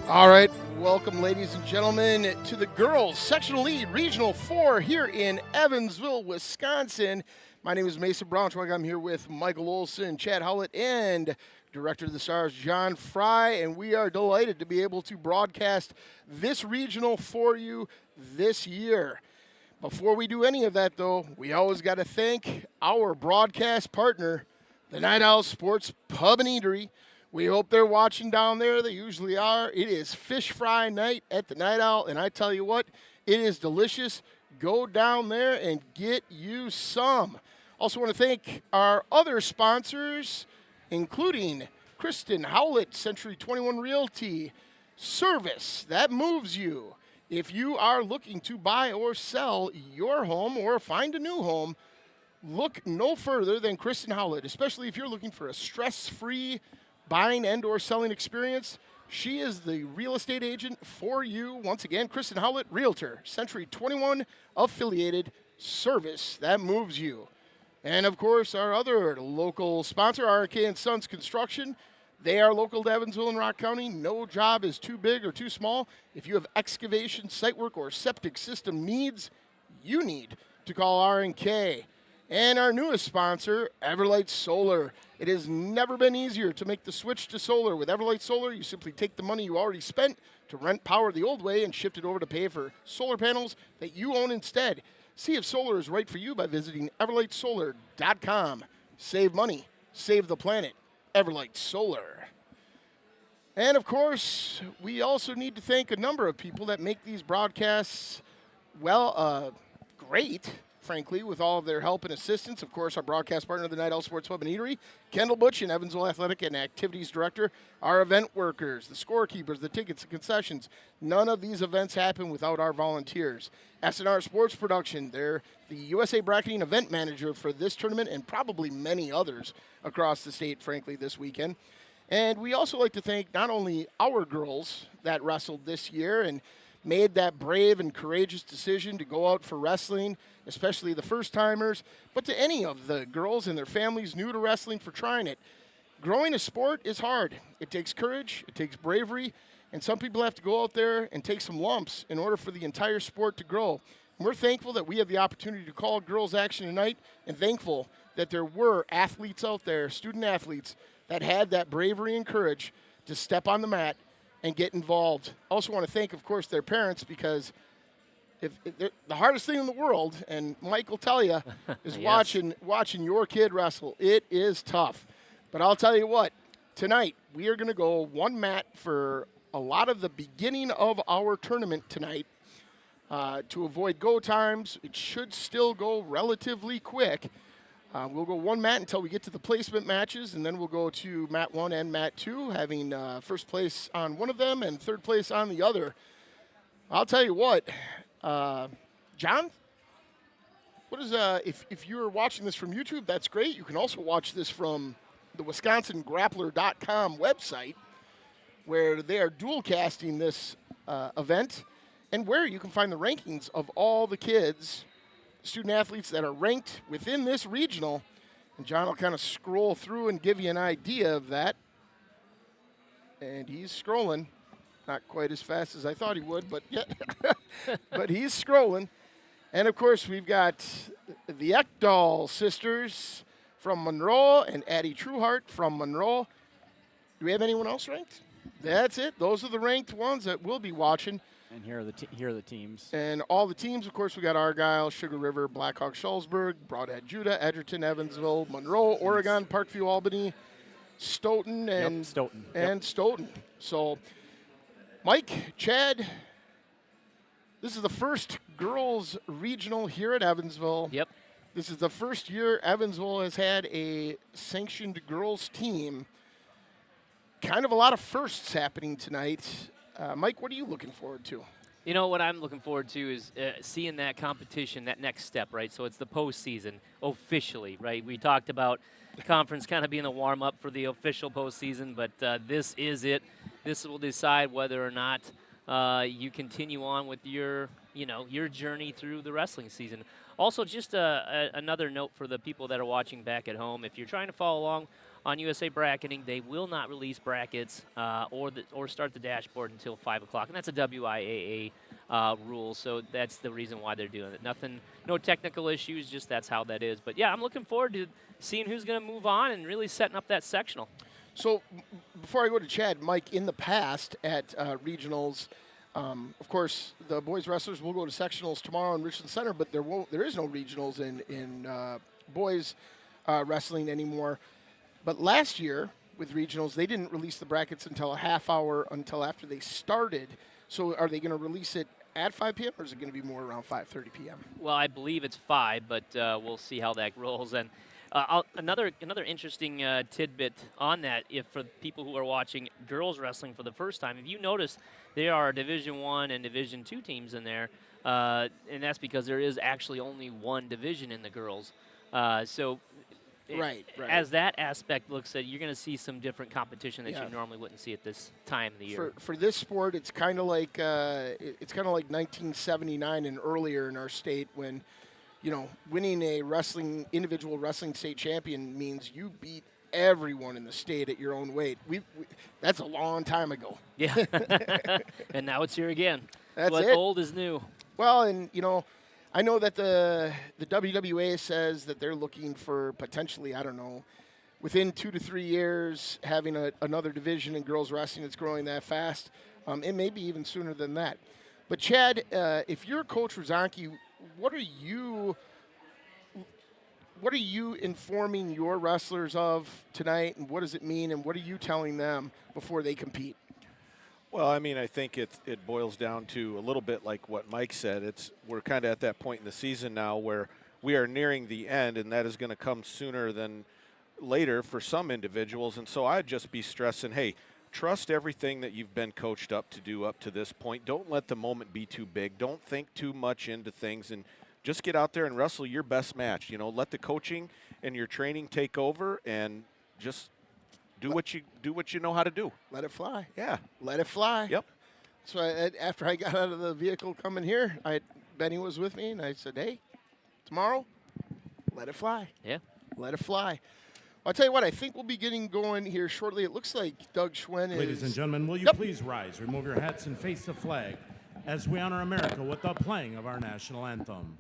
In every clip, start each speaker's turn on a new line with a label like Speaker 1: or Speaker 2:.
Speaker 1: All right, welcome, ladies and gentlemen, to the girls sectional lead regional 4 here in Evansville, Wisconsin. My name is Mason Braunschweig. I'm here with Michael Olson, Chad Howlett, and Director of the Stars, John Fry, and we are delighted to be able to broadcast this regional for you this year. Before we do any of that, though, we always got to thank our broadcast partner, the Night Owl Sports Pub and Eatery. We hope they're watching down there. They usually are. It is fish fry night at the Night Owl, and I tell you what, it is delicious. Go down there and get you some. Also want to thank our other sponsors, including Kristen Howlett, Century 21 Realty, Service That Moves You. If you are looking to buy or sell your home or find a new home, look no further than Kristen Howlett, especially if you're looking for a stress-free buying and or selling experience. She is the real estate agent for you. Once again, Kristen Howlett, Realtor, Century 21 affiliated, Service That Moves You. And of course, our other local sponsor, RK & Sons Construction. They are local to Evansville and Rock County. No job is too big or too small. If you have excavation, site work, or septic system needs, you need to call R&K. And our newest sponsor, Everlight Solar. It has never been easier to make the switch to solar. With Everlight Solar, you simply take the money you already spent to rent power the old way and shift it over to pay for solar panels that you own instead. See if solar is right for you by visiting everlightsolar.com. Save money, save the planet. Everlight Solar. And of course, we also need to thank a number of people that make these broadcasts, great. Frankly, with all of their help and assistance. Of course, our broadcast partner, the Night Owl Sports Pub and Eatery, Kendall Butch, and Evansville Athletic and Activities Director, our event workers, the scorekeepers, the tickets, the concessions. None of these events happen without our volunteers. S&R Sports Production, they're the USA Bracketing event manager for this tournament and probably many others across the state, frankly, this weekend. And we also like to thank not only our girls that wrestled this year and made that brave and courageous decision to go out for wrestling, especially the first-timers, but to any of the girls and their families new to wrestling for trying it. Growing a sport is hard. It takes courage, it takes bravery, and some people have to go out there and take some lumps in order for the entire sport to grow. And we're thankful that we have the opportunity to call girls action tonight, and thankful that there were athletes out there, student athletes, that had that bravery and courage to step on the mat and get involved. I also want to thank, of course, their parents, because if the hardest thing in the world, and Mike will tell you, is yes, watching your kid wrestle. It is tough. But I'll tell you what, tonight we are going to go one mat for a lot of the beginning of our tournament tonight. To avoid go times, it should still go relatively quick. We'll go one mat until we get to the placement matches, and then we'll go to mat 1 and mat 2, having first place on one of them and third place on the other. I'll tell you what, John, what is if you're watching this from YouTube, that's great. You can also watch this from the WisconsinGrappler.com website, where they are dual casting this event, and where you can find the rankings of all the kids, student athletes that are ranked within this regional. And John will kind of scroll through and give you an idea of that. And he's scrolling. Not quite as fast as I thought he would, but yeah. But he's scrolling. And of course, we've got the Ecthal sisters from Monroe and Addie Trueheart from Monroe. Do we have anyone else ranked? That's it. Those are the ranked ones that we'll be watching.
Speaker 2: And here are the teams.
Speaker 1: And all the teams, of course, we got Argyle, Sugar River, Blackhawk, Shullsburg, Broadhead, Judah, Edgerton, Evansville, Monroe, Oregon, Parkview, Albany, Stoughton, and Stoughton. So, Mike, Chad, this is the first girls regional here at Evansville.
Speaker 3: Yep.
Speaker 1: This is the first year Evansville has had a sanctioned girls team. Kind of a lot of firsts happening tonight. Mike, what are you looking forward to?
Speaker 3: You know, what I'm looking forward to is seeing that competition, that next step, right? So it's the postseason officially, right? We talked about the conference kind of being the warm-up for the official postseason, but this is it. This will decide whether or not you continue on with your journey through the wrestling season. Also, just another note for the people that are watching back at home, if you're trying to follow along on USA Bracketing, they will not release brackets or start the dashboard until 5 o'clock, and that's a WIAA rule, so that's the reason why they're doing it. No technical issues, just that's how that is. But, yeah, I'm looking forward to seeing who's going to move on and really setting up that sectional.
Speaker 1: So before I go to Chad, Mike, in the past at regionals, of course, the boys wrestlers will go to sectionals tomorrow in Richland Center, but there is no regionals in boys wrestling anymore. But last year with regionals, they didn't release the brackets until a half hour until after they started. So are they going to release it at 5 p.m. or is it going to be more around 5:30 p.m.?
Speaker 3: Well, I believe it's 5, but we'll see how that rolls. And another interesting tidbit on that, if for people who are watching girls wrestling for the first time, if you notice, there are Division I and Division II teams in there, and that's because there is actually only one division in the girls.
Speaker 1: Right.
Speaker 3: As that aspect looks at, you're going to see some different competition that you normally wouldn't see at this time of the year.
Speaker 1: For this sport, it's kind of like 1979 and earlier in our state when, winning a individual wrestling state champion means you beat everyone in the state at your own weight. That's a long time ago.
Speaker 3: Yeah, and now it's here again.
Speaker 1: That's
Speaker 3: it.
Speaker 1: Old
Speaker 3: is new.
Speaker 1: Well, and I know that the WWA says that they're looking for potentially, within 2 to 3 years, having another division in girls wrestling that's growing that fast. It may be even sooner than that. But Chad, if you're Coach Rozanski, what are you informing your wrestlers of tonight, and what does it mean, and what are you telling them before they compete?
Speaker 4: Well, I think it boils down to a little bit like what Mike said. We're kind of at that point in the season now where we are nearing the end, and that is going to come sooner than later for some individuals. And so I'd just be stressing, hey, trust everything that you've been coached up to do up to this point. Don't let the moment be too big. Don't think too much into things, and just get out there and wrestle your best match. Let the coaching and your training take over, and just do what you know how to do.
Speaker 1: Let it fly.
Speaker 4: Yeah.
Speaker 1: Let it fly.
Speaker 4: Yep.
Speaker 1: So after I got out of the vehicle coming here, Benny was with me, and I said, hey, tomorrow, let it fly.
Speaker 3: Yeah.
Speaker 1: Let it fly. I'll tell you what, I think we'll be getting going here shortly. It looks like Doug Schwen is...
Speaker 5: Ladies and gentlemen, will you please rise, remove your hats, and face the flag as we honor America with the playing of our national anthem.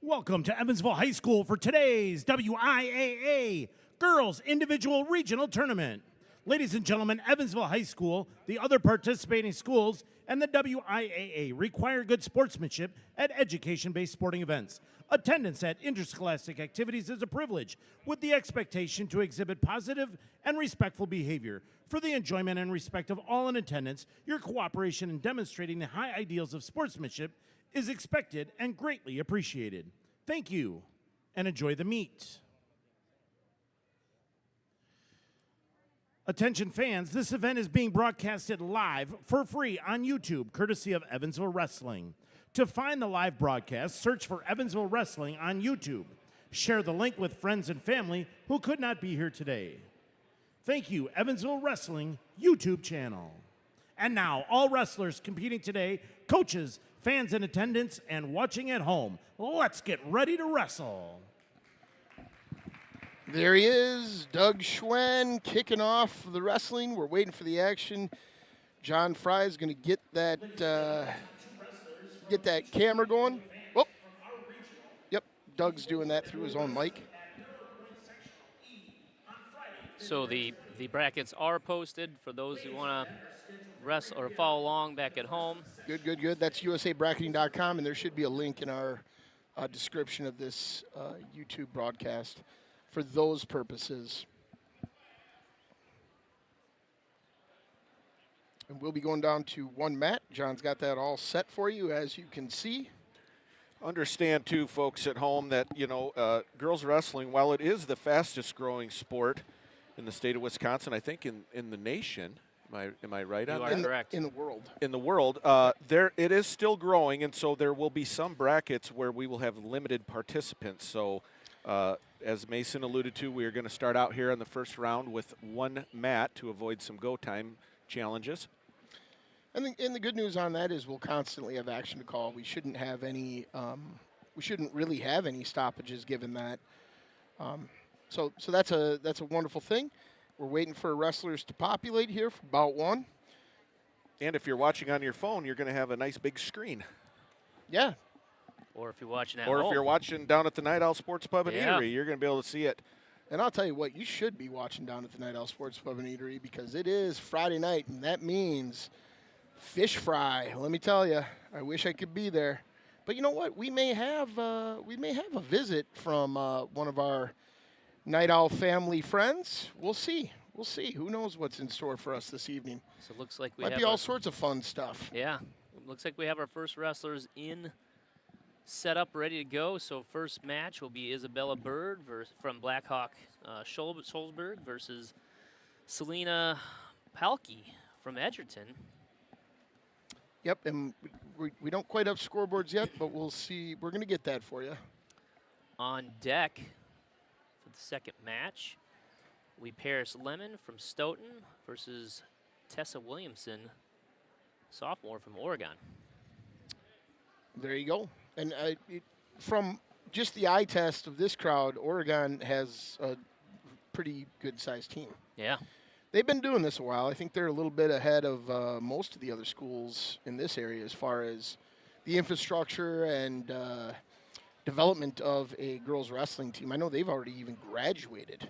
Speaker 5: Welcome to Evansville High School for today's WIAA Girls Individual Regional Tournament. Ladies and gentlemen, Evansville High School, the other participating schools, and the WIAA require good sportsmanship at education-based sporting events. Attendance at interscholastic activities is a privilege, with the expectation to exhibit positive and respectful behavior. For the enjoyment and respect of all in attendance, your cooperation in demonstrating the high ideals of sportsmanship is expected and greatly appreciated. Thank you, and enjoy the meet. Attention fans, this event is being broadcasted live for free on YouTube, courtesy of Evansville Wrestling. To find the live broadcast, search for Evansville Wrestling on YouTube. Share the link with friends and family who could not be here today. Thank you, Evansville Wrestling YouTube channel. And now, all wrestlers competing today, coaches, fans in attendance, and watching at home, let's get ready to wrestle.
Speaker 1: There he is, Doug Schwen kicking off the wrestling. We're waiting for the action. John Fry is going to get that camera going. Oh. Yep, Doug's doing that through his own mic.
Speaker 3: So the brackets are posted for those who want to wrestle or follow along back at home.
Speaker 1: Good. That's usabracketing.com, and there should be a link in our description of this YouTube broadcast for those purposes. And we'll be going down to one mat. John's got that all set for you, as you can see.
Speaker 4: Understand, too, folks at home, that, girls wrestling, while it is the fastest growing sport in the state of Wisconsin, I think in the nation, am I right on that?
Speaker 3: You are correct.
Speaker 1: In the world.
Speaker 4: In the world, it is still growing, and so there will be some brackets where we will have limited participants. So, as Mason alluded to, we are going to start out here on the first round with one mat to avoid some go time challenges.
Speaker 1: And the good news on that is we'll constantly have action to call. We shouldn't have any. We shouldn't really have any stoppages given that. So that's a wonderful thing. We're waiting for wrestlers to populate here for bout one.
Speaker 4: And if you're watching on your phone, you're going to have a nice big screen.
Speaker 1: Yeah.
Speaker 3: Or if you're watching at
Speaker 4: Or
Speaker 3: home.
Speaker 4: if you're watching down at the Night Owl Sports Pub and Eatery, you're going to be able to see it.
Speaker 1: And I'll tell you what, you should be watching down at the Night Owl Sports Pub and Eatery because it is Friday night, and that means fish fry. Let me tell you, I wish I could be there. But you know what? We may have a visit from one of our Night Owl family friends. We'll see. Who knows what's in store for us this evening?
Speaker 3: So it looks like we
Speaker 1: Might
Speaker 3: have
Speaker 1: be all sorts of fun stuff.
Speaker 3: Yeah, it looks like we have our first wrestlers in, set up, ready to go. So first match will be Isabella Bird from Blackhawk Scholzberg versus Selena Palkki from Edgerton.
Speaker 1: Yep, and we don't quite have scoreboards yet, but we'll see. We're going to get that for you.
Speaker 3: On deck for the second match, we Paris Lemon from Stoughton versus Tessa Williamson, sophomore from Oregon.
Speaker 1: There you go. And from just the eye test of this crowd, Oregon has a pretty good-sized team.
Speaker 3: Yeah.
Speaker 1: They've been doing this a while. I think they're a little bit ahead of most of the other schools in this area as far as the infrastructure and development of a girls wrestling team. I know they've already even graduated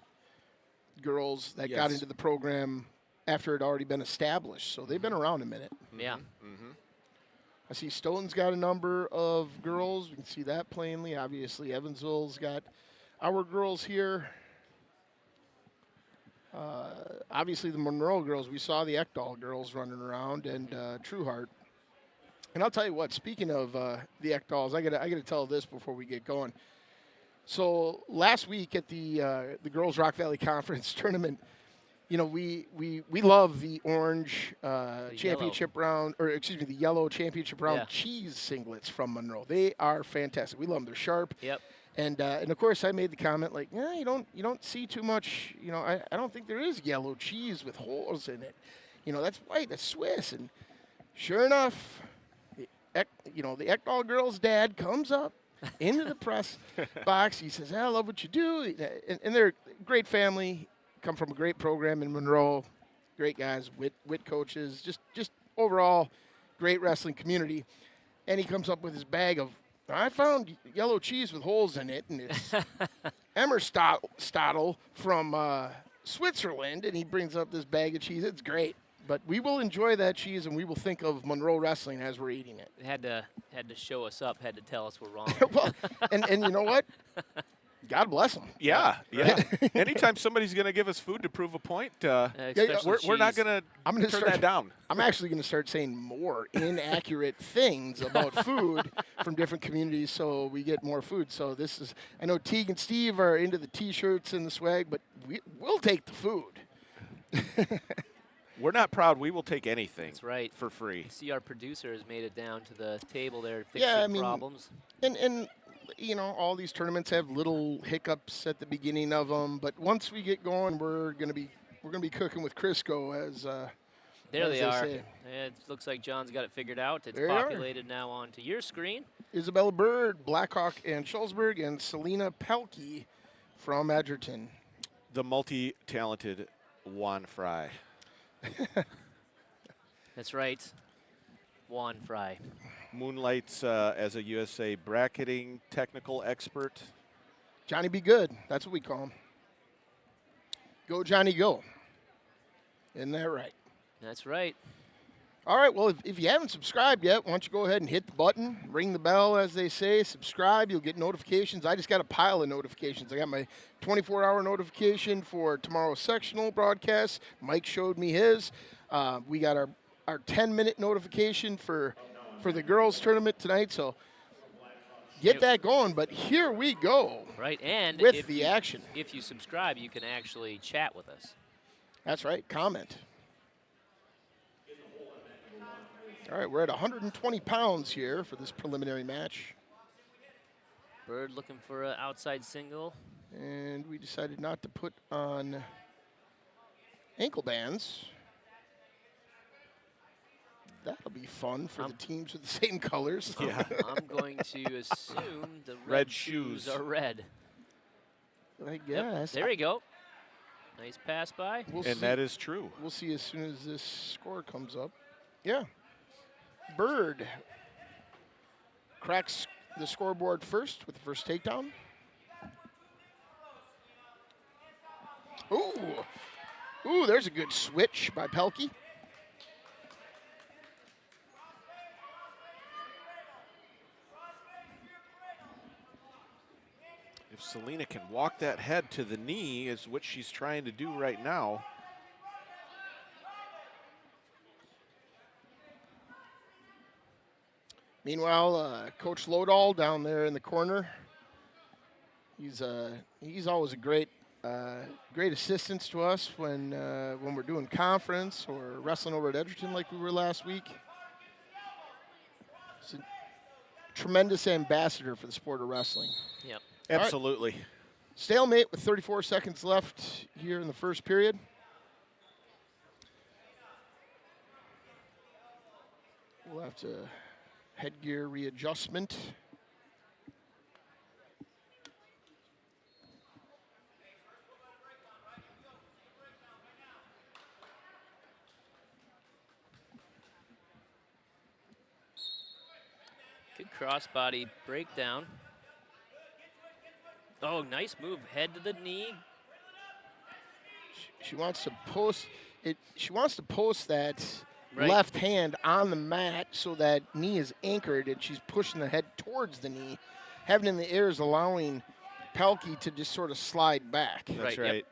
Speaker 1: girls that got into the program after it had already been established. So they've been around a minute.
Speaker 3: Yeah.
Speaker 4: Mm-hmm.
Speaker 1: I see Stoughton's got a number of girls. We can see that plainly. Obviously, Evansville's got our girls here. Obviously, the Monroe girls. We saw the Ecthal girls running around, and Trueheart. And I'll tell you what. Speaking of the Ecthals, I gotta tell this before we get going. So last week at the Girls Rock Valley Conference tournament, we love the orange championship round, or excuse me, the yellow championship round cheese singlets from Monroe. They are fantastic. We love them. They're sharp.
Speaker 3: Yep.
Speaker 1: And of course I made the comment like, you don't see too much. I don't think there is yellow cheese with holes in it. That's white. That's Swiss. And sure enough, the Ecthal girl's dad comes up into the press box. He says, I love what you do. And they're a great family. Come from a great program in Monroe, great guys, wit coaches, just overall great wrestling community. And he comes up with his bag of, I found yellow cheese with holes in it, and it's Emmerstadel from Switzerland, and he brings up this bag of cheese. It's great. But we will enjoy that cheese, and we will think of Monroe wrestling as we're eating it.
Speaker 3: Had to show us up, had to tell us we're wrong.
Speaker 1: Well, and you know what? God bless them.
Speaker 4: Yeah. Anytime somebody's going to give us food to prove a point, we're not going to turn that down.
Speaker 1: I'm actually going to start saying more inaccurate things about food from different communities so we get more food. So I know Teague and Steve are into the T-shirts and the swag, but we'll take the food.
Speaker 4: We're not proud. We will take anything.
Speaker 3: That's right.
Speaker 4: For free.
Speaker 3: See, our producer has made it down to the table there, fixing
Speaker 1: Yeah, I mean,
Speaker 3: problems.
Speaker 1: And you know, all these tournaments have little hiccups at the beginning of them, but once we get going, we're gonna be cooking with Crisco as.
Speaker 3: There
Speaker 1: as
Speaker 3: they
Speaker 1: they
Speaker 3: are.
Speaker 1: say.
Speaker 3: It looks like John's got it figured out. It's
Speaker 1: There you are.
Speaker 3: populated now onto your screen.
Speaker 1: Isabella Bird, Blackhawk and Schulzberg, and Selena Palkki from Edgerton.
Speaker 4: The multi-talented Juan Fry.
Speaker 3: That's right. Juan Fry.
Speaker 4: Moonlights as a USA bracketing technical expert.
Speaker 1: Johnny Be Good, that's what we call him. Go, Johnny, go. Isn't that right?
Speaker 3: That's right.
Speaker 1: All right, well, if you haven't subscribed yet, why don't you go ahead and hit the button, ring the bell, as they say, subscribe. You'll get notifications. I just got a pile of notifications. I got my 24-hour notification for tomorrow's sectional broadcast. Mike showed me his. We got our 10-minute notification for the girls' tournament tonight, so get that going. But here we go.
Speaker 3: Right, and
Speaker 1: with the action.
Speaker 3: If you subscribe, you can actually chat with us.
Speaker 1: That's right, comment. All right, we're at 120 pounds here for this preliminary match.
Speaker 3: Bird looking for an outside single.
Speaker 1: And we decided not to put on ankle bands. That'll be fun for the teams with the same colors.
Speaker 4: Yeah.
Speaker 3: I'm going to assume the
Speaker 4: Red
Speaker 3: shoes
Speaker 4: shoes.
Speaker 3: are red.
Speaker 1: I guess.
Speaker 3: There you go. Nice pass by.
Speaker 1: We'll
Speaker 4: And
Speaker 1: see.
Speaker 4: that is true.
Speaker 1: We'll see as soon as this score comes up. Yeah. Bird cracks the scoreboard first with the first takedown. Ooh, there's a good switch by Palkki.
Speaker 4: If Selena can walk that head to the knee is what she's trying to do right now.
Speaker 1: Meanwhile, Coach Lodahl down there in the corner. He's always a great assistance to us when we're doing conference or wrestling over at Edgerton like we were last week. He's a tremendous ambassador for the sport of wrestling.
Speaker 3: Yep.
Speaker 4: Absolutely.
Speaker 1: Right. Stalemate with 34 seconds left here in the first period. We'll have to headgear readjustment.
Speaker 3: Good crossbody breakdown. Oh, nice move. Head to the knee.
Speaker 1: She wants to post it. She wants to post that
Speaker 3: Right.
Speaker 1: left hand on the mat so that knee is anchored and she's pushing the head towards the knee. Having it in the air is allowing Palkki to just sort of slide back.
Speaker 4: That's
Speaker 3: Right,
Speaker 4: right.
Speaker 3: yep.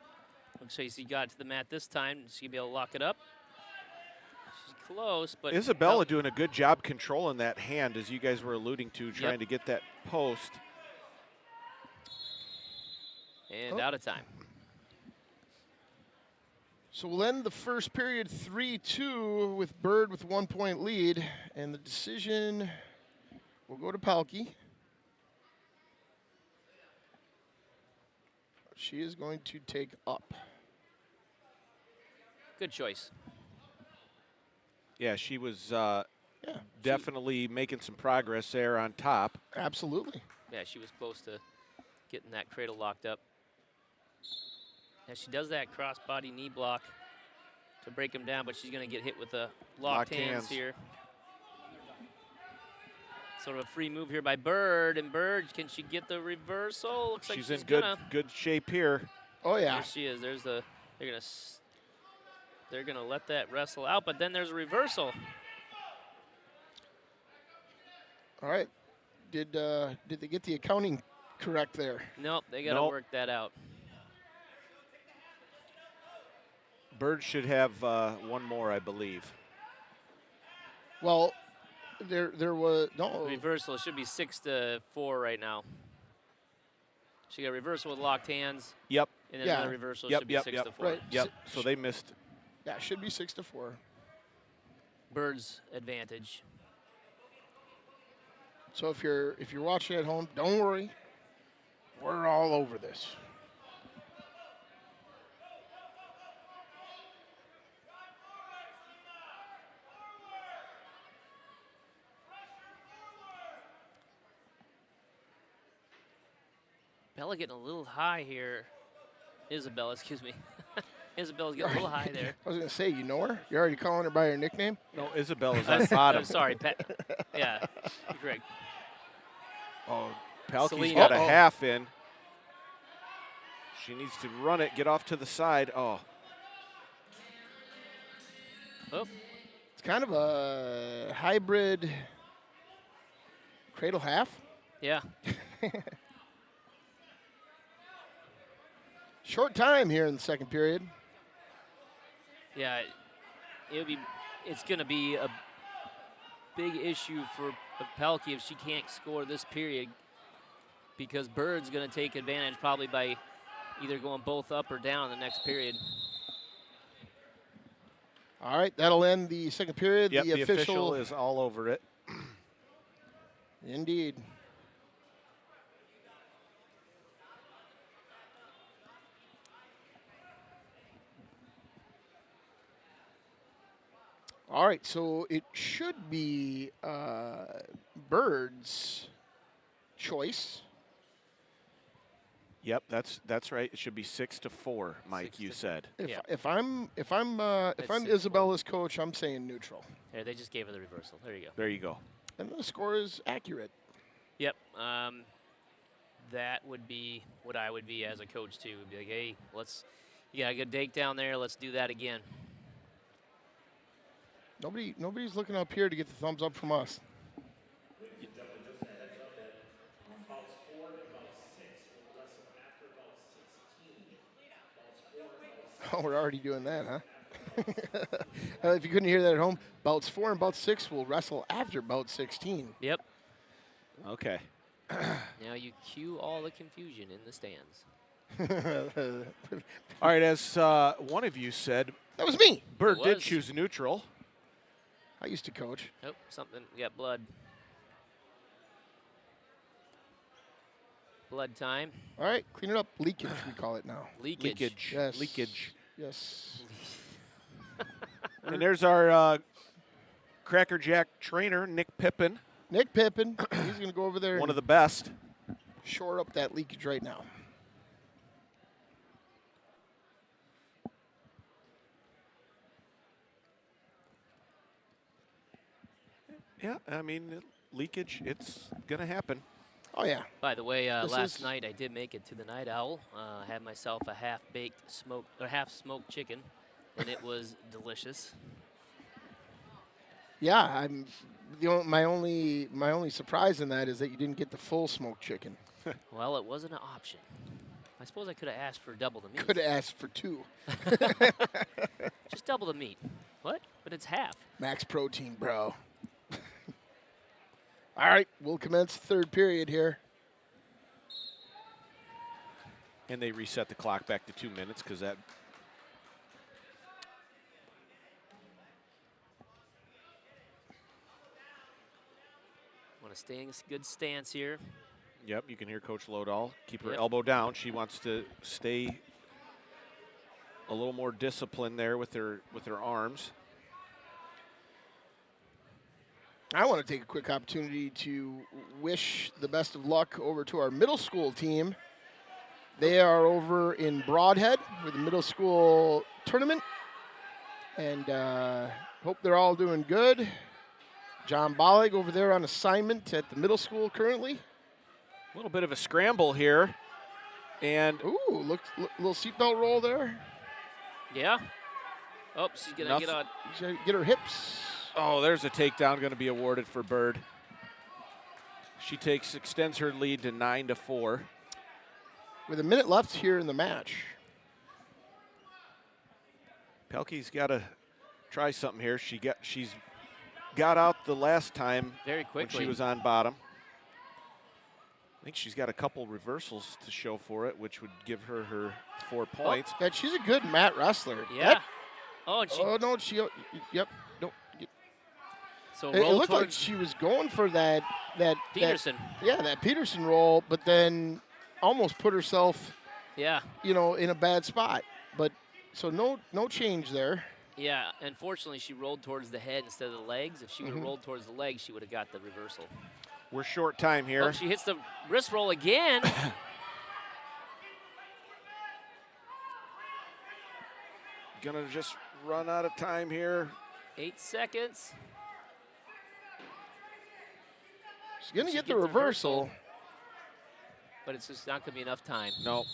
Speaker 3: Looks like she got to the mat this time. She's going to be able to lock it up. She's close, but
Speaker 4: Isabella doing a good job controlling that hand, as you guys were alluding to, trying to get that post.
Speaker 3: And out of time.
Speaker 1: So we'll end the first period 3-2 with Bird with 1 point lead, and the decision will go to Palkki. She is going to take up.
Speaker 3: Good choice.
Speaker 4: Yeah, she was
Speaker 1: Yeah,
Speaker 4: definitely making some progress there on top.
Speaker 1: absolutely.
Speaker 3: Yeah, she was close to getting that cradle locked up. Yeah, she does that crossbody knee block to break him down, but she's going to get hit with the locked hands here. Sort of a free move here by Bird, and Bird, can she get the reversal? Looks like
Speaker 4: She's
Speaker 3: she's
Speaker 4: in good
Speaker 3: gonna.
Speaker 4: good shape here.
Speaker 1: Oh yeah.
Speaker 3: There she is. There's the. They're gonna let that wrestle out, but then there's a reversal.
Speaker 1: All right. Did they get the accounting correct there?
Speaker 3: Nope, they got to
Speaker 4: Nope.
Speaker 3: work that out.
Speaker 4: Bird should have one more, I believe.
Speaker 1: Well, there was no
Speaker 3: Reversal. It should be 6-4 right now. She got a reversal with locked hands,
Speaker 4: Yep.
Speaker 3: and then
Speaker 1: Yeah.
Speaker 3: another reversal
Speaker 4: Yep,
Speaker 3: should be
Speaker 4: yep,
Speaker 3: 6-4.
Speaker 4: yep.
Speaker 1: Right.
Speaker 4: Yep. So they missed.
Speaker 1: Yeah, should be 6-4.
Speaker 3: Birds advantage.
Speaker 1: So if you're watching at home, don't worry. We're all over this.
Speaker 3: Bella getting a little high here. Isabella, excuse me. Isabella's getting a little high there.
Speaker 1: I was going to say, you know her? You're already calling her by her nickname?
Speaker 4: No, Isabella's on bottom.
Speaker 3: I'm sorry, yeah, you're correct.
Speaker 4: Oh, Palkki's
Speaker 3: Selena.
Speaker 4: got a half in. She needs to run it, get off to the side. Oh.
Speaker 3: Oh,
Speaker 1: It's kind of a hybrid cradle half.
Speaker 3: yeah.
Speaker 1: Short time here in the second period.
Speaker 3: Yeah, it's going to be a big issue for Palkki if she can't score this period, because Bird's going to take advantage probably by either going both up or down in the next period.
Speaker 1: All right, that'll end the second period.
Speaker 4: Yep, the official is all over it.
Speaker 1: Indeed. All right, so it should be Bird's choice.
Speaker 4: Yep, that's right. It should be 6-4, Mike. You said.
Speaker 1: If I'm Isabella's coach, I'm saying neutral.
Speaker 3: There, they just gave her the reversal. There you go.
Speaker 4: There you go.
Speaker 1: And the score is accurate.
Speaker 3: Yep. That would be what I would be as a coach too. Would be like, hey, you got a good dake down there. Let's do that again.
Speaker 1: Nobody's looking up here to get the thumbs up from us. Oh, we're already doing that, huh? If you couldn't hear that at home, bouts 4 and bouts 6 will wrestle after bout 16.
Speaker 3: Yep.
Speaker 4: Okay.
Speaker 3: Now you cue all the confusion in the stands.
Speaker 4: All right, as one of you said,
Speaker 1: That was me.
Speaker 4: Bird
Speaker 3: It
Speaker 4: did
Speaker 3: was.
Speaker 4: choose neutral.
Speaker 1: I used to coach.
Speaker 3: Nope, something. We got blood. Blood time.
Speaker 1: All right, clean it up. Leakage, we call it now.
Speaker 3: Leakage.
Speaker 1: Yes.
Speaker 4: Leakage.
Speaker 1: Yes.
Speaker 4: And there's our Cracker Jack trainer, Nick Pippin,
Speaker 1: Nick Pippin, he's going to go over there
Speaker 4: one of
Speaker 1: and
Speaker 4: the best.
Speaker 1: shore up that leakage right now.
Speaker 4: Yeah, I mean, leakage, it's going to happen.
Speaker 1: Oh, yeah.
Speaker 3: By the way,
Speaker 1: This
Speaker 3: last
Speaker 1: is-
Speaker 3: night I did make it to the Night Owl. Had myself a half-baked half-smoked chicken, and it was delicious.
Speaker 1: Yeah, my only surprise in that is that you didn't get the full smoked chicken.
Speaker 3: Well, it wasn't an option. I suppose I could have asked for double the meat.
Speaker 1: Could have asked for 2.
Speaker 3: Just double the meat. What? But it's half.
Speaker 1: Max protein, bro. All right, we'll commence third period here.
Speaker 4: And they reset the clock back to 2 minutes because that.
Speaker 3: Want to stay in a good stance here.
Speaker 4: Yep, you can hear Coach Lodahl keep her
Speaker 3: Yep.
Speaker 4: elbow down. She wants to stay a little more disciplined there with her arms.
Speaker 1: I want to take a quick opportunity to wish the best of luck over to our middle school team. They are over in Broadhead with the middle school tournament, and hope they're all doing good. John Bollig over there on assignment at the middle school currently.
Speaker 4: A little bit of a scramble here. And
Speaker 1: Ooh, look, little seatbelt roll there.
Speaker 3: Yeah. Oh, she's going to get on.
Speaker 1: She's gotta get her hips.
Speaker 4: oh, there's a takedown going to be awarded for Bird. She extends her lead to 9-4.
Speaker 1: With a minute left here in the match.
Speaker 4: Palkki's got to try something here. She's got out the last time
Speaker 3: Very
Speaker 4: when
Speaker 3: quickly.
Speaker 4: she was on bottom. I think she's got a couple reversals to show for it, which would give her 4 points.
Speaker 1: Yeah, she's a good mat wrestler.
Speaker 3: Yeah. Oh, and she,
Speaker 1: Oh no, yep. No,
Speaker 3: so
Speaker 1: it
Speaker 3: rolled
Speaker 1: looked like
Speaker 3: towards
Speaker 1: she was going for that
Speaker 3: Peterson.
Speaker 1: that Peterson roll, but then almost put herself,
Speaker 3: Yeah.
Speaker 1: in a bad spot. But so no change there.
Speaker 3: Yeah, unfortunately, she rolled towards the head instead of the legs. If she would have rolled towards the legs, she would have got the reversal.
Speaker 4: We're short time here.
Speaker 3: Oh, she hits the wrist roll again.
Speaker 4: Gonna just run out of time here.
Speaker 3: 8 seconds.
Speaker 1: She's gonna
Speaker 3: She
Speaker 1: get the
Speaker 3: gets the
Speaker 1: reversal.
Speaker 3: But it's just not going to be enough time.
Speaker 4: No.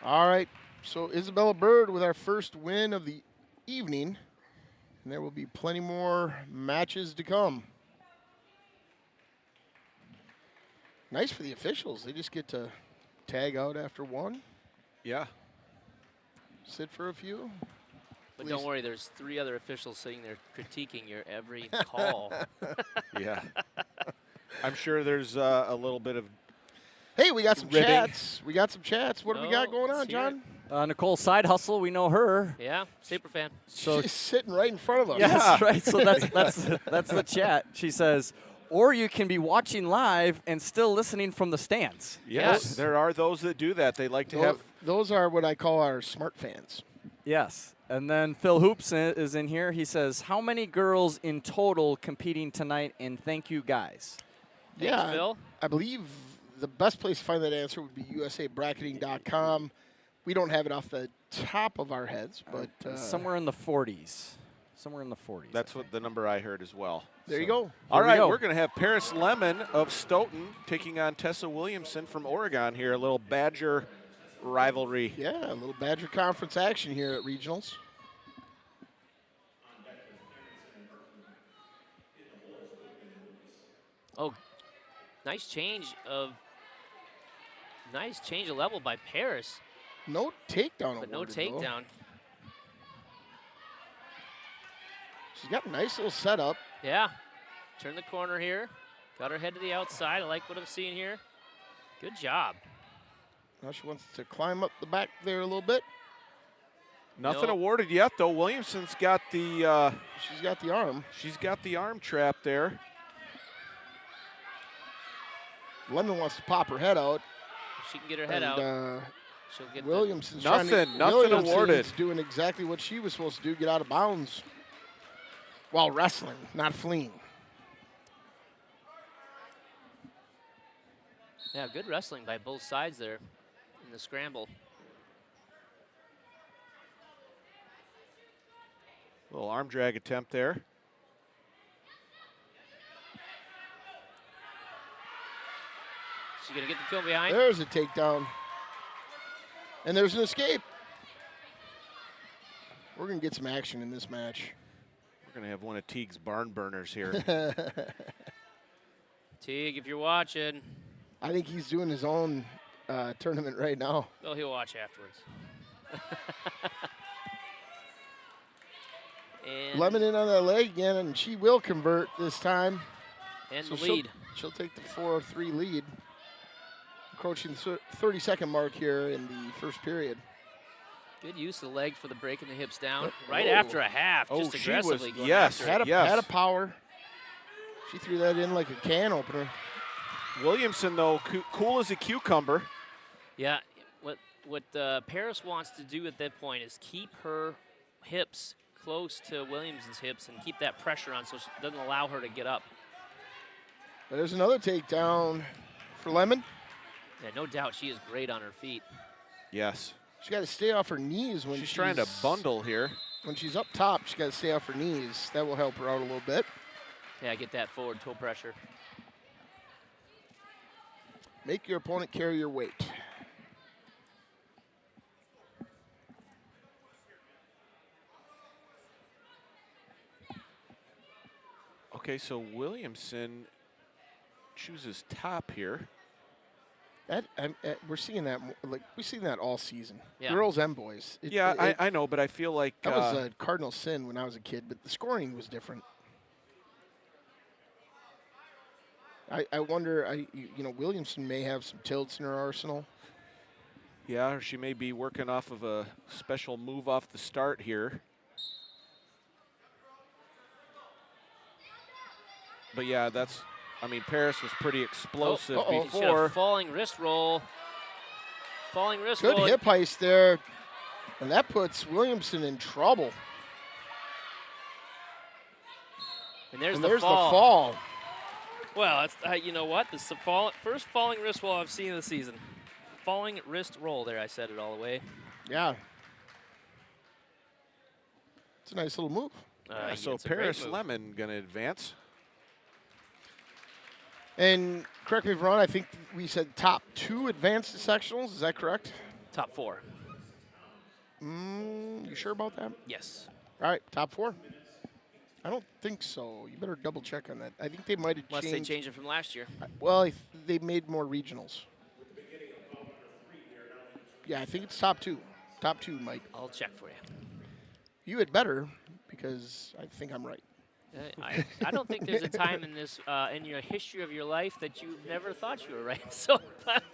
Speaker 1: All right. So Isabella Bird with our first win of the evening, and there will be plenty more matches to come. Nice for the officials. They just get to tag out after one,
Speaker 4: Yeah.
Speaker 1: sit for a few.
Speaker 3: But
Speaker 1: At
Speaker 3: don't
Speaker 1: least-
Speaker 3: worry, there's 3 other officials sitting there critiquing your every call.
Speaker 4: Yeah. I'm sure there's a little bit of
Speaker 1: Hey, we got some
Speaker 4: Ribbing.
Speaker 1: chats. We got some chats. What do we got
Speaker 3: No,
Speaker 1: going on,
Speaker 3: let's hear it.
Speaker 1: John?
Speaker 2: Nicole Side Hustle, we know her.
Speaker 3: Yeah, super fan.
Speaker 2: So
Speaker 1: She's sitting right in front of us.
Speaker 2: yes, right. So that's the chat. She says, or you can be watching live and still listening from the stands.
Speaker 4: yes. There are those that do that. They like to have.
Speaker 1: Those are what I call our smart fans.
Speaker 2: Yes. And then Phil Hoops is in here. He says, how many girls in total competing tonight? And thank you guys.
Speaker 3: Thanks,
Speaker 1: Yeah,
Speaker 3: Phil.
Speaker 1: I believe the best place to find that answer would be usabracketing.com. We don't have it off the top of our heads, but
Speaker 2: Somewhere in the 40s. Somewhere in the 40s.
Speaker 4: That's what the number I heard as well.
Speaker 1: there you go.
Speaker 4: All
Speaker 2: we
Speaker 4: right,
Speaker 2: go.
Speaker 4: we're going to have Paris Lemon of Stoughton taking on Tessa Williamson from Oregon here. A little Badger rivalry.
Speaker 1: Yeah, a little Badger Conference action here at Regionals.
Speaker 3: Oh, nice change of level by Paris,
Speaker 1: No takedown
Speaker 3: but no
Speaker 1: awarded, though.
Speaker 3: takedown.
Speaker 1: She's got a nice little setup.
Speaker 3: Yeah, turn the corner here. Got her head to the outside. I like what I'm seeing here. Good job.
Speaker 1: Now she wants to climb up the back there a little bit.
Speaker 4: Nothing
Speaker 3: No.
Speaker 4: awarded yet, though. Williamson's got the
Speaker 1: She's got the arm.
Speaker 4: arm trap there.
Speaker 1: Lemon wants to pop her head out.
Speaker 3: If she can get her head out, she'll get
Speaker 1: Williamson's
Speaker 4: Nothing-
Speaker 1: trying to,
Speaker 4: nothing
Speaker 1: Williamson's
Speaker 4: awarded.
Speaker 1: doing exactly what she was supposed to do, get out of bounds while wrestling, not fleeing.
Speaker 3: Yeah, good wrestling by both sides there in the scramble.
Speaker 4: Little arm drag attempt there.
Speaker 3: She's gonna get the kill behind.
Speaker 1: There's a takedown. And there's an escape. We're going to get some action in this match.
Speaker 4: We're going to have one of Teague's barn burners here.
Speaker 3: Teague, if you're watching,
Speaker 1: I think he's doing his own tournament right now.
Speaker 3: well, he'll watch afterwards. And,
Speaker 1: Lemon in on that leg again, and she will convert this time.
Speaker 3: and
Speaker 1: So
Speaker 3: the lead.
Speaker 1: She'll take the 4-3 lead. Approaching the 30-second mark here in the first period.
Speaker 3: Good use of the leg for the breaking the hips down.
Speaker 1: Oh.
Speaker 3: Right after a half,
Speaker 4: Oh,
Speaker 3: just
Speaker 4: she
Speaker 3: aggressively
Speaker 4: was-
Speaker 3: going
Speaker 4: yes.
Speaker 3: after it.
Speaker 1: Had a power. She threw that in like a can opener.
Speaker 4: Williamson, though, cool as a cucumber.
Speaker 3: Yeah, what Paris wants to do at that point is keep her hips close to Williamson's hips and keep that pressure on so she doesn't allow her to get up.
Speaker 1: But there's another takedown for Lemon.
Speaker 3: Yeah, no doubt she is great on her feet.
Speaker 4: Yes.
Speaker 1: She got to stay off her knees when
Speaker 4: She's trying to bundle here.
Speaker 1: When she's up top, she got to stay off her knees. That will help her out a little bit.
Speaker 3: Yeah, get that forward toe pressure.
Speaker 1: Make your opponent carry your weight.
Speaker 4: Okay, so Williamson chooses top here.
Speaker 1: We're seeing that like we've seen that all season.
Speaker 3: Yeah.
Speaker 1: Girls and boys.
Speaker 4: I know, but I feel like
Speaker 1: that was a cardinal sin when I was a kid, but the scoring was different. I wonder. Williamson may have some tilts in her arsenal.
Speaker 4: yeah, or she may be working off of a special move off the start here. But yeah, that's, I mean, Paris was pretty explosive
Speaker 3: She had a
Speaker 4: before.
Speaker 3: falling wrist roll. Falling wrist
Speaker 1: Good
Speaker 3: roll.
Speaker 1: hip heist there. And that puts Williamson in trouble.
Speaker 3: And there's,
Speaker 1: And
Speaker 3: the
Speaker 1: there's
Speaker 3: fall.
Speaker 1: the fall.
Speaker 3: Well, it's, you know what? This is the first falling wrist roll I've seen of the season. Falling wrist roll there. I said it all the way.
Speaker 1: Yeah. It's a nice little move.
Speaker 4: So
Speaker 3: it's a great
Speaker 4: Paris
Speaker 3: move.
Speaker 4: Lemon going to advance.
Speaker 1: And correct me if I'm wrong, I think we said top 2 advanced sectionals. Is that correct?
Speaker 3: Top 4.
Speaker 1: You sure about that?
Speaker 3: Yes.
Speaker 1: All right, top 4. I don't think so. You better double check on that. I think they might have
Speaker 3: Unless they
Speaker 1: changed.
Speaker 3: changed it from last year.
Speaker 1: Well, they made more regionals. Yeah, I think it's top 2. Top 2, Mike.
Speaker 3: I'll check for you.
Speaker 1: You had better, because I think I'm right.
Speaker 3: I don't think there's a time in this in your history of your life that you've never thought you were right. So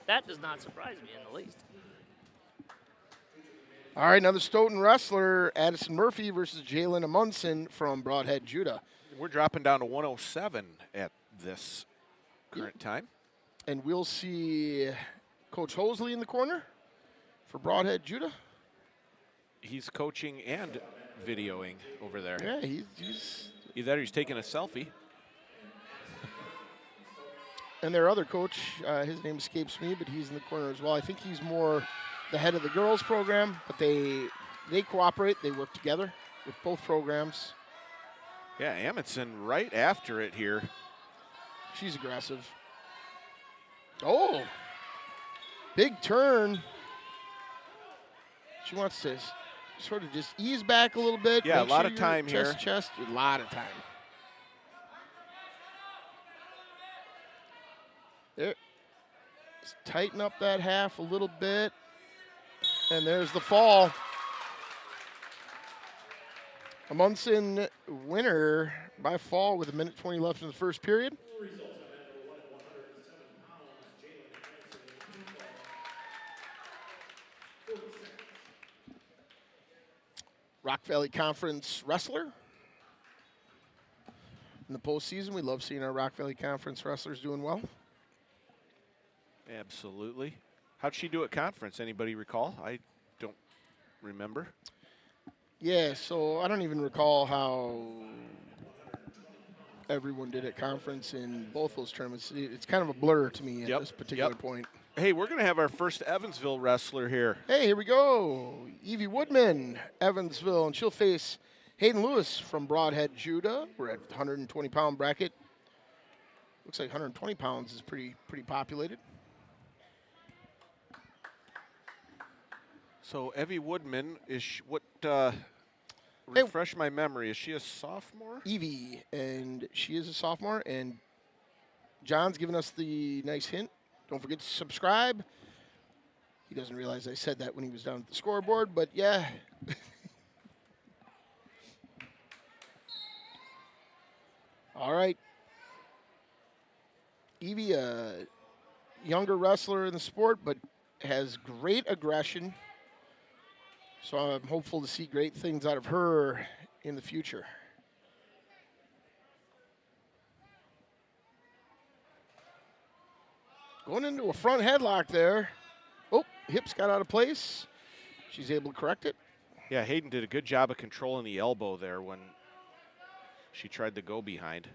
Speaker 3: that does not surprise me in the least.
Speaker 1: All right, another Stoughton wrestler, Addison Murphy versus Jalen Amundson from Broadhead, Judah.
Speaker 4: We're dropping down to 107 at this current time.
Speaker 1: And we'll see Coach Hosley in the corner for Broadhead, Judah.
Speaker 4: He's coaching and videoing over there.
Speaker 1: Yeah, he's
Speaker 4: Either he's taking a selfie.
Speaker 1: and their other coach, his name escapes me, but he's in the corner as well. I think he's more the head of the girls program, but they cooperate. They work together with both programs.
Speaker 4: Yeah, Amundson right after it here.
Speaker 1: She's aggressive. Oh, big turn. She wants to sort of just ease back a little bit.
Speaker 4: Yeah,
Speaker 1: make
Speaker 4: a lot
Speaker 1: sure
Speaker 4: of
Speaker 1: you're
Speaker 4: time
Speaker 1: chest
Speaker 4: here.
Speaker 1: to chest, a lot of time. There. Let's tighten up that half a little bit. And there's the fall. Amundson winner by fall with 1:20 left in the first period. Rock Valley Conference wrestler. In the postseason, we love seeing our Rock Valley Conference wrestlers doing well.
Speaker 4: Absolutely. How'd she do at conference? Anybody recall? I don't remember.
Speaker 1: Yeah, so I don't even recall how everyone did at conference in both those tournaments. It's kind of a blur to me at this particular point.
Speaker 4: Hey, we're going to have our first Evansville wrestler here.
Speaker 1: Hey, here we go. Evie Woodman, Evansville, and she'll face Hayden Lewis from Broadhead, Judah. We're at 120-pound bracket. Looks like 120 pounds is pretty populated.
Speaker 4: So Evie Woodman is refresh my memory. Is she a sophomore?
Speaker 1: Evie, and she is a sophomore, and John's given us the nice hint. Don't forget to subscribe. He doesn't realize I said that when he was down at the scoreboard, but yeah. All right. Evie, a younger wrestler in the sport, but has great aggression. So I'm hopeful to see great things out of her in the future. Going into a front headlock there. Oh, hips got out of place. She's able to correct it.
Speaker 4: Yeah, Hayden did a good job of controlling the elbow there when she tried to go behind.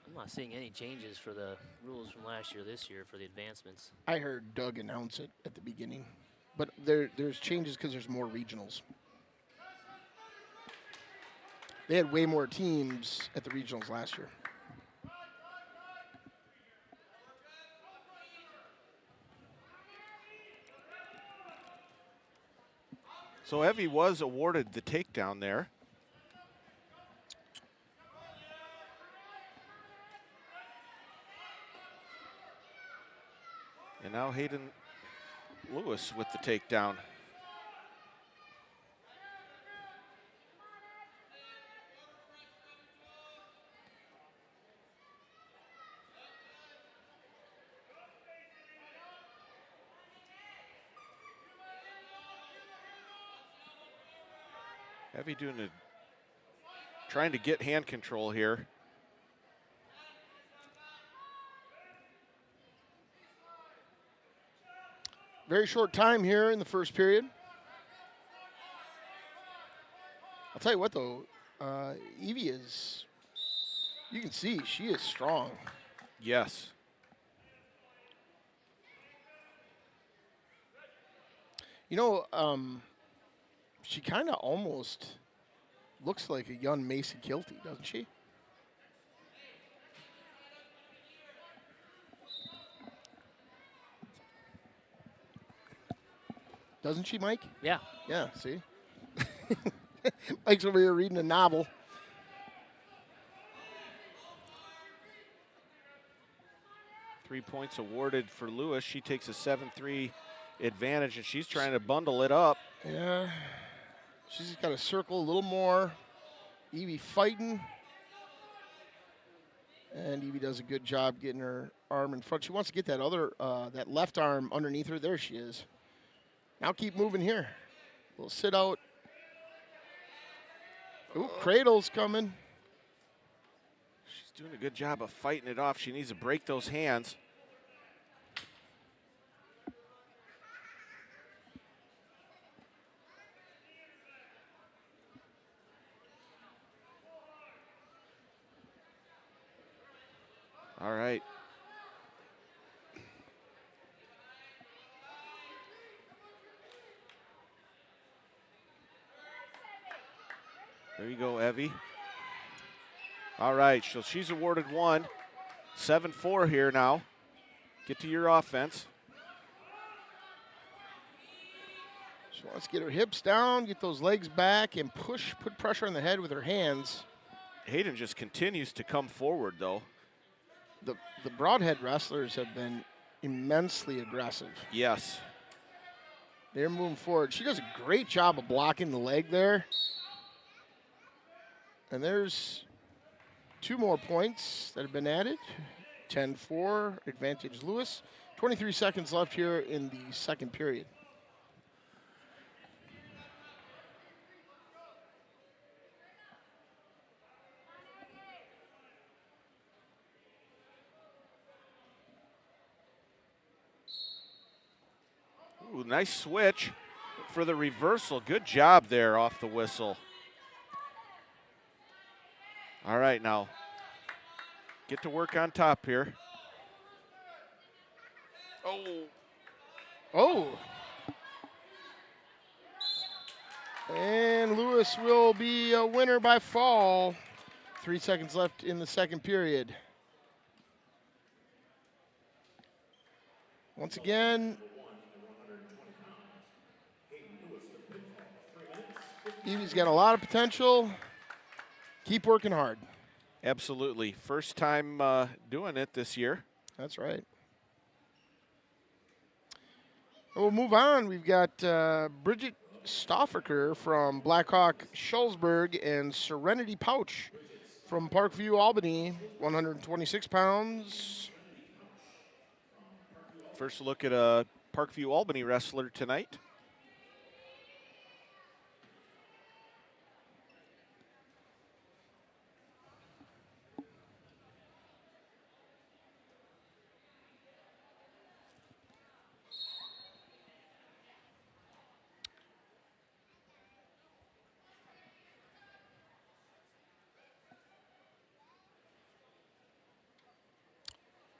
Speaker 3: I'm not seeing any changes for the rules from last year this year for the advancements.
Speaker 1: I heard Doug announce it at the beginning, but there's changes because there's more regionals. They had way more teams at the regionals last year.
Speaker 4: So Evie was awarded the takedown there. And now Hayden Lewis with the takedown. Evie trying to get hand control here.
Speaker 1: Very short time here in the first period. I'll tell you what, though, Evie is, you can see, she is strong.
Speaker 4: Yes.
Speaker 1: You know, she kind of almost looks like a young Macy Kilty, doesn't she? Doesn't she, Mike?
Speaker 3: Yeah.
Speaker 1: Yeah, see? Mike's over here reading a novel.
Speaker 4: Three points awarded for Lewis. She takes a 7-3 advantage, and she's trying to bundle it up.
Speaker 1: Yeah. She's got to circle a little more. Evie fighting. And Evie does a good job getting her arm in front. She wants to get that other, that left arm underneath her. There she is. Now keep moving here. We'll sit out. Ooh, cradle's coming.
Speaker 4: She's doing a good job of fighting it off. She needs to break those hands. All right. There you go, Evie. All right, so she's awarded one. 7-4 here now. Get to your offense.
Speaker 1: She wants to get her hips down, get those legs back, and put pressure on the head with her hands.
Speaker 4: Hayden just continues to come forward, though.
Speaker 1: The broadhead wrestlers have been immensely aggressive.
Speaker 4: Yes.
Speaker 1: They're moving forward. She does a great job of blocking the leg there. And there's 2 more points that have been added. 10-4, advantage Lewis. 23 seconds left here in the second period.
Speaker 4: Ooh, nice switch for the reversal. Good job there off the whistle. All right, now get to work on top here.
Speaker 1: Oh. And Lewis will be a winner by fall. 3 seconds left in the second period. Once again, Evie's got a lot of potential. Keep working hard.
Speaker 4: Absolutely. First time doing it this year.
Speaker 1: That's right. We'll move on. We've got Bridget Stauffacher from Blackhawk Schulzberg and Serenity Pautsch from Parkview, Albany, 126 pounds.
Speaker 4: First look at a Parkview Albany wrestler tonight.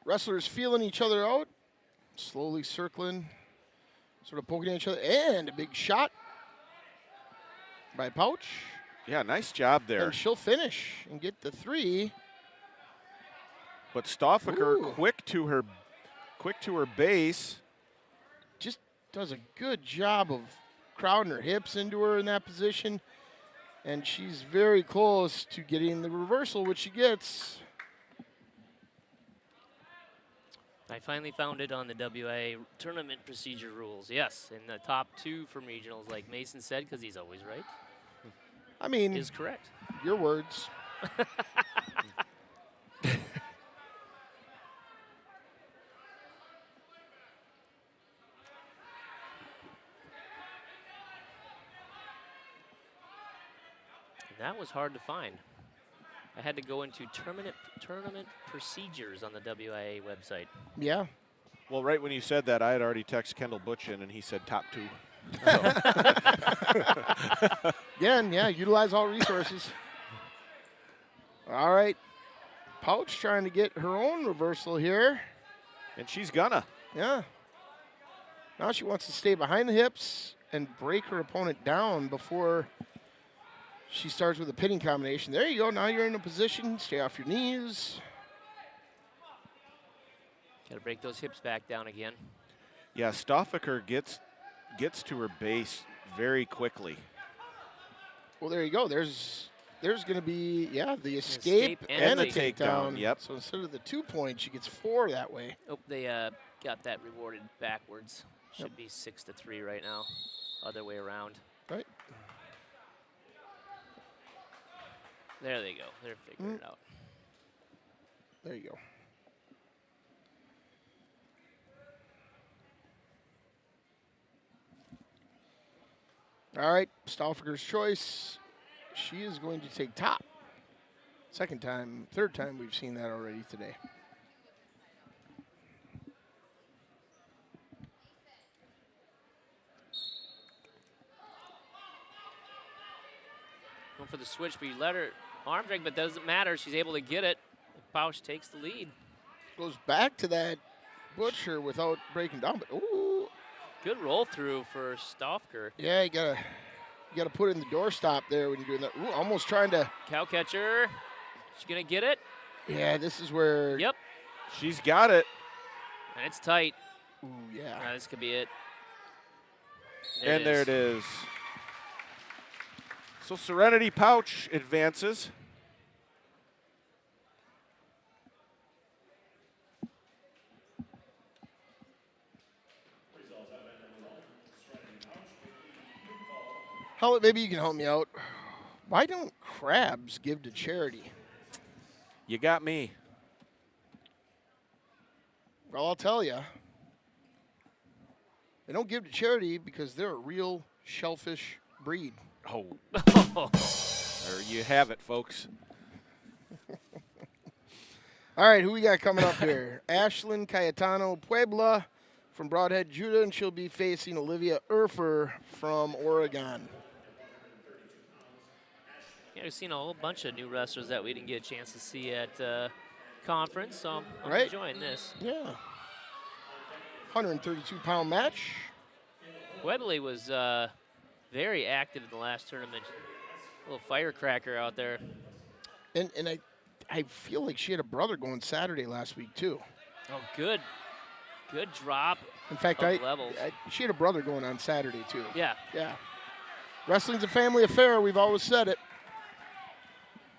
Speaker 1: Wrestlers feeling each other out, slowly circling, sort of poking at each other, and a big shot by Pautsch.
Speaker 4: Yeah, nice job there.
Speaker 1: And she'll finish and get the 3.
Speaker 4: But Stauffacher
Speaker 1: Ooh.
Speaker 4: quick to her base.
Speaker 1: Just does a good job of crowding her hips into her in that position. And she's very close to getting the reversal, which she gets.
Speaker 3: I finally found it on the WIAA tournament procedure rules. Yes, and the top 2 from regionals, like Mason said, because he's always right,
Speaker 1: I mean,
Speaker 3: is correct.
Speaker 1: your words.
Speaker 3: That was hard to find. I had to go into tournament procedures on the WIAA website.
Speaker 1: Yeah.
Speaker 4: Well, right when you said that, I had already texted Kendall Butch in, and he said top 2.
Speaker 1: Again, yeah, utilize all resources. All right. Pautsch trying to get her own reversal here.
Speaker 4: And she's gonna.
Speaker 1: Yeah. Now she wants to stay behind the hips and break her opponent down before she starts with a pinning combination. There you go. Now you're in a position. Stay off your knees.
Speaker 3: Got to break those hips back down again.
Speaker 4: Yeah, Stauffacher gets to her base very quickly.
Speaker 1: Well, there you go. There's going to be, the escape and
Speaker 3: the
Speaker 1: a takedown.
Speaker 4: Yep.
Speaker 1: So instead of the 2 points, she gets 4 that way.
Speaker 3: Oh, they got that rewarded backwards. Should be 6-3 right now. Other way around.
Speaker 1: Right.
Speaker 3: There they go. They're figuring it out.
Speaker 1: There you go. All right, Stauffacher's choice. She is going to take top. Third time we've seen that already today.
Speaker 3: Going for the switch, but you let her arm drag, but doesn't matter. She's able to get it. Pautsch takes the lead.
Speaker 1: Goes back to that butcher without breaking down, but ooh.
Speaker 3: Good roll through for Stauffacher.
Speaker 1: Yeah, you gotta put it in the doorstop there when you're doing that. Ooh, almost trying to.
Speaker 3: Cow catcher. She's gonna get it.
Speaker 1: Yeah, this is where.
Speaker 3: Yep.
Speaker 4: She's got it.
Speaker 3: And it's tight.
Speaker 1: Ooh, yeah.
Speaker 3: This could be it.
Speaker 4: There it is. So Serenity Pautsch advances.
Speaker 1: Maybe you can help me out. Why don't crabs give to charity?
Speaker 4: You got me.
Speaker 1: Well, I'll tell you. They don't give to charity because they're a real shellfish breed.
Speaker 4: Oh. There you have it, folks.
Speaker 1: All right, who we got coming up here? Ashlyn Cayetano Puebla from Broadhead, Judah, and she'll be facing Olivia Urfer from Oregon.
Speaker 3: Yeah, we've seen a whole bunch of new wrestlers that we didn't get a chance to see at conference, so I'm
Speaker 1: Right.
Speaker 3: enjoying this.
Speaker 1: Yeah. 132-pound match.
Speaker 3: Webley was very active in the last tournament. A little firecracker out there.
Speaker 1: And I feel like she had a brother going Saturday last week, too.
Speaker 3: Oh, good drop.
Speaker 1: In fact,
Speaker 3: levels.
Speaker 1: she had a brother going on Saturday, too.
Speaker 3: Yeah.
Speaker 1: Yeah. Wrestling's a family affair. We've always said it.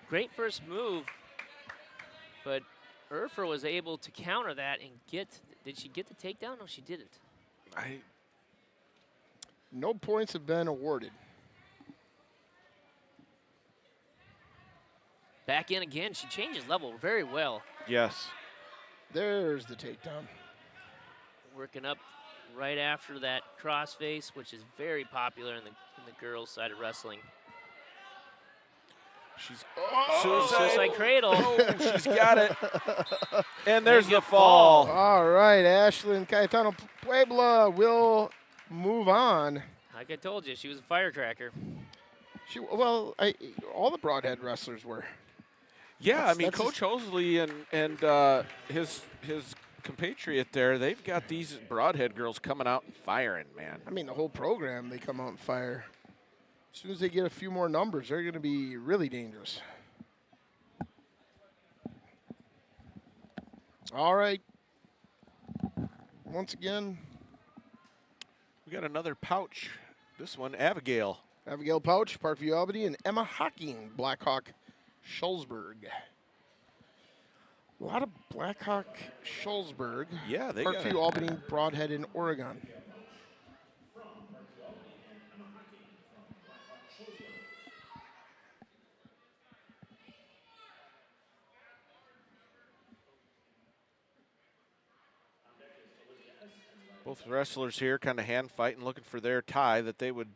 Speaker 3: Great first move, but Urfer was able to counter that and did she get the takedown? No, she didn't.
Speaker 1: No points have been awarded.
Speaker 3: Back in again. She changes level very well.
Speaker 4: Yes.
Speaker 1: There's the takedown.
Speaker 3: Working up right after that crossface, which is very popular in the girls' side of wrestling.
Speaker 4: She's
Speaker 3: Suicide cradle.
Speaker 4: Oh, she's got it. And there's the fall.
Speaker 1: All right, Ashlyn Cayetano Puebla will move on.
Speaker 3: Like I told you, she was a firecracker.
Speaker 1: All the Broadhead wrestlers were.
Speaker 4: Yeah, I mean,
Speaker 1: that's
Speaker 4: Coach Hosley and his compatriot there, they've got these Broadhead girls coming out and firing, man.
Speaker 1: I mean, the whole program, they come out and fire. As soon as they get a few more numbers, they're going to be really dangerous. All right. Once again,
Speaker 4: We got another Pautsch. This one, Abigail.
Speaker 1: Abigail Pautsch, Parkview, Albany, and Emma Hocking, Blackhawk, Schulzberg. A lot of Blackhawk, Schulzberg.
Speaker 4: Yeah, they got
Speaker 1: Parkview,
Speaker 4: it.
Speaker 1: Albany, Broadhead, and Oregon.
Speaker 4: Both wrestlers here kind of hand fighting, looking for their tie that they would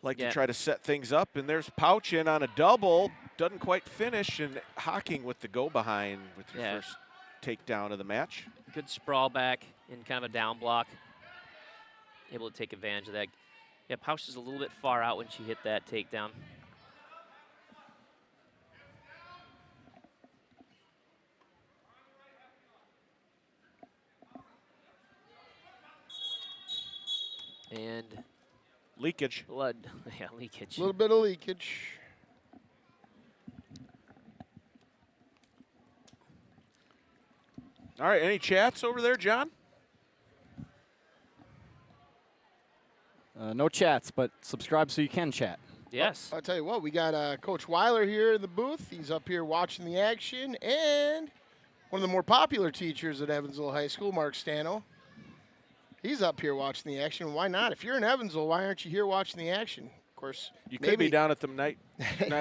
Speaker 4: like
Speaker 3: Yeah.
Speaker 4: to try to set things up. And there's Pautsch in on a double. Doesn't quite finish. And Hocking with the go behind with your
Speaker 3: Yeah.
Speaker 4: first takedown of the match.
Speaker 3: Good sprawl back in kind of a down block. Able to take advantage of that. Yeah, Pautsch is a little bit far out when she hit that takedown. And
Speaker 4: Leakage.
Speaker 3: blood, yeah, leakage.
Speaker 1: A little bit of leakage.
Speaker 4: All right, any chats over there, John?
Speaker 2: No chats, but subscribe so you can chat.
Speaker 3: Yes.
Speaker 1: I'll tell you what, we got Coach Weiler here in the booth. He's up here watching the action. And one of the more popular teachers at Evansville High School, Mark Stano. He's up here watching the action. Why not? If you're in Evansville, why aren't you here watching the action? Of course,
Speaker 4: You could be down at the Night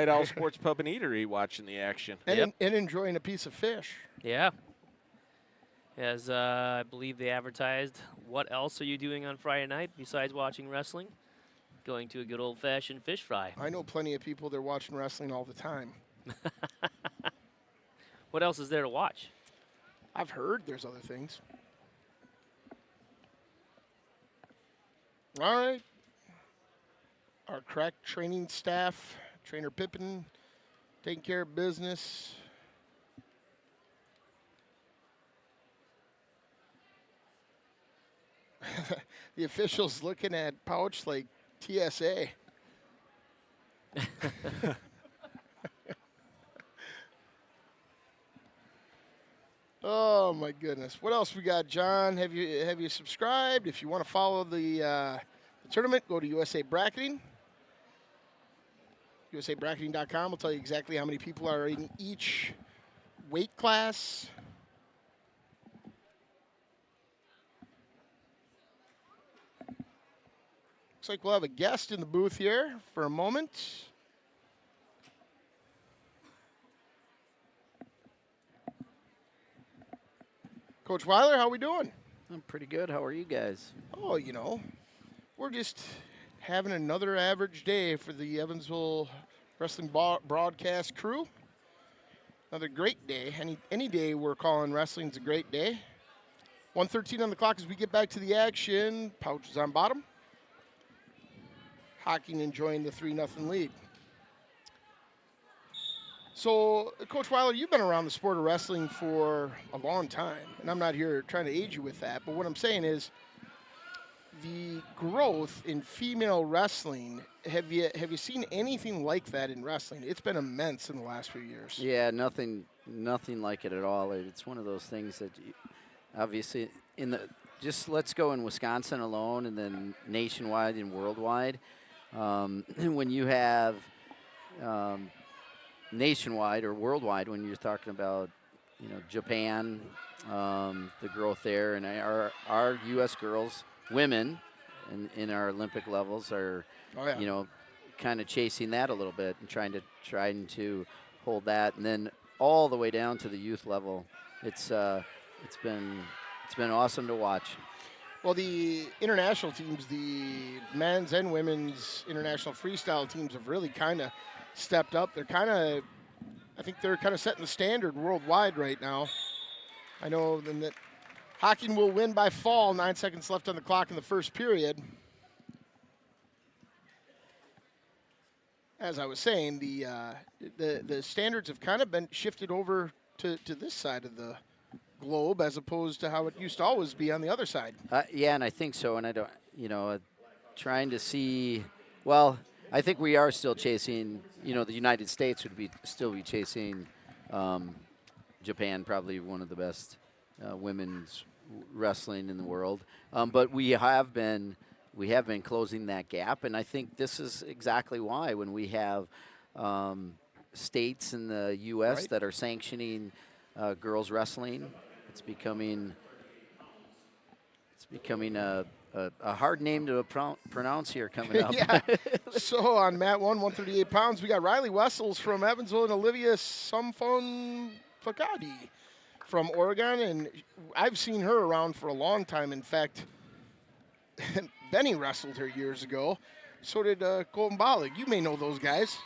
Speaker 4: Owl Sports Pub and Eatery watching the action.
Speaker 1: and enjoying a piece of fish.
Speaker 3: Yeah. As I believe they advertised, what else are you doing on Friday night besides watching wrestling? Going to a good old-fashioned fish fry.
Speaker 1: I know plenty of people that are watching wrestling all the time.
Speaker 3: What else is there to watch?
Speaker 1: I've heard there's other things. All right. Our crack training staff, Trainer Pippin, taking care of business. The officials looking at Pautsch like TSA. Oh my goodness! What else we got, John? Have you subscribed? If you want to follow the tournament, go to USA Bracketing. USAbracketing.com will tell you exactly how many people are in each weight class. Looks like we'll have a guest in the booth here for a moment. Coach Weiler, how we doing?
Speaker 6: I'm pretty good. How are you guys?
Speaker 1: Oh, we're just having another average day for the Evansville Wrestling broadcast crew. Another great day. Any day we're calling wrestling's a great day. 1:13 on the clock as we get back to the action. Pautsch is on bottom. Hocking enjoying the 3-0 lead. So, Coach Weiler, you've been around the sport of wrestling for a long time, and I'm not here trying to age you with that, but what I'm saying is the growth in female wrestling, have you seen anything like that in wrestling? It's been immense in the last few years.
Speaker 6: Yeah, nothing like it at all. It's one of those things that obviously just let's go in Wisconsin alone and then nationwide and worldwide. When you have nationwide or worldwide, when you're talking about Japan, the growth there, and our U.S. girls, women, in our Olympic levels are, kind of chasing that a little bit and trying to hold that, and then all the way down to the youth level. It's been awesome to watch.
Speaker 1: Well, the international teams, the men's and women's international freestyle teams have really kind of stepped up. I think they're kind of setting the standard worldwide right now. I know then that Hocking will win by fall. 9 seconds left on the clock in the first period. As I was saying, the standards have kind of been shifted over to this side of the globe as opposed to how it used to always be on the other side.
Speaker 6: Yeah, and I think so. And I don't, trying to see. Well, I think we are still chasing. The United States would still be chasing Japan, probably one of the best women's wrestling in the world. But we have been closing that gap, and I think this is exactly why when we have states in the U.S. that are sanctioning girls wrestling, it's becoming a hard name to pronounce here coming up.
Speaker 1: Yeah. So on mat 138 pounds, we got Riley Wessels from Evansville and Olivia Soumphonphakdy from Oregon, and I've seen her around for a long time. In fact, Benny wrestled her years ago. So did Colton Bollig. You may know those guys.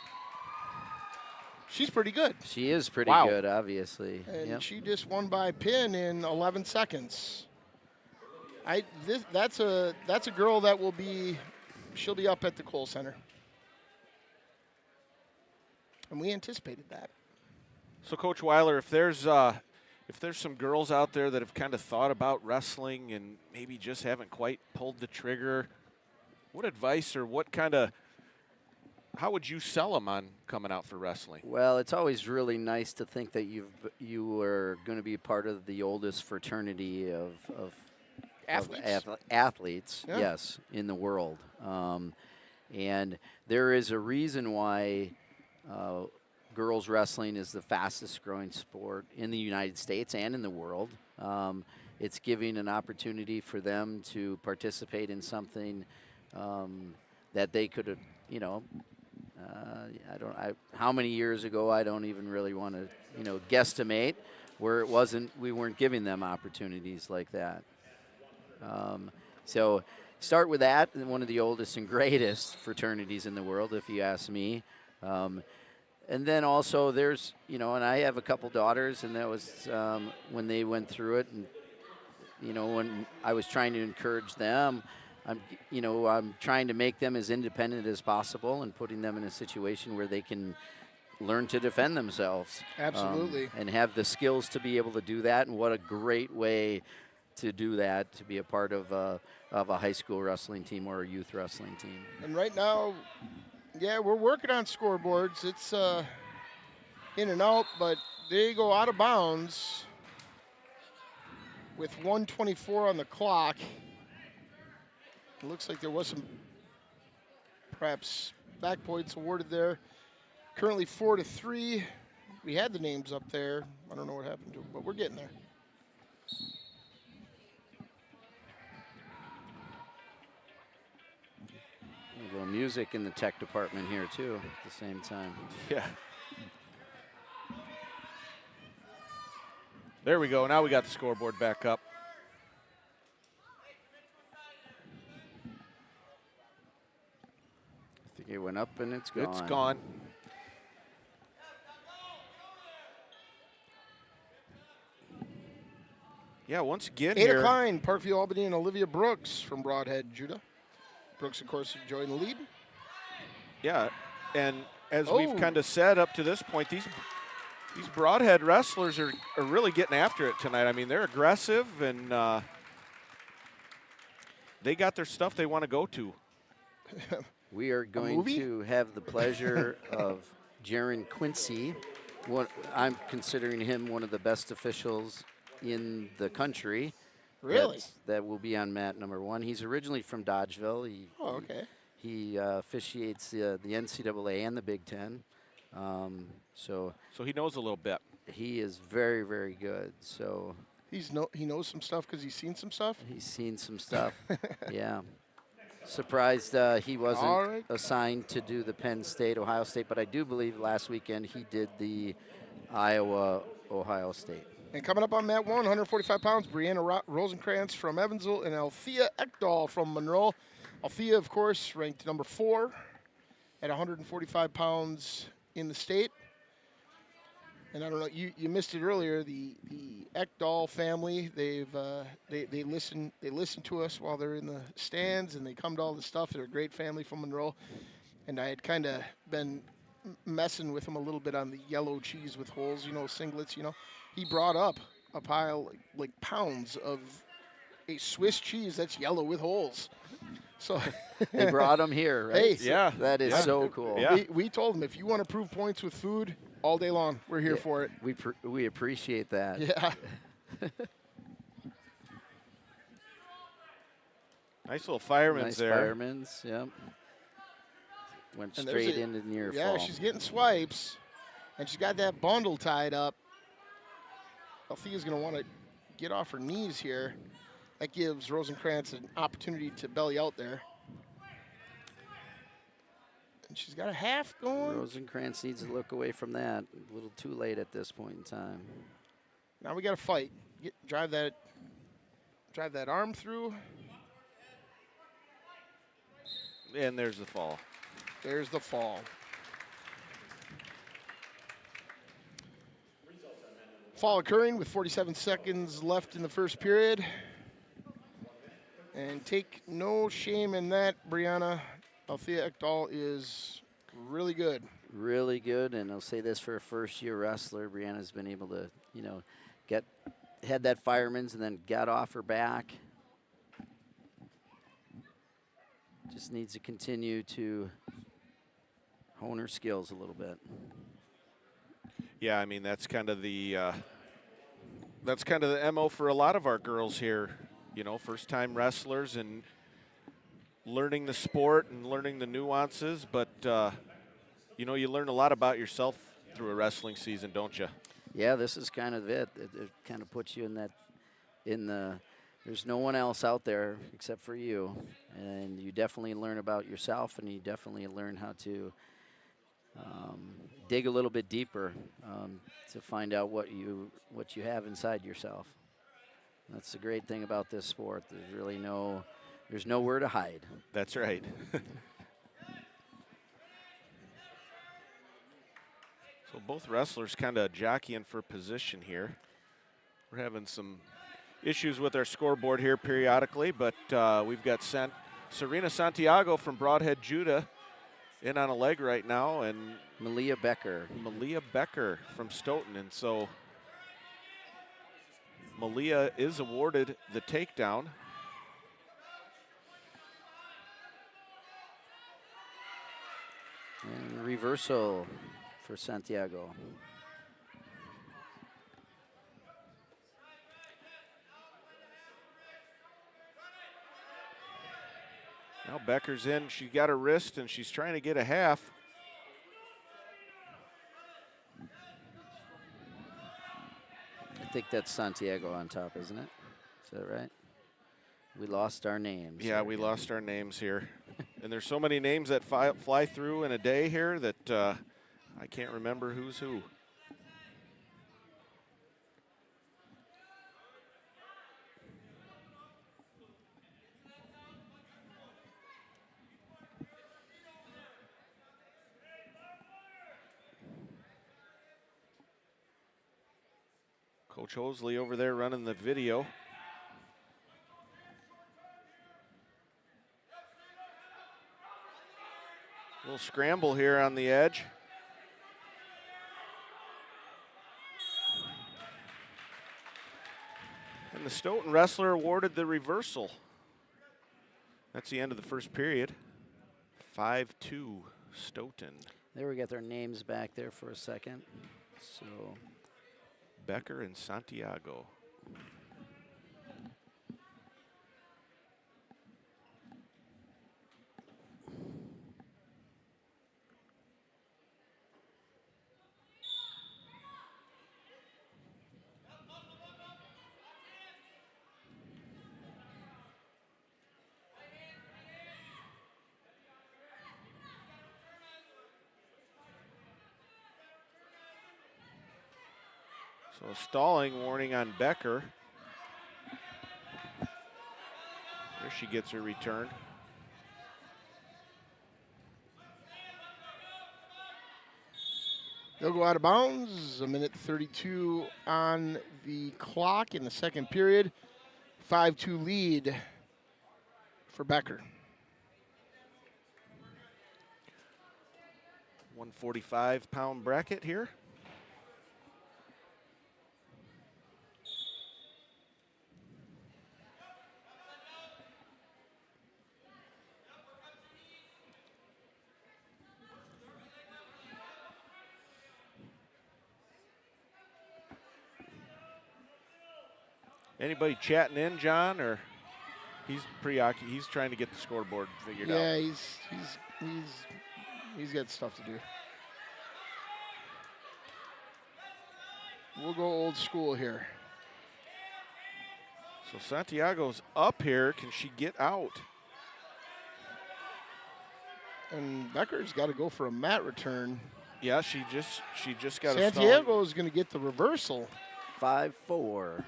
Speaker 1: She's pretty good.
Speaker 6: She is pretty
Speaker 2: Wow.
Speaker 6: good, obviously.
Speaker 1: And
Speaker 6: Yep.
Speaker 1: she just won by pin in 11 seconds. That's a girl that she'll be up at the Kohl Center. And we anticipated that.
Speaker 4: So, Coach Weiler, if there's some girls out there that have kind of thought about wrestling and maybe just haven't quite pulled the trigger, what advice or how would you sell them on coming out for wrestling?
Speaker 6: Well, it's always really nice to think that you are going to be part of the oldest fraternity of athletes,
Speaker 1: Yeah.
Speaker 6: yes, in the world. And there is a reason why girls wrestling is the fastest growing sport in the United States and in the world. It's giving an opportunity for them to participate in something that they could have, how many years ago, I don't even really want to, guesstimate, where we weren't giving them opportunities like that. So start with that, one of the oldest and greatest fraternities in the world, if you ask me. And then also there's, and I have a couple daughters, and that was when they went through it, and, when I was trying to encourage them, I'm trying to make them as independent as possible and putting them in a situation where they can learn to defend themselves.
Speaker 1: Absolutely.
Speaker 6: And have the skills to be able to do that, and what a great way to do that, to be a part of a high school wrestling team or a youth wrestling team.
Speaker 1: And right now, yeah, we're working on scoreboards. It's in and out, but they go out of bounds with 1:24 on the clock. It looks like there was some perhaps back points awarded there. Currently 4-3. We had the names up there. I don't know what happened to them, but we're getting there.
Speaker 6: A little music in the tech department here too at the same time.
Speaker 4: Yeah. There we go. Now we got the scoreboard back up.
Speaker 6: I think it went up and it's gone.
Speaker 4: It's gone. Yeah, once again
Speaker 1: Ada
Speaker 4: here.
Speaker 1: Klein, Parkview, Albany, and Olivia Brooks from Broadhead, Judah. Brooks, of course, enjoying the lead.
Speaker 4: Yeah, and as we've kind of said up to this point, these Broadhead wrestlers are really getting after it tonight. I mean, they're aggressive, and they got their stuff they want to go to.
Speaker 6: We are going to have the pleasure of Jaron Quincy. I'm considering him one of the best officials in the country.
Speaker 1: Really?
Speaker 6: That will be on mat number 1. He's originally from Dodgeville. He officiates the NCAA and the Big Ten. So
Speaker 4: he knows a little bit.
Speaker 6: He is very, very good. So
Speaker 1: he knows some stuff because he's seen some stuff?
Speaker 6: He's seen some stuff, yeah. Surprised he wasn't assigned to do the Penn State, Ohio State, but I do believe last weekend he did the Iowa, Ohio State.
Speaker 1: And coming up on mat 1, 145 pounds, Brianna Rosenkrans from Evansville and Althea Ecthal from Monroe. Althea, of course, ranked number 4 at 145 pounds in the state. And I don't know, you missed it earlier. The Ecthal family, they listen to us while they're in the stands, and they come to all the stuff. They're a great family from Monroe, and I had kind of been messing with them a little bit on the yellow cheese with holes, singlets. He brought up a pile like pounds of a Swiss cheese that's yellow with holes. So
Speaker 6: they brought them here, right?
Speaker 1: Hey,
Speaker 4: yeah,
Speaker 6: that is so cool.
Speaker 4: Yeah.
Speaker 1: We told them, if you want to prove points with food all day long, we're here for it.
Speaker 6: We appreciate that.
Speaker 1: Yeah.
Speaker 4: Nice little fireman's
Speaker 6: nice
Speaker 4: there.
Speaker 6: Fireman's, yep. Went straight into near fall.
Speaker 1: Yeah, she's getting swipes, and she's got that bundle tied up. Althea's going to want to get off her knees here. That gives Rosenkrans an opportunity to belly out there. And she's got a half going.
Speaker 6: Rosenkrans needs to look away from that. A little too late at this point in time.
Speaker 1: Now we got to fight. Drive that arm through.
Speaker 4: And there's the fall.
Speaker 1: There's the fall. Fall occurring with 47 seconds left in the first period. And take no shame in that, Brianna. Althea Ecthal is really good.
Speaker 6: Really good, and I'll say this for a first-year wrestler, Brianna's been able to, you know, had that fireman's and then got off her back. Just needs to continue to hone her skills a little bit.
Speaker 4: Yeah, I mean that's kind of the MO for a lot of our girls here. You know, first-time wrestlers and learning the sport and learning the nuances. But you know, you learn a lot about yourself through a wrestling season, don't you?
Speaker 6: Yeah, this is kind of it. It kind of puts you in that, there's no one else out there except for you. And you definitely learn about yourself, and you definitely learn how to dig a little bit deeper to find out what you have inside yourself. That's the great thing about this sport. There's really there's nowhere to hide.
Speaker 4: That's right. So both wrestlers kind of jockeying for position here. We're having some issues with our scoreboard here periodically, but we've got Serena Santiago from Broadhead, Judah in on a leg right now, and
Speaker 6: Malia Becker
Speaker 4: from Stoughton. And so Malia is awarded the takedown.
Speaker 6: And reversal for Santiago.
Speaker 4: Now Becker's in. She got her wrist, and she's trying to get a half.
Speaker 6: I think that's Santiago on top, isn't it? Is that right? We lost our names.
Speaker 4: Yeah, we lost our names here. And there's so many names that fly through in a day here that I can't remember who's who. Coach Hosley over there running the video. Little scramble here on the edge. And the Stoughton wrestler awarded the reversal. That's the end of the first period. 5-2 Stoughton.
Speaker 6: There we got their names back there for a second. So
Speaker 4: Becker and Santiago. So a stalling warning on Becker. There she gets her return.
Speaker 1: They'll go out of bounds. 1:32 on the clock in the second period. 5-2 lead for Becker.
Speaker 4: 145-pound bracket here. Anybody chatting in, John, or he's preoccupied? He's trying to get the scoreboard figured out.
Speaker 1: Yeah, he's got stuff to do. We'll go old school here.
Speaker 4: So Santiago's up here. Can she get out?
Speaker 1: And Becker's got to go for a mat return.
Speaker 4: Yeah, she just got a
Speaker 1: Santiago is going to get the reversal.
Speaker 6: 5-4.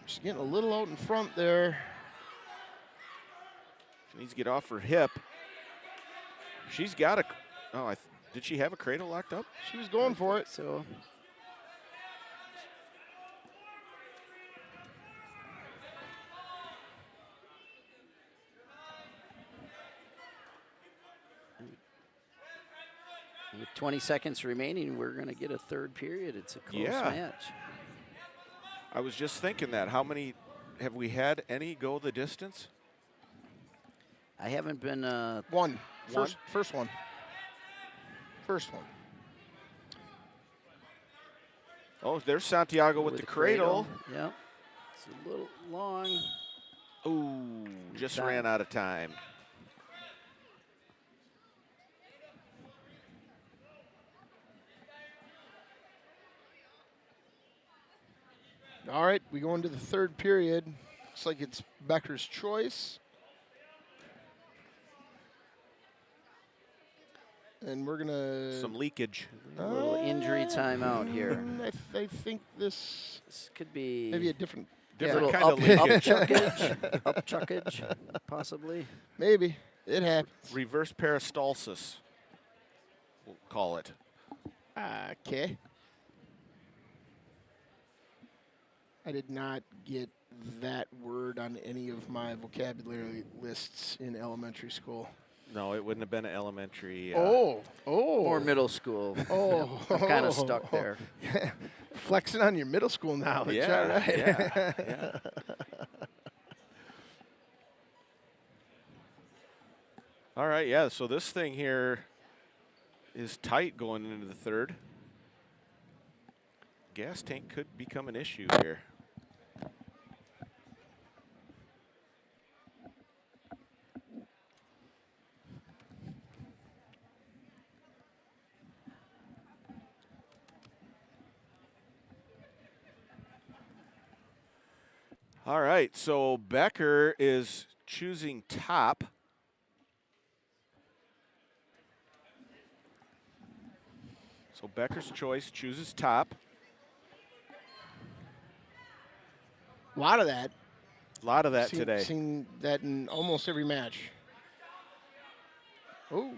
Speaker 1: She's getting a little out in front there.
Speaker 4: Needs to get off her hip. She's got a, did she have a cradle locked up?
Speaker 1: She was going for it.
Speaker 6: So. With 20 seconds remaining, we're going to get a third period. It's a close match.
Speaker 4: I was just thinking that. How many have we had any go the distance?
Speaker 6: I haven't been.
Speaker 1: One. First one. First one.
Speaker 4: Oh, there's Santiago with the cradle.
Speaker 6: Yep. It's a little long.
Speaker 4: Ooh, just ran out of time.
Speaker 1: All right, we go into the third period. Looks like it's Becker's choice. And we're going to...
Speaker 4: Some leakage.
Speaker 6: A little injury timeout here.
Speaker 1: I think this
Speaker 6: could be...
Speaker 1: maybe a different
Speaker 4: kind of leakage.
Speaker 6: Upchuckage, possibly.
Speaker 1: Maybe. It happens.
Speaker 4: Reverse peristalsis, we'll call it.
Speaker 1: Okay. I did not get that word on any of my vocabulary lists in elementary school.
Speaker 4: No, it wouldn't have been an elementary.
Speaker 6: Or middle school.
Speaker 1: Oh.
Speaker 6: I'm kind of stuck there.
Speaker 1: Flexing on your middle school knowledge.
Speaker 4: Yeah,
Speaker 1: All right.
Speaker 4: yeah. All right, yeah, so this thing here is tight going into the third. Gas tank could become an issue here. All right, so Becker is choosing top. So Becker's choice chooses top.
Speaker 1: A lot of that.
Speaker 4: A lot of that today.
Speaker 1: Seen that in almost every match. Oh,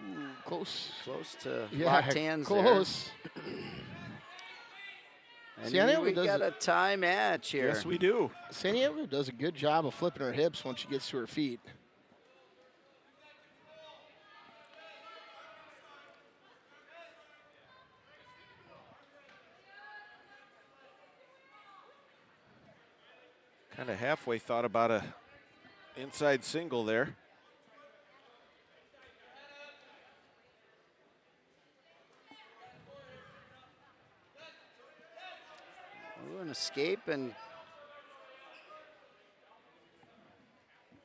Speaker 1: close.
Speaker 6: Close to locked hands there.
Speaker 1: Close.
Speaker 6: And we got a tie match here.
Speaker 4: Yes, we do.
Speaker 1: Santiago does a good job of flipping her hips once she gets to her feet.
Speaker 4: Kind of halfway thought about a inside single there.
Speaker 6: Ooh, an escape and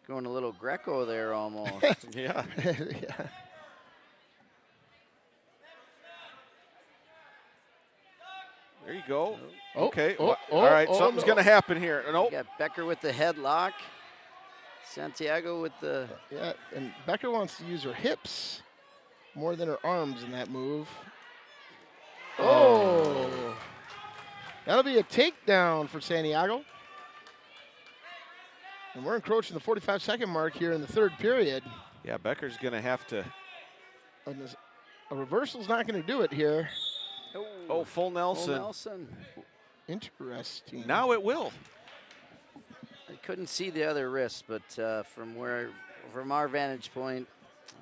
Speaker 6: going a little Greco there almost.
Speaker 4: Yeah.
Speaker 1: Yeah.
Speaker 4: There you go.
Speaker 1: Oh,
Speaker 4: Okay.
Speaker 1: oh,
Speaker 4: All right,
Speaker 1: oh,
Speaker 4: something's
Speaker 1: no.
Speaker 4: going to happen here. Nope.
Speaker 6: Got Becker with the headlock. Santiago with the...
Speaker 1: Yeah, and Becker wants to use her hips more than her arms in that move. Oh. That'll be a takedown for Santiago. And we're encroaching the 45-second mark here in the third period.
Speaker 4: Yeah, Becker's going to have to...
Speaker 1: A reversal's not going to do it here.
Speaker 4: Oh, full Nelson.
Speaker 6: Full Nelson.
Speaker 1: Interesting.
Speaker 4: Now it will.
Speaker 6: I couldn't see the other wrist, but from our vantage point,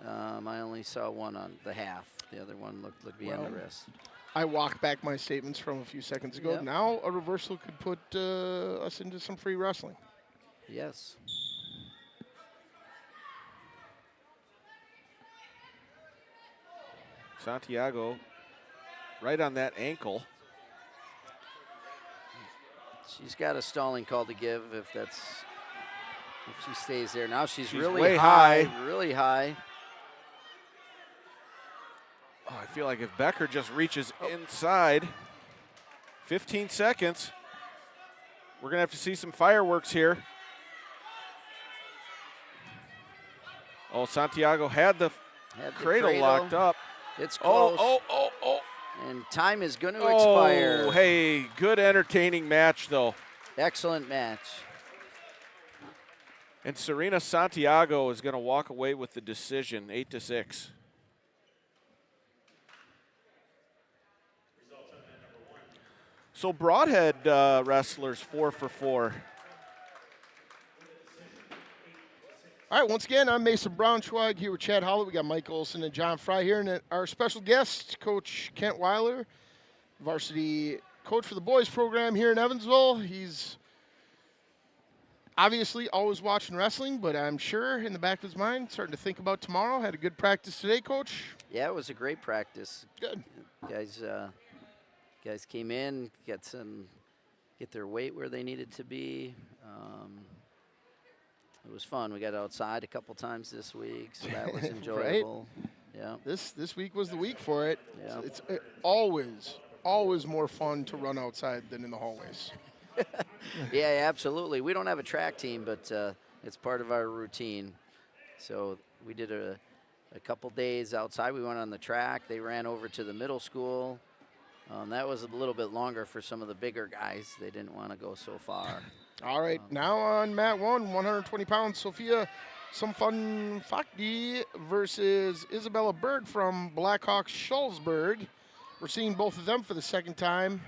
Speaker 6: I only saw one on the half. The other one looked to be on the wrist.
Speaker 1: I walked back my statements from a few seconds ago.
Speaker 6: Yep.
Speaker 1: Now a reversal could put us into some free wrestling.
Speaker 6: Yes.
Speaker 4: Santiago right on that ankle.
Speaker 6: She's got a stalling call to give if she stays there. Now she's really
Speaker 4: way
Speaker 6: high,
Speaker 4: high.
Speaker 6: really high.
Speaker 4: Oh, I feel like if Becker just reaches inside, 15 seconds, we're going to have to see some fireworks here. Oh, Santiago had the cradle locked up.
Speaker 6: It's close.
Speaker 4: Oh.
Speaker 6: And time is going to expire.
Speaker 4: Oh, hey, good entertaining match, though.
Speaker 6: Excellent match.
Speaker 4: And Serena Santiago is going to walk away with the decision, 8-6. So Broadhead wrestlers 4 for 4.
Speaker 1: All right, once again, I'm Mason Braunschweig here with Chad Holloway. We got Mike Olson and John Fry here, and our special guest, Coach Kent Weiler, varsity coach for the boys program here in Evansville. He's obviously always watching wrestling, but I'm sure in the back of his mind, starting to think about tomorrow. Had a good practice today, Coach?
Speaker 6: Yeah, it was a great practice.
Speaker 1: Good.
Speaker 6: Guys came in, get their weight where they needed to be. It was fun. We got outside a couple times this week, so that was enjoyable.
Speaker 1: Right?
Speaker 6: Yeah.
Speaker 1: This week was the week for it.
Speaker 6: Yeah.
Speaker 1: It's always more fun to run outside than in the hallways.
Speaker 6: Yeah, absolutely. We don't have a track team, but it's part of our routine. So we did a couple days outside. We went on the track. They ran over to the middle school. That was a little bit longer for some of the bigger guys. They didn't want to go so far.
Speaker 1: All right, now on mat 1, 120 pounds, Sophia Soumphonphakdy versus Isabella Bird from Blackhawk Schulzberg. We're seeing both of them for the second time.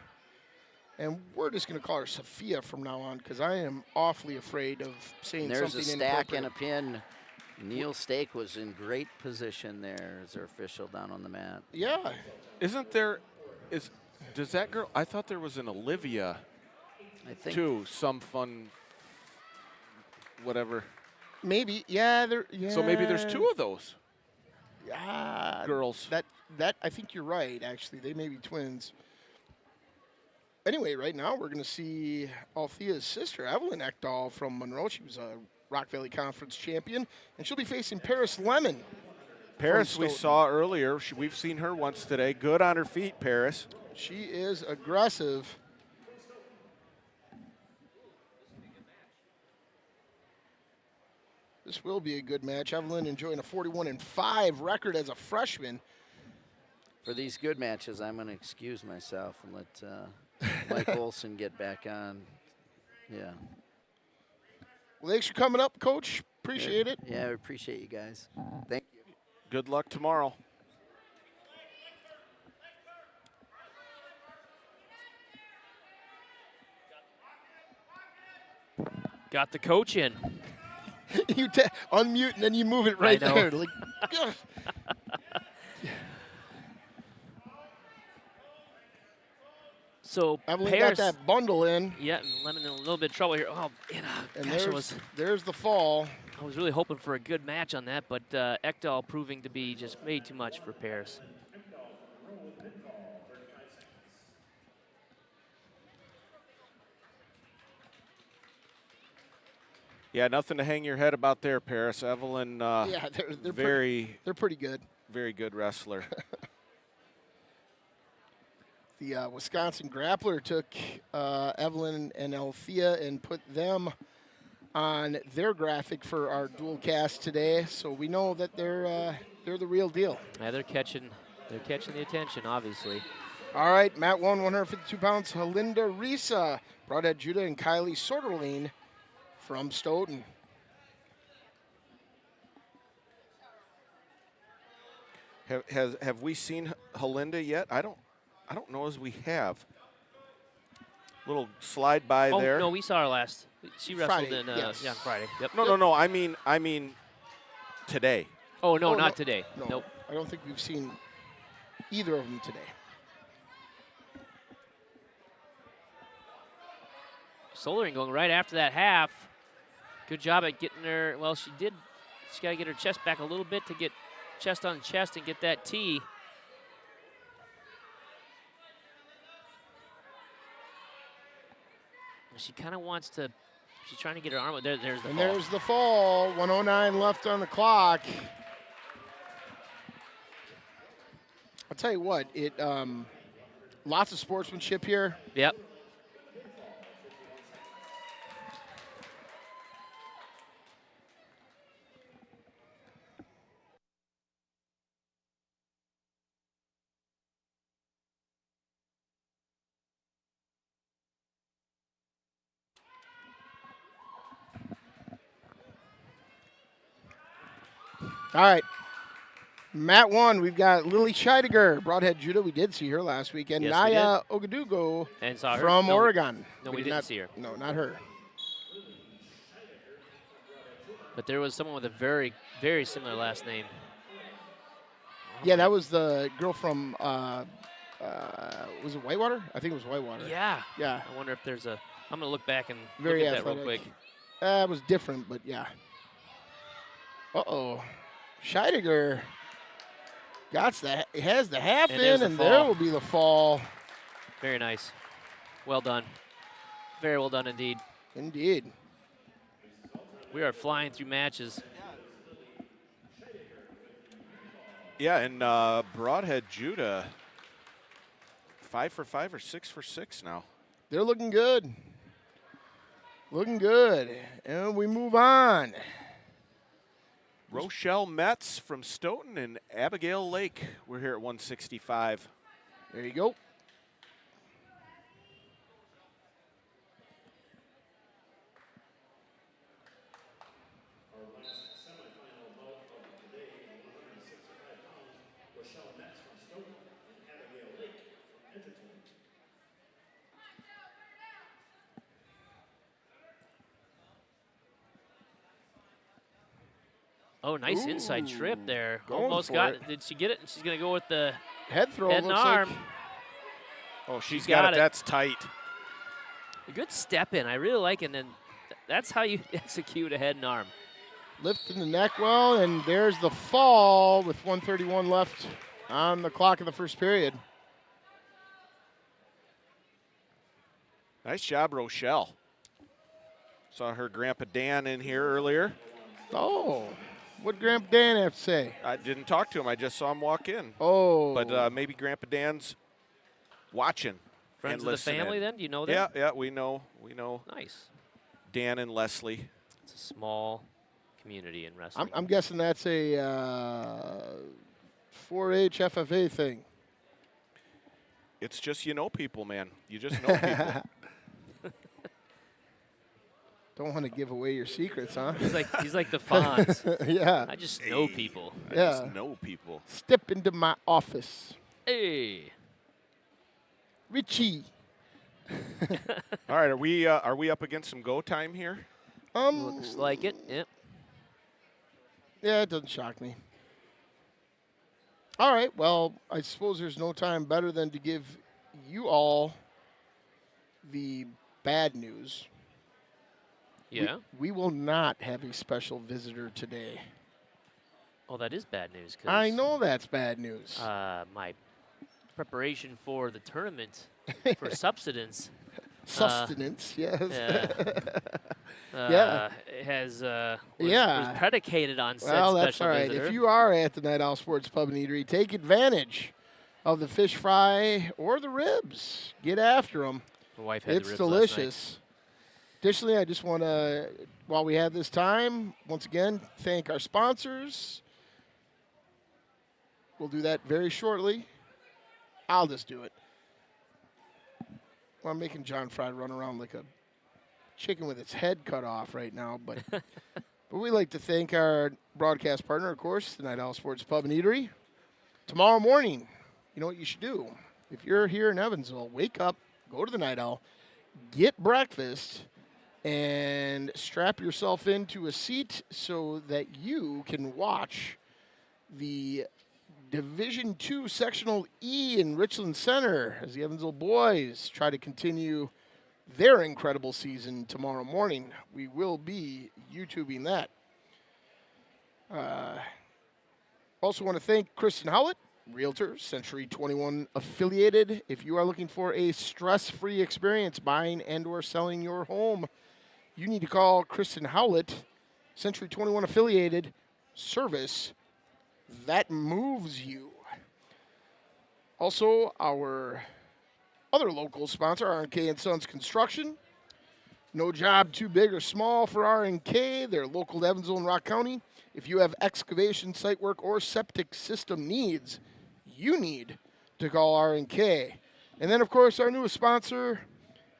Speaker 1: And we're just going to call her Sophia from now on because I am awfully afraid of saying
Speaker 6: There's
Speaker 1: something
Speaker 6: a stack
Speaker 1: inappropriate.
Speaker 6: and a pin. Neil Stake was in great position there as our official down on the mat.
Speaker 1: Yeah.
Speaker 4: Does that girl, I thought there was an Olivia
Speaker 6: I think
Speaker 4: too, some fun, whatever.
Speaker 1: Maybe, yeah.
Speaker 4: So maybe there's 2 of those girls.
Speaker 1: That I think you're right, actually. They may be twins. Anyway, right now we're going to see Althea's sister, Evelyn Ecthal from Monroe. She was a Rock Valley Conference champion, and she'll be facing Paris Lemon.
Speaker 4: Paris we
Speaker 1: Stoughton.
Speaker 4: saw earlier. We've seen her once today. Good on her feet, Paris.
Speaker 1: She is aggressive. This will be a good match. Evelyn enjoying a 41-5 record as a freshman.
Speaker 6: for these good matches, I'm going to excuse myself and let Mike Olson get back on. Yeah.
Speaker 1: Well, thanks for coming up, Coach. Appreciate it.
Speaker 6: Yeah, I appreciate you guys. Thank you.
Speaker 4: Good luck tomorrow.
Speaker 3: Got the coach in.
Speaker 1: You unmute and then you move it right
Speaker 3: know.
Speaker 1: there. Like, ugh.
Speaker 3: So
Speaker 1: Evelyn
Speaker 3: Paris,
Speaker 1: got that bundle in,
Speaker 3: yeah, and Lemon in a little bit of trouble here. Oh,
Speaker 1: and
Speaker 3: gosh,
Speaker 1: there's the fall.
Speaker 3: I was really hoping for a good match on that, but Ecthal proving to be just way too much for Paris.
Speaker 4: Yeah, nothing to hang your head about there, Paris. Evelyn,
Speaker 1: Yeah, they're
Speaker 4: very
Speaker 1: pretty good.
Speaker 4: very good wrestler.
Speaker 1: The Wisconsin Grappler took Evelyn and Althea and put them on their graphic for our dual cast today, so we know that they're the real deal.
Speaker 3: Yeah, they're catching the attention, obviously.
Speaker 1: All right, Mat 1, 152 pounds, Halinda Reese, Broadhead Judah, and Kylie Soderling from Stoughton.
Speaker 4: Have we seen Halinda yet? I don't know as we have. Little slide by
Speaker 3: Oh
Speaker 4: there.
Speaker 3: no, we saw her last. She wrestled
Speaker 1: Friday,
Speaker 3: in
Speaker 1: yes.
Speaker 3: yeah, Friday. Yep.
Speaker 4: No. I mean today.
Speaker 3: Oh no,
Speaker 1: Oh,
Speaker 3: not
Speaker 1: no.
Speaker 3: today.
Speaker 1: No,
Speaker 3: Nope.
Speaker 1: I don't think we've seen either of them today.
Speaker 3: Soderling going right after that half. Good job at getting her. Well, she did. She's got to get her chest back a little bit to get chest on chest and get that T. She kind of wants to. She's trying to get her arm. There's the
Speaker 1: And
Speaker 3: fall.
Speaker 1: there's the fall. 109 left on the clock. I'll tell you what. Lots of sportsmanship here.
Speaker 3: Yep.
Speaker 1: All right. Mat 1, we've got Lily Scheidegger, Broadhead Judah. We did see her last weekend.
Speaker 3: Yes,
Speaker 1: Naya Ogadugo
Speaker 3: And saw her.
Speaker 1: from
Speaker 3: No,
Speaker 1: Oregon.
Speaker 3: No, we
Speaker 1: did
Speaker 3: didn't
Speaker 1: not
Speaker 3: see her.
Speaker 1: No, not her.
Speaker 3: But there was someone with a very, very similar last name.
Speaker 1: Yeah, that was the girl from, was it Whitewater? I think it was Whitewater.
Speaker 3: Yeah.
Speaker 1: Yeah.
Speaker 3: I wonder if there's a. I'm going to look back and
Speaker 1: Very
Speaker 3: look at
Speaker 1: athletic.
Speaker 3: that real quick.
Speaker 1: It was different, but yeah. Uh-oh. Scheidegger has the half
Speaker 3: And there's
Speaker 1: in,
Speaker 3: the
Speaker 1: and there
Speaker 3: fall.
Speaker 1: will be the fall.
Speaker 3: Very nice. Well done. Very well done indeed.
Speaker 1: Indeed.
Speaker 3: We are flying through matches.
Speaker 4: Yeah, and Broadhead Judah, 5 for 5 or 6 for 6 now.
Speaker 1: They're looking good. Looking good. And we move on.
Speaker 4: Rochelle Metz from Stoughton and Abigail Lake. We're here at 165.
Speaker 1: There you go.
Speaker 3: Oh, nice inside trip there.
Speaker 1: Going
Speaker 3: Almost
Speaker 1: for
Speaker 3: got
Speaker 1: it.
Speaker 3: it. Did she get it? She's going to go with the
Speaker 1: Head throw.
Speaker 3: head and
Speaker 1: looks
Speaker 3: arm.
Speaker 1: like.
Speaker 4: Oh, she's
Speaker 3: She's
Speaker 4: got
Speaker 3: got
Speaker 4: it.
Speaker 3: it.
Speaker 4: That's tight.
Speaker 3: A good step in. I really like it. And then that's how you execute a head and arm.
Speaker 1: Lifting the neck well, and there's the fall with 1:31 left on the clock of the first period.
Speaker 4: Nice job, Rochelle. Saw her grandpa Dan in here earlier.
Speaker 1: Oh, what Grandpa Dan have to say?
Speaker 4: I didn't talk to him. I just saw him walk in.
Speaker 1: Oh.
Speaker 4: But maybe Grandpa Dan's watching.
Speaker 3: Friends
Speaker 4: and
Speaker 3: of the
Speaker 4: listening.
Speaker 3: family then? Do you know them?
Speaker 4: Yeah, yeah, we know. We know
Speaker 3: Nice.
Speaker 4: Dan and Leslie.
Speaker 3: It's a small community in wrestling.
Speaker 1: I'm guessing that's a 4-H FFA thing.
Speaker 4: It's just you know people, man. You just know people.
Speaker 1: Don't want to give away your secrets, huh?
Speaker 3: He's like the Fonz.
Speaker 1: Yeah.
Speaker 3: I just know people.
Speaker 4: I
Speaker 1: Yeah.
Speaker 4: just know people.
Speaker 1: Step into my office.
Speaker 3: Hey.
Speaker 1: Richie.
Speaker 4: All right, are we up against some go time here?
Speaker 3: Looks like it. Yep.
Speaker 1: Yeah, it doesn't shock me. All right, well, I suppose there's no time better than to give you all the bad news.
Speaker 3: Yeah.
Speaker 1: We will not have a special visitor today.
Speaker 3: Oh, that is bad news. 'Cause,
Speaker 1: I know that's bad news.
Speaker 3: my preparation for the tournament for subsistence
Speaker 1: Sustenance, yes.
Speaker 3: yeah. Was predicated on said
Speaker 1: Well,
Speaker 3: special
Speaker 1: that's all right.
Speaker 3: visitor.
Speaker 1: If you are at the Night Owl Sports Pub and Eatery, take advantage of the fish fry or the ribs. Get after them.
Speaker 3: My wife had the
Speaker 1: It's
Speaker 3: ribs last
Speaker 1: delicious. Additionally, I just want to, while we have this time, once again, thank our sponsors. We'll do that very shortly. I'll just do it. Well, I'm making John Fry run around like a chicken with its head cut off right now, but but we like to thank our broadcast partner, of course, the Night Owl Sports Pub and Eatery. Tomorrow morning, you know what you should do? If you're here in Evansville, wake up, go to the Night Owl, get breakfast, and strap yourself into a seat so that you can watch the Division II Sectional E in Richland Center as the Evansville boys try to continue their incredible season tomorrow morning. We will be YouTubing that. Also want to thank Kristen Howlett, Realtor, Century 21 affiliated. If you are looking for a stress-free experience buying and or selling your home, you need to call Kristen Howlett, Century 21 affiliated service that moves you. Also, our other local sponsor, R&K & Sons Construction. No job too big or small for R&K. They're local to Evansville and Rock County. If you have excavation, site work, or septic system needs, you need to call R&K. And then, of course, our newest sponsor,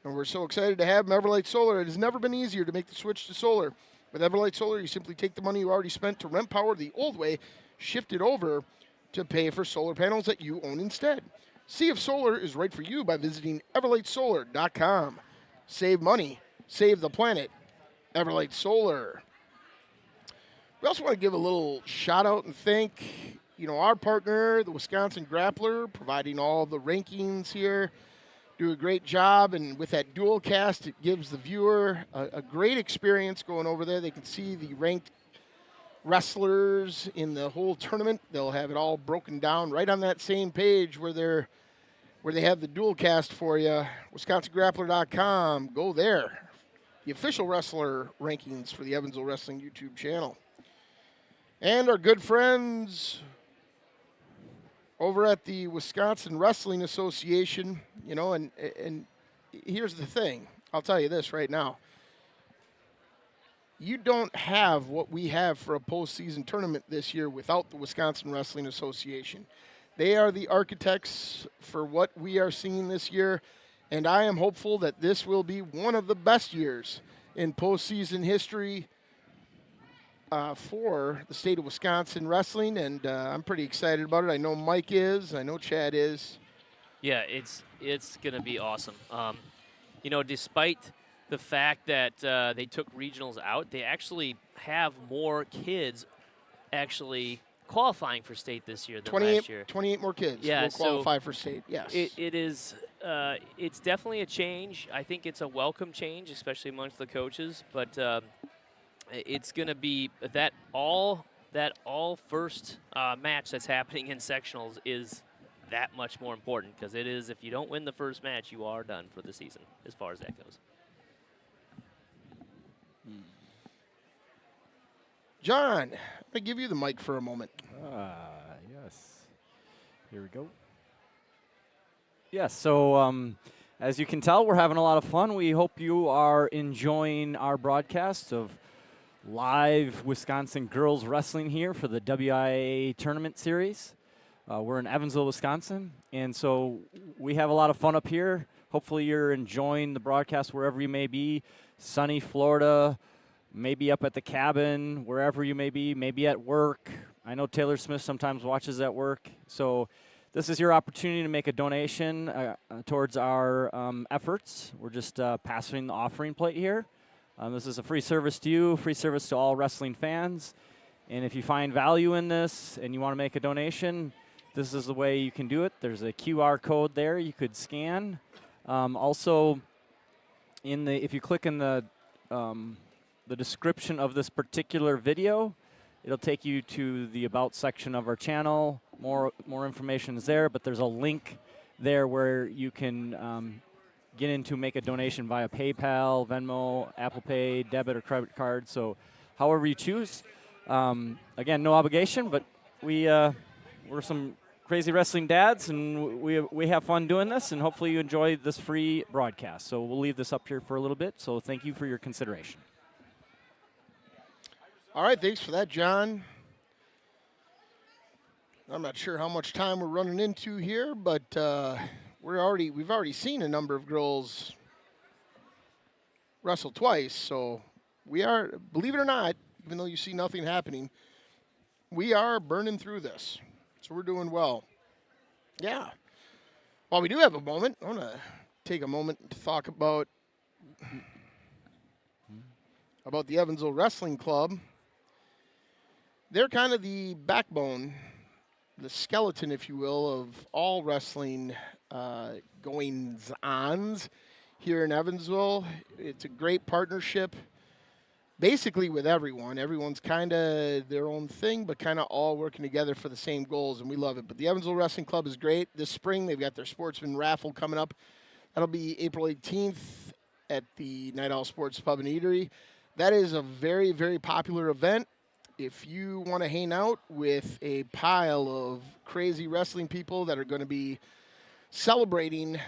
Speaker 1: and we're so excited to have Everlight Solar. It has never been easier to make the switch to solar. With Everlight Solar, you simply take the money you already spent to rent power the old way, shift it over to pay for solar panels that you own instead. See if solar is right for you by visiting everlightsolar.com. Save money, save the planet. Everlight Solar. We also want to give a little shout out and thank, our partner, the Wisconsin Grappler, providing all the rankings here. Do a great job, and with that dual cast, it gives the viewer a great experience going over there. They can see the ranked wrestlers in the whole tournament. They'll have it all broken down right on that same page where they have the dual cast for you. WisconsinGrappler.com. Go there. The official wrestler rankings for the Evansville Wrestling YouTube channel. And our good friends over at the Wisconsin Wrestling Association, and here's the thing. I'll tell you this right now. You don't have what we have for a postseason tournament this year without the Wisconsin Wrestling Association. They are the architects for what we are seeing this year, and I am hopeful that this will be one of the best years in postseason history for the state of Wisconsin wrestling, and I'm pretty excited about it. I know Mike is. I know Chad is.
Speaker 3: Yeah, it's going to be awesome. Despite the fact that they took regionals out, they actually have more kids actually qualifying for state this year than last year.
Speaker 1: 28 more kids will qualify for state, yes.
Speaker 3: It is, it's definitely a change. I think it's a welcome change, especially amongst the coaches, but it's going to be that all first match that's happening in sectionals is that much more important, because it is, if you don't win the first match, you are done for the season as far as that goes.
Speaker 1: John, I'm going to give you the mic for a moment.
Speaker 2: Yes. Here we go. Yes, so as you can tell, we're having a lot of fun. We hope you are enjoying our broadcast of live Wisconsin girls wrestling here for the WIAA tournament series. We're in Evansville, Wisconsin, and so we have a lot of fun up here. Hopefully you're enjoying the broadcast wherever you may be, sunny Florida, maybe up at the cabin, wherever you may be, maybe at work. I know Taylor Smith sometimes watches at work. So this is your opportunity to make a donation towards our efforts. We're just passing the offering plate here. This is a free service to you, free service to all wrestling fans. And if you find value in this and you want to make a donation, this is the way you can do it. There's a QR code there you could scan. Also, if you click in the description of this particular video, it'll take you to the About section of our channel. More information is there, but there's a link there where you can get in to make a donation via PayPal, Venmo, Apple Pay, debit or credit card. So however you choose. Again, no obligation, but we're some crazy wrestling dads, and we have fun doing this, and hopefully you enjoy this free broadcast. So we'll leave this up here for a little bit, so thank you for your consideration.
Speaker 1: All right, thanks for that, John. I'm not sure how much time we're running into here, but we've already seen a number of girls wrestle twice, so we are, believe it or not, even though you see nothing happening, we are burning through this. So we're doing well. Yeah. While we do have a moment, I want to take a moment to talk about the Evansville Wrestling Club. They're kind of the backbone, the skeleton, if you will, of all wrestling goings-ons here in Evansville. It's a great partnership, basically with everyone. Everyone's kind of their own thing, but kind of all working together for the same goals, and we love it. But the Evansville Wrestling Club is great. This spring, they've got their Sportsman Raffle coming up. That'll be April 18th at the Night Owl Sports Pub and Eatery. That is a very, very popular event. If you want to hang out with a pile of crazy wrestling people that are going to be celebrating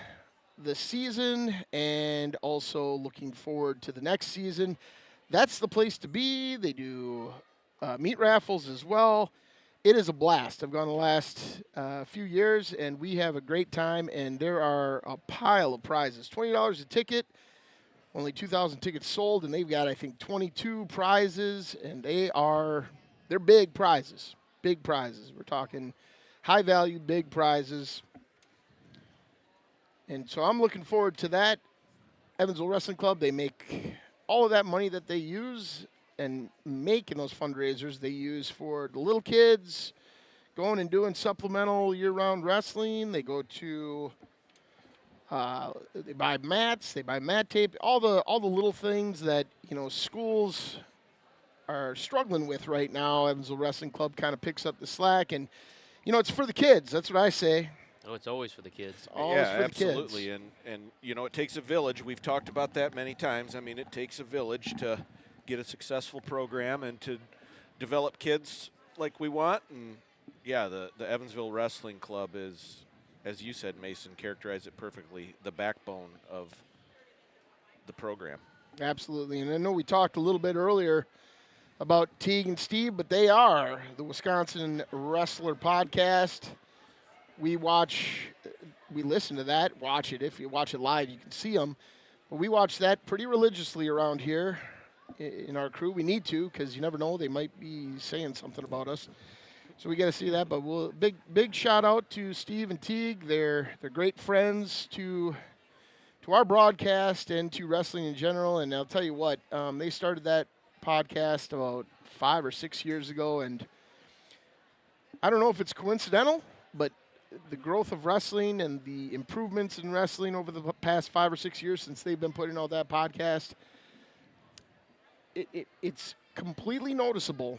Speaker 1: the season and also looking forward to the next season, that's the place to be. They do meat raffles as well. It is a blast. I've gone the last few years, and we have a great time, and there are a pile of prizes. $20 a ticket. Only 2,000 tickets sold, and they've got, I think, 22 prizes, and they're big prizes. Big prizes. We're talking high-value, big prizes. And so I'm looking forward to that. Evansville Wrestling Club, they make all of that money that they use and make in those fundraisers, they use for the little kids going and doing supplemental year-round wrestling. They go to, they buy mats, they buy mat tape, all the little things that, schools are struggling with right now. Evansville Wrestling Club kind of picks up the slack, and, it's for the kids. That's what I say.
Speaker 3: Oh, it's always for the kids.
Speaker 1: Always for the
Speaker 4: absolutely.
Speaker 1: kids.
Speaker 4: And it takes a village. We've talked about that many times. I mean, it takes a village to get a successful program and to develop kids like we want. And yeah, the Evansville Wrestling Club is, as you said, Mason, characterized it perfectly, the backbone of the program.
Speaker 1: Absolutely. And I know we talked a little bit earlier about Teague and Steve, but they are the Wisconsin Wrestler Podcast. We listen to that, watch it. If you watch it live, you can see them. But we watch that pretty religiously around here in our crew. We need to, because you never know, they might be saying something about us. So we got to see that. But big shout out to Steve and Teague. They're great friends to our broadcast and to wrestling in general. And I'll tell you what, they started that podcast about 5 or 6 years ago, and I don't know if it's coincidental, but the growth of wrestling and the improvements in wrestling over the past 5 or 6 years since they've been putting out that podcast, it's completely noticeable.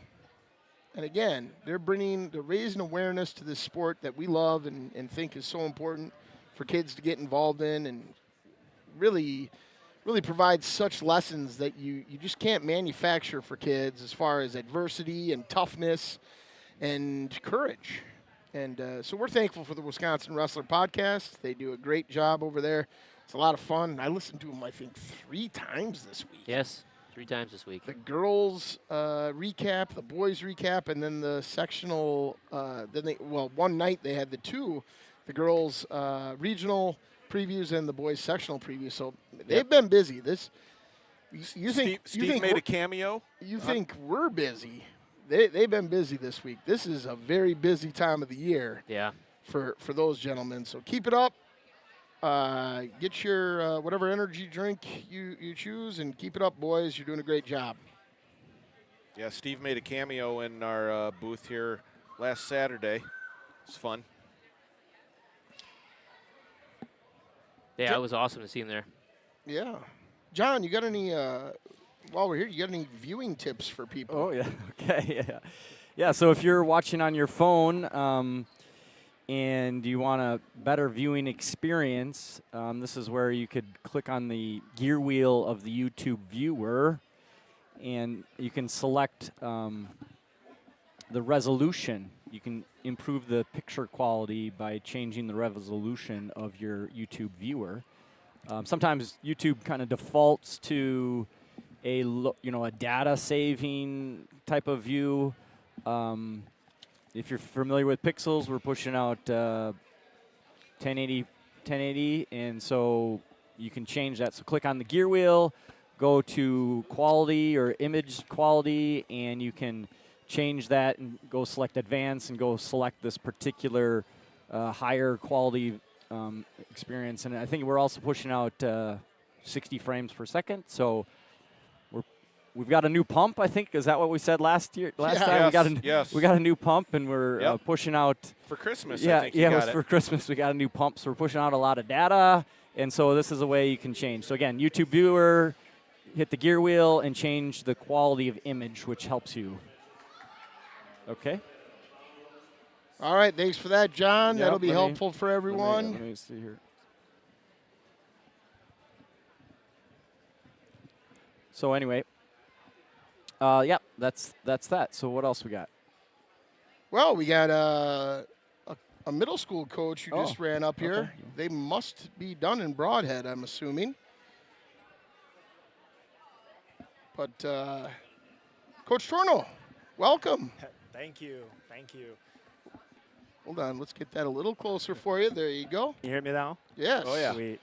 Speaker 1: And again, they're raising awareness to this sport that we love and think is so important for kids to get involved in, and really provides such lessons that you just can't manufacture for kids as far as adversity and toughness and courage. And so we're thankful for the Wisconsin Wrestler Podcast. They do a great job over there. It's a lot of fun. I listened to them, I think, 3 times this week.
Speaker 3: Yes, 3 times this week.
Speaker 1: The girls recap, the boys recap, and then the sectional. One night they had the girls regional previews and the boys sectional previews. So they've been busy.
Speaker 4: Steve made a cameo?
Speaker 1: You think we're busy? They've been busy this week. This is a very busy time of the year.
Speaker 3: Yeah.
Speaker 1: For those gentlemen. So keep it up. Get your whatever energy drink you choose, and keep it up, boys. You're doing a great job.
Speaker 4: Yeah, Steve made a cameo in our booth here last Saturday. It's fun.
Speaker 3: Yeah, it was awesome to see him there.
Speaker 1: Yeah. John, you got any, while we're here, you got any viewing tips for people?
Speaker 2: Oh, yeah. Okay, yeah. Yeah, so if you're watching on your phone and you want a better viewing experience, this is where you could click on the gear wheel of the YouTube viewer, and you can select the resolution. You can improve the picture quality by changing the resolution of your YouTube viewer. Sometimes YouTube kind of defaults to a data saving type of view. If you're familiar with pixels, we're pushing out 1080, and so you can change that. So click on the gear wheel, go to quality or image quality, and you can change that and go select advanced and go select this particular higher quality experience. And I think we're also pushing out 60 frames per second. So we've got a new pump, I think. Is that what we said last time?
Speaker 4: Yes.
Speaker 2: We got a new pump, and we're pushing out
Speaker 4: for Christmas.
Speaker 2: Yeah,
Speaker 4: I think it was
Speaker 2: for Christmas. We got a new pump, so we're pushing out a lot of data, and so this is a way you can change. So again, YouTube viewer, hit the gear wheel, and change the quality of image, which helps you. Okay.
Speaker 1: All right, thanks for that, John.
Speaker 2: Yep,
Speaker 1: that'll be helpful for everyone.
Speaker 2: Let me see here. So anyway, that's that. So what else we got?
Speaker 1: Well, we got a middle school coach who just ran up here.
Speaker 2: Okay.
Speaker 1: They must be done in Broadhead, I'm assuming. But Coach Torno, welcome.
Speaker 7: Thank you. Thank you.
Speaker 1: Hold on, let's get that a little closer for you. There you go.
Speaker 7: You hear me now?
Speaker 1: Yes.
Speaker 4: Oh, yeah.
Speaker 7: Sweet.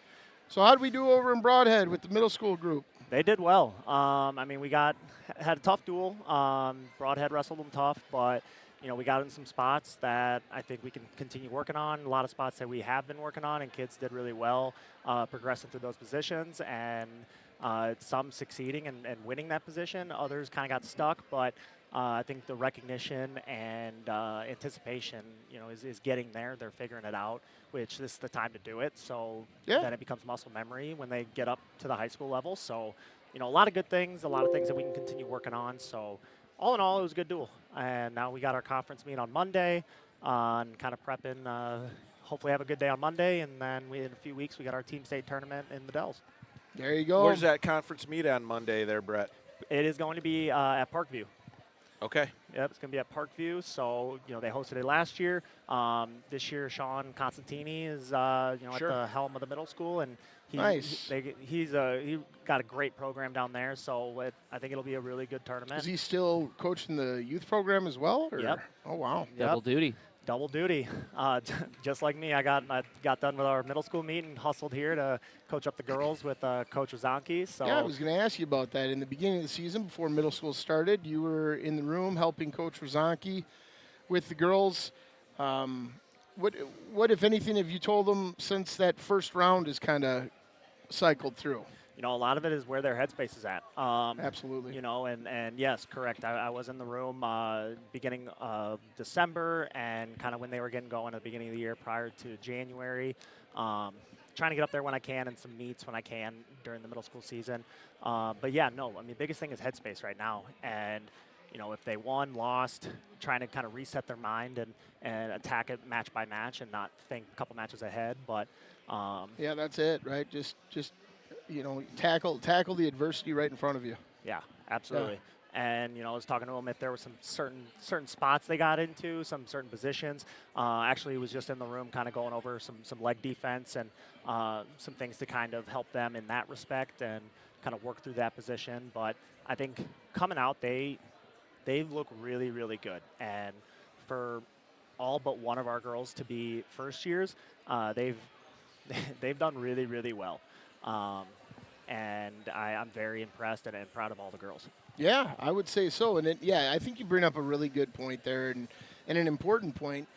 Speaker 1: So how did we do over in Broadhead with the middle school group?
Speaker 7: They did well. I mean, we had a tough duel. Broadhead wrestled them tough, but we got in some spots that I think we can continue working on. A lot of spots that we have been working on, and kids did really well progressing through those positions, and some succeeding and winning that position. Others kind of got stuck, but I think the recognition and anticipation, is getting there. They're figuring it out, which this is the time to do it. So then it becomes muscle memory when they get up to the high school level. So, a lot of good things, a lot of things that we can continue working on. So all in all, it was a good duel. And now we got our conference meet on Monday on kind of prepping. Hopefully have a good day on Monday. And then in a few weeks, we got our team state tournament in the Dells.
Speaker 1: There you go.
Speaker 4: Where's that conference meet on Monday there, Brett?
Speaker 7: It is going to be at Parkview.
Speaker 4: Okay.
Speaker 7: Yep, it's going to be at Parkview. So, they hosted it last year. This year, Sean Constantini is, at the helm of the middle school. And
Speaker 1: nice.
Speaker 7: He got a great program down there. So, I think it'll be a really good tournament.
Speaker 1: Is he still coaching the youth program as well? Or?
Speaker 7: Yep.
Speaker 1: Oh, wow.
Speaker 3: Double duty.
Speaker 7: Double duty. Just like me, I got done with our middle school meet and hustled here to coach up the girls with Coach Ozanki. So
Speaker 1: yeah, I was going to ask you about that. In the beginning of the season, before middle school started, you were in the room helping Coach Ozanki with the girls. What, if anything, have you told them since that first round is kind of cycled through?
Speaker 7: A lot of it is where their headspace is at.
Speaker 1: Absolutely.
Speaker 7: And yes, correct. I was in the room beginning of December and kind of when they were getting going at the beginning of the year prior to January. Trying to get up there when I can and some meets when I can during the middle school season. But yeah, no, I mean, the biggest thing is headspace right now. And, if they won, lost, trying to kind of reset their mind and attack it match by match and not think a couple matches ahead. But
Speaker 1: yeah, that's it, right? Just tackle the adversity right in front of you.
Speaker 7: Yeah, absolutely. Yeah. And I was talking to them if there were some certain spots they got into, some certain positions. Actually, he was just in the room, kind of going over some leg defense and some things to kind of help them in that respect and kind of work through that position. But I think coming out, they look really, really good. And for all but one of our girls to be first years, they've done really, really well. And I'm very impressed and proud of all the girls.
Speaker 1: Yeah, I would say so. And I think you bring up a really good point there and an important point.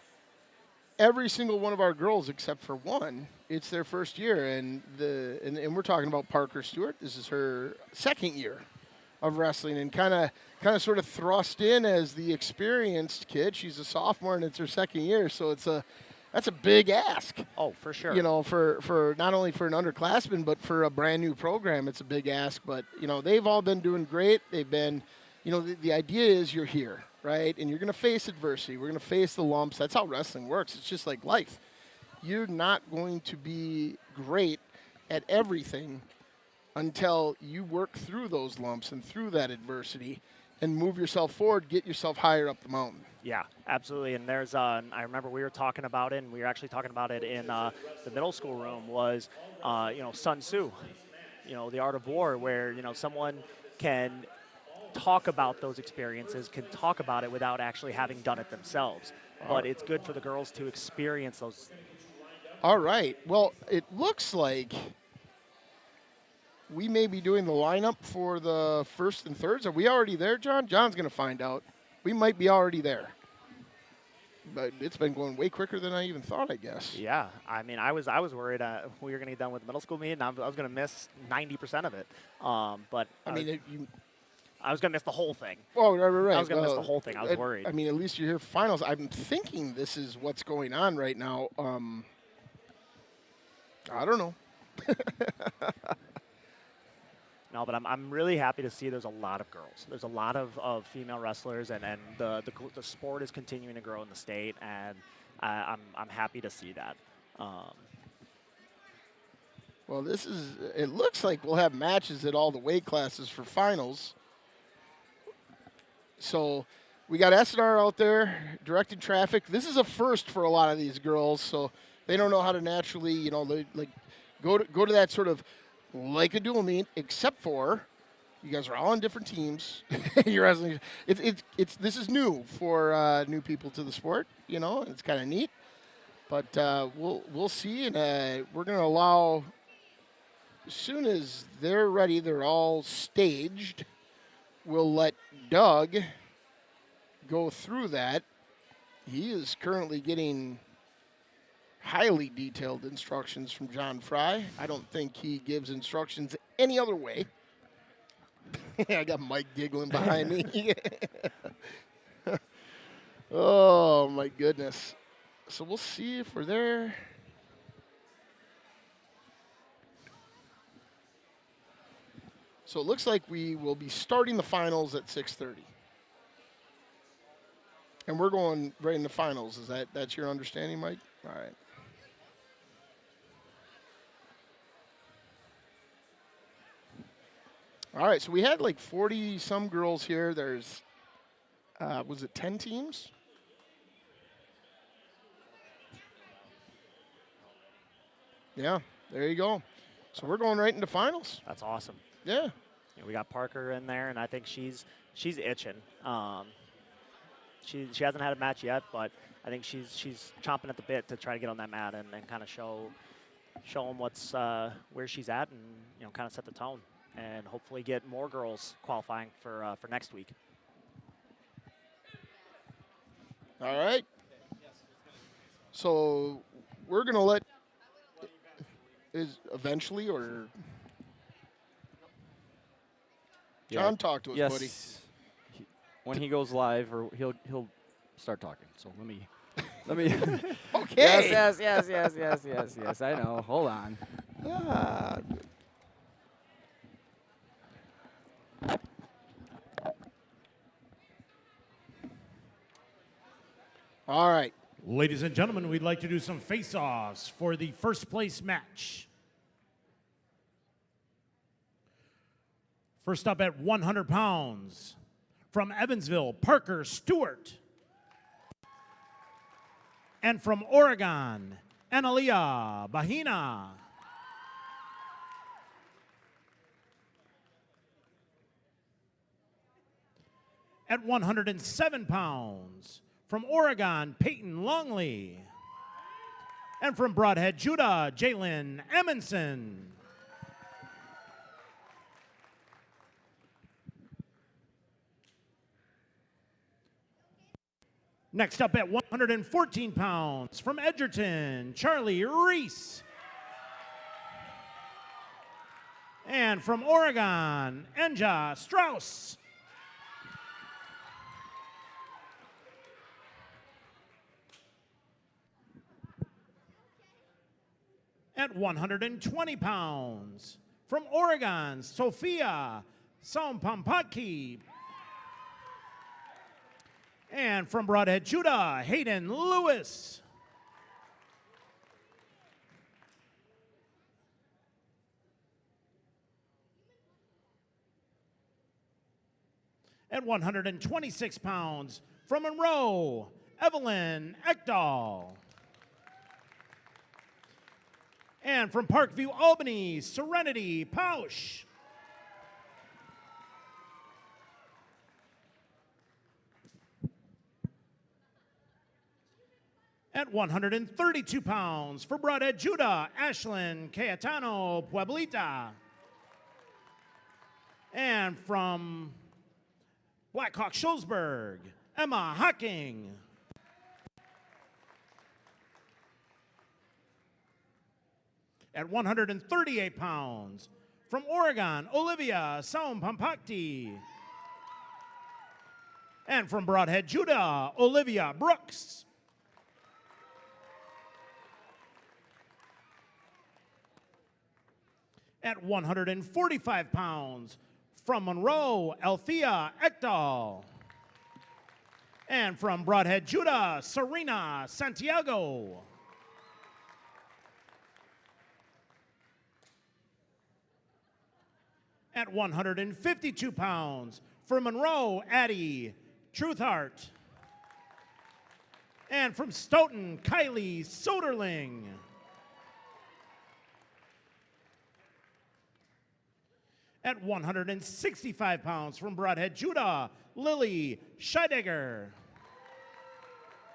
Speaker 1: Every single one of our girls, except for one, it's their first year. And we're talking about Parker Stewart. This is her second year of wrestling and kind of sort of thrust in as the experienced kid. She's a sophomore and it's her second year. So that's a big ask.
Speaker 7: Oh, for sure.
Speaker 1: For not only for an underclassman, but for a brand new program, it's a big ask. But, they've all been doing great. They've been, the idea is you're here, right? And you're going to face adversity. We're going to face the lumps. That's how wrestling works. It's just like life. You're not going to be great at everything until you work through those lumps and through that adversity and move yourself forward, get yourself higher up the mountain.
Speaker 7: Yeah, absolutely. And there's, I remember we were talking about it, and we were actually talking about it in the middle school room was, Sun Tzu, the art of war, where, someone can talk about those experiences, can talk about it without actually having done it themselves. But it's good for the girls to experience those.
Speaker 1: All right. Well, it looks like we may be doing the lineup for the first and thirds. Are we already there, John? John's going to find out. We might be already there. But it's been going way quicker than I even thought, I guess.
Speaker 7: Yeah. I mean, I was worried we were going to get done with the middle school meet, and I was going to miss 90% of it. But
Speaker 1: I mean,
Speaker 7: I was going to miss the whole thing.
Speaker 1: Oh, right.
Speaker 7: I was going to miss the whole thing. I was worried.
Speaker 1: I mean, at least you're here for finals. I'm thinking this is what's going on right now. I don't know.
Speaker 7: No, but I'm really happy to see there's a lot of girls. There's a lot of female wrestlers, and the sport is continuing to grow in the state, and I'm happy to see that.
Speaker 1: Well, it looks like we'll have matches at all the weight classes for finals. So we got SNR out there directing traffic. This is a first for a lot of these girls, so they don't know how to naturally, go to that sort of like a dual meet, except for you guys are all on different teams. You're wrestling. This is new for new people to the sport. It's kind of neat. But we'll see, and we're going to allow as soon as they're ready, they're all staged. We'll let Doug go through that. He is currently getting highly detailed instructions from John Fry. I don't think he gives instructions any other way. I got Mike giggling behind me. Oh, my goodness. So we'll see if we're there. So it looks like we will be starting the finals at 6:30. And we're going right into finals. That's your understanding, Mike? All right. All right, so we had like 40-some girls here. There's, was it 10 teams? Yeah, there you go. So we're going right into finals.
Speaker 7: That's awesome.
Speaker 1: Yeah.
Speaker 7: You know, we got Parker in there, and I think she's itching. She hasn't had a match yet, but I think she's chomping at the bit to try to get on that mat and kind of show them what's where she's at, and kind of set the tone, and hopefully get more girls qualifying for next week.
Speaker 1: All right. So we're gonna let eventually or John talk to us,
Speaker 2: yes.
Speaker 1: buddy.
Speaker 2: When he goes live, or he'll start talking. So let me.
Speaker 1: Okay.
Speaker 2: Yes. I know. Hold on.
Speaker 1: All right.
Speaker 5: Ladies and gentlemen, we'd like to do some face-offs for the first place match. First up at 100 pounds, from Evansville, Parker Stewart. And from Oregon, Analia Bahina. At 107 pounds, from Oregon, Peyton Longley. And from Broadhead, Judah, Jalen Amundson. Next up at 114 pounds, from Edgerton, Charlie Reese. And from Oregon, Enja Strauss. At 120 pounds, from Oregon, Sophia Soumphonphakdy. And from Broadhead, Judah, Hayden Lewis. At 126 pounds, from Monroe, Evelyn Ecthal. And from Parkview, Albany, Serenity Pautsch. At 132 pounds, for Broadhead, Judah, Ashlyn Cayetano Pueblita. And from Blackhawk Schulzberg, Emma Hocking. At 138 pounds, from Oregon, Olivia Soumphonphakdy. And from Broadhead, Judah, Olivia Brooks. At 145 pounds, from Monroe, Althea Ecthal. And from Broadhead, Judah, Serena Santiago. At 152 pounds, from Monroe, Addie Truthheart. And from Stoughton, Kylie Soderling. At 165 pounds, from Broadhead, Judah, Lily Scheidegger.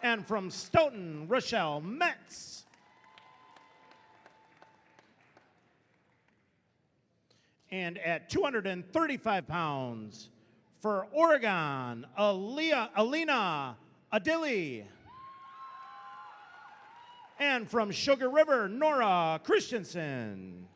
Speaker 5: And from Stoughton, Rochelle Metz. And at 235 pounds, for Oregon, Alina Adili. And from Sugar River, Nora Christensen.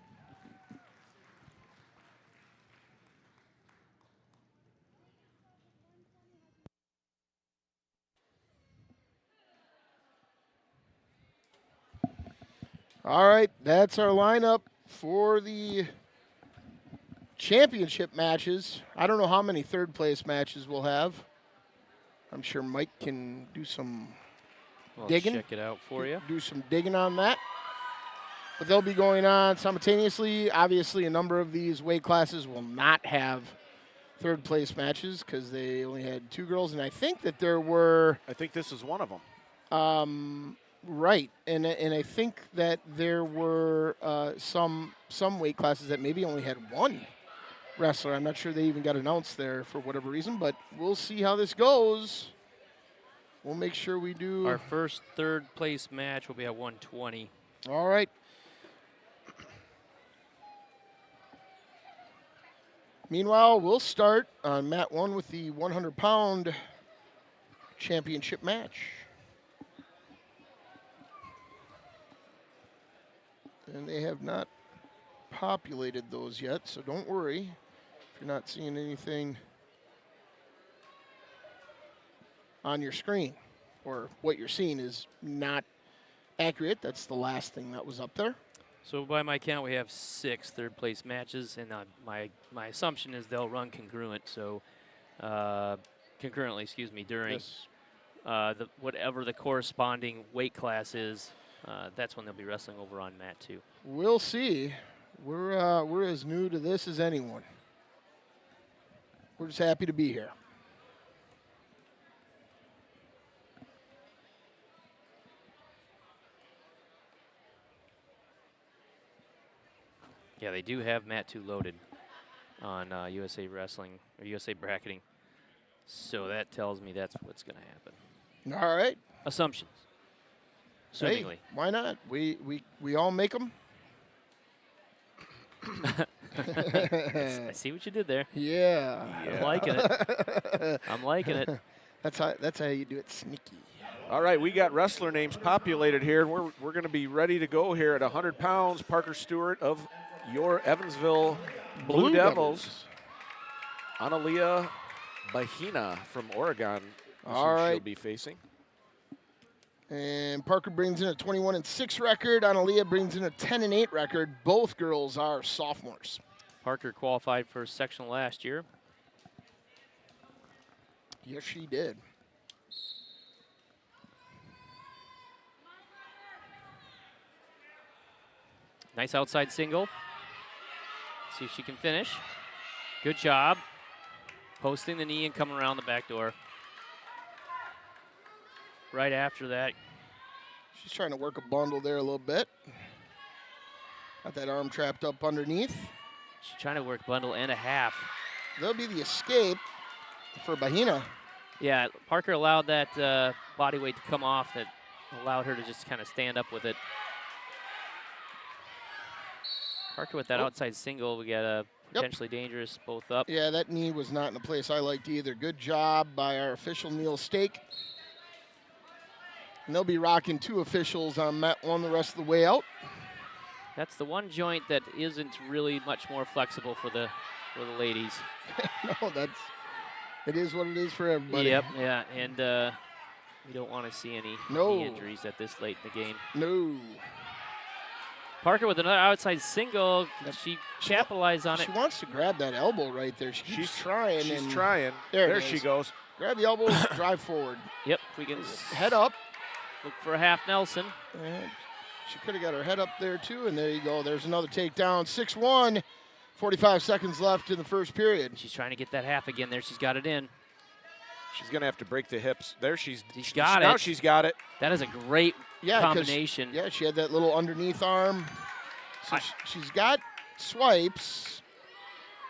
Speaker 1: All right, that's our lineup for the championship matches. I don't know how many third place matches we'll have. I'm sure Mike can do some digging.
Speaker 3: Check it out for you.
Speaker 1: Do some digging on that. But they'll be going on simultaneously. Obviously, a number of these weight classes will not have third place matches because they only had 2 girls. And I think that there were...
Speaker 4: I think this is one of them.
Speaker 1: Right, and I think that there were some weight classes that maybe only had 1 wrestler. I'm not sure they even got announced there for whatever reason, but we'll see how this goes. We'll make sure we do.
Speaker 3: Our first third place match will be at 120.
Speaker 1: All right. Meanwhile, we'll start on mat 1 with the 100-pound championship match. And they have not populated those yet, so don't worry if you're not seeing anything on your screen or what you're seeing is not accurate. That's the last thing that was up there.
Speaker 3: So by my count, we have 6 third place matches, and my assumption is they'll run congruent. So concurrently, excuse me, during whatever the corresponding weight class is. That's when they'll be wrestling over on mat 2.
Speaker 1: We'll see. We're as new to this as anyone. We're just happy to be here.
Speaker 3: Yeah, they do have mat 2 loaded on USA Wrestling or USA Bracketing. So that tells me that's what's going to happen.
Speaker 1: All right.
Speaker 3: Assumptions. Assumingly.
Speaker 1: Hey, why not? We all make them.
Speaker 3: I see what you did there.
Speaker 1: Yeah.
Speaker 3: I'm liking it. I'm liking it.
Speaker 1: That's how you do it sneaky.
Speaker 4: All right, we got wrestler names populated here, and we're going to be ready to go here at 100 pounds. Parker Stewart of your Evansville Blue Devils. Analia Bahina from Oregon.
Speaker 1: All right.
Speaker 4: She'll be facing.
Speaker 1: And Parker brings in a 21-6 record. Analia brings in a 10-8 record. Both girls are sophomores.
Speaker 3: Parker qualified for sectional last year.
Speaker 1: Yes, she did.
Speaker 3: Nice outside single. See if she can finish. Good job. Posting the knee and coming around the back door. Right after that.
Speaker 1: She's trying to work a bundle there a little bit. Got that arm trapped up underneath.
Speaker 3: She's trying to work bundle and a half.
Speaker 1: That'll be the escape for Bahina.
Speaker 3: Yeah, Parker allowed that body weight to come off that allowed her to just kind of stand up with it. Parker with that outside single, we got a potentially dangerous, both up.
Speaker 1: Yeah, that knee was not in a place I liked either. Good job by our official Neil Stake. And they'll be rocking 2 officials on mat 1 the rest of the way out.
Speaker 3: That's the one joint that isn't really much more flexible for the ladies.
Speaker 1: No, it is what it is for everybody.
Speaker 3: Yep, yeah, and we don't want to see any knee injuries at this late in the game.
Speaker 1: No.
Speaker 3: Parker with another outside single. She capitalized on it.
Speaker 1: She wants to grab that elbow right there. She's trying.
Speaker 4: She's trying. There she goes.
Speaker 1: Grab the elbow, drive forward.
Speaker 3: Yep, we can
Speaker 1: head up.
Speaker 3: Look for a half Nelson.
Speaker 1: And she could have got her head up there too, and there you go. There's another takedown. 6-1. 45 seconds left in the first period.
Speaker 3: She's trying to get that half again. There, she's got it in.
Speaker 4: She's going to have to break the hips. There she's
Speaker 3: got
Speaker 4: now
Speaker 3: it.
Speaker 4: She's got it.
Speaker 3: That is a great combination.
Speaker 1: Yeah, she had that little underneath arm. So she's got swipes.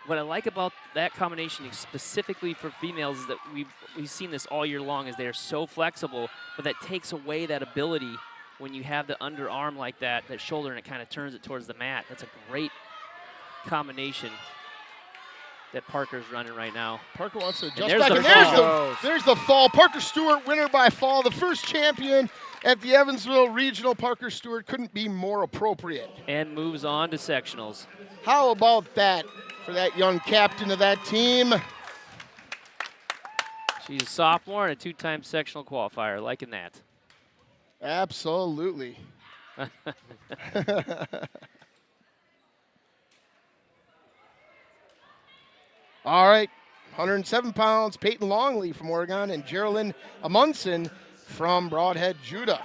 Speaker 3: What I like about that combination specifically for females is that we've seen this all year long is they are so flexible, but that takes away that ability when you have the underarm like that shoulder, and it kind of turns it towards the mat. That's a great combination that Parker's running right now.
Speaker 1: Parker wants to adjust
Speaker 3: there's
Speaker 1: back,
Speaker 3: the
Speaker 1: and
Speaker 3: fall.
Speaker 1: there's the fall. Parker Stewart, winner by fall, the first champion at the Evansville Regional. Parker Stewart couldn't be more appropriate.
Speaker 3: And moves on to sectionals.
Speaker 1: How about that for that young captain of that team?
Speaker 3: She's a sophomore and a 2-time sectional qualifier, liking that.
Speaker 1: Absolutely. All right, 107 pounds, Peyton Longley from Oregon and Geraldine Amundson from Broadhead, Judah.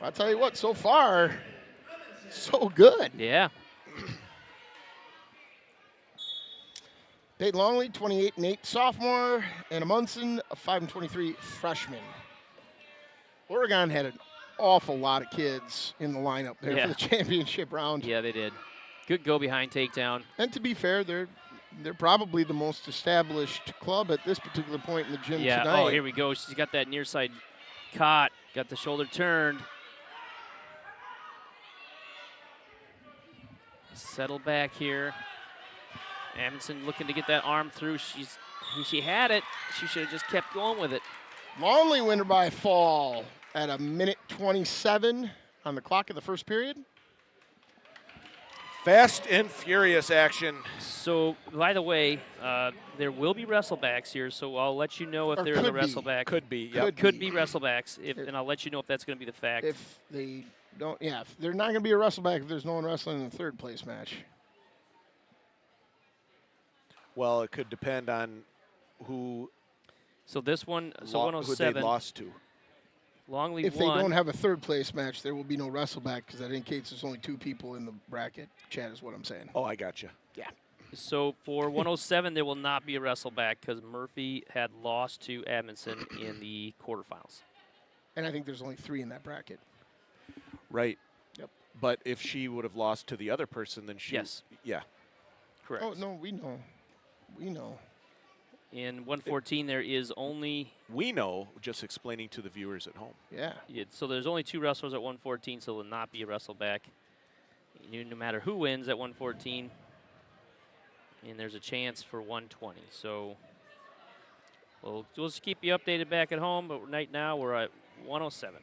Speaker 1: I'll tell you what, so far, so good.
Speaker 3: Yeah.
Speaker 1: Peyton Longley, 28-8 sophomore, and Amundson, a 5-23 freshman. Oregon had an awful lot of kids in the lineup there for the championship round.
Speaker 3: Yeah, they did. Good go behind takedown.
Speaker 1: And to be fair, they're probably the most established club at this particular point in the gym tonight.
Speaker 3: Oh, here we go. She's got that near side caught. Got the shoulder turned. Settle back here. Amundson looking to get that arm through. She had it. She should have just kept going with it.
Speaker 1: Longley winner by fall at 1:27 on the clock in the first period.
Speaker 4: Fast and furious action.
Speaker 3: So, by the way, there will be wrestlebacks here, so I'll let you know if
Speaker 1: Or
Speaker 3: there is a
Speaker 1: could be.
Speaker 3: wrestleback.
Speaker 4: Could be, yep.
Speaker 3: Could be wrestlebacks, and I'll let you know if that's going to be the fact.
Speaker 1: If they don't, if they're not going to be a wrestleback if there's no one wrestling in the third place match.
Speaker 4: Well, it could depend on who,
Speaker 3: So this one, so
Speaker 4: who
Speaker 3: 107.
Speaker 4: they lost to.
Speaker 3: Longley
Speaker 1: If they
Speaker 3: won.
Speaker 1: don't have a third place match, there will be no wrestleback because that indicates there's only 2 people in the bracket. Chad is what I'm saying.
Speaker 4: Oh, I got you.
Speaker 1: Yeah.
Speaker 3: So for 107, there will not be a wrestleback because Murphy had lost to Amundson in the quarterfinals.
Speaker 1: And I think there's only 3 in that bracket.
Speaker 4: Right.
Speaker 1: Yep.
Speaker 4: But if she would have lost to the other person, then she.
Speaker 3: Yes.
Speaker 4: Yeah.
Speaker 3: Correct.
Speaker 1: Oh, no, we know. We know.
Speaker 3: In 114, there is only.
Speaker 4: We know, just explaining to the viewers at home.
Speaker 1: Yeah.
Speaker 3: So there's only 2 wrestlers at 114, so there will not be a wrestleback. No matter who wins at 114. And there's a chance for 120. So we'll just keep you updated back at home, but right now we're at 107.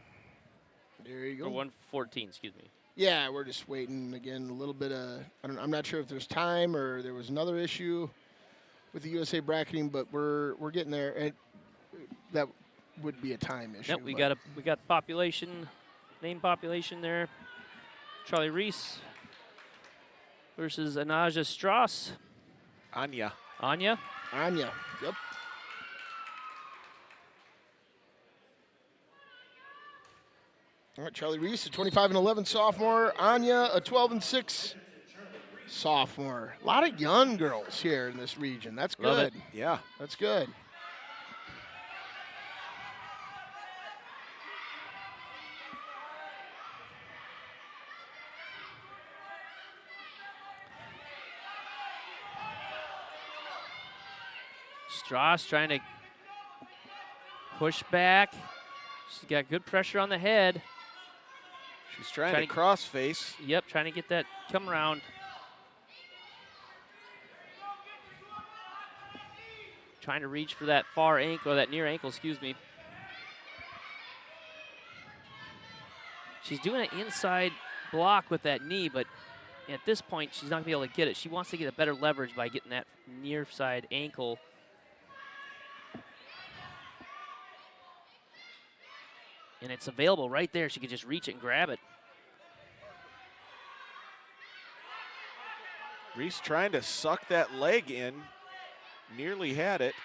Speaker 1: There you
Speaker 3: Or
Speaker 1: go.
Speaker 3: 114, excuse me.
Speaker 1: Yeah, we're just waiting again. A little bit of. I'm not sure if there's time or there was another issue with the USA bracketing, but we're getting there, and that would be a time issue.
Speaker 3: Yep, we got population, name population there. Charlie Reese versus Anaja Strauss.
Speaker 4: Anya.
Speaker 3: Anya.
Speaker 1: Anya. Yep. All right, Charlie Reese, a 25-11 sophomore. Anya, a 12-6 sophomore. A lot of young girls here in this region. That's good.
Speaker 3: Love it.
Speaker 4: Yeah.
Speaker 1: That's good.
Speaker 3: Strauss trying to push back. She's got good pressure on the head.
Speaker 4: She's trying
Speaker 3: Trying
Speaker 4: to
Speaker 3: to-
Speaker 4: cross face.
Speaker 3: Yep, trying to get that come around. Trying to reach for that far ankle, or that near ankle, excuse me. She's doing an inside block with that knee, but at this point, she's not going to be able to get it. She wants to get a better leverage by getting that near side ankle. And it's available right there. She could just reach it and grab it.
Speaker 4: Reese trying to suck that leg in. Nearly had it.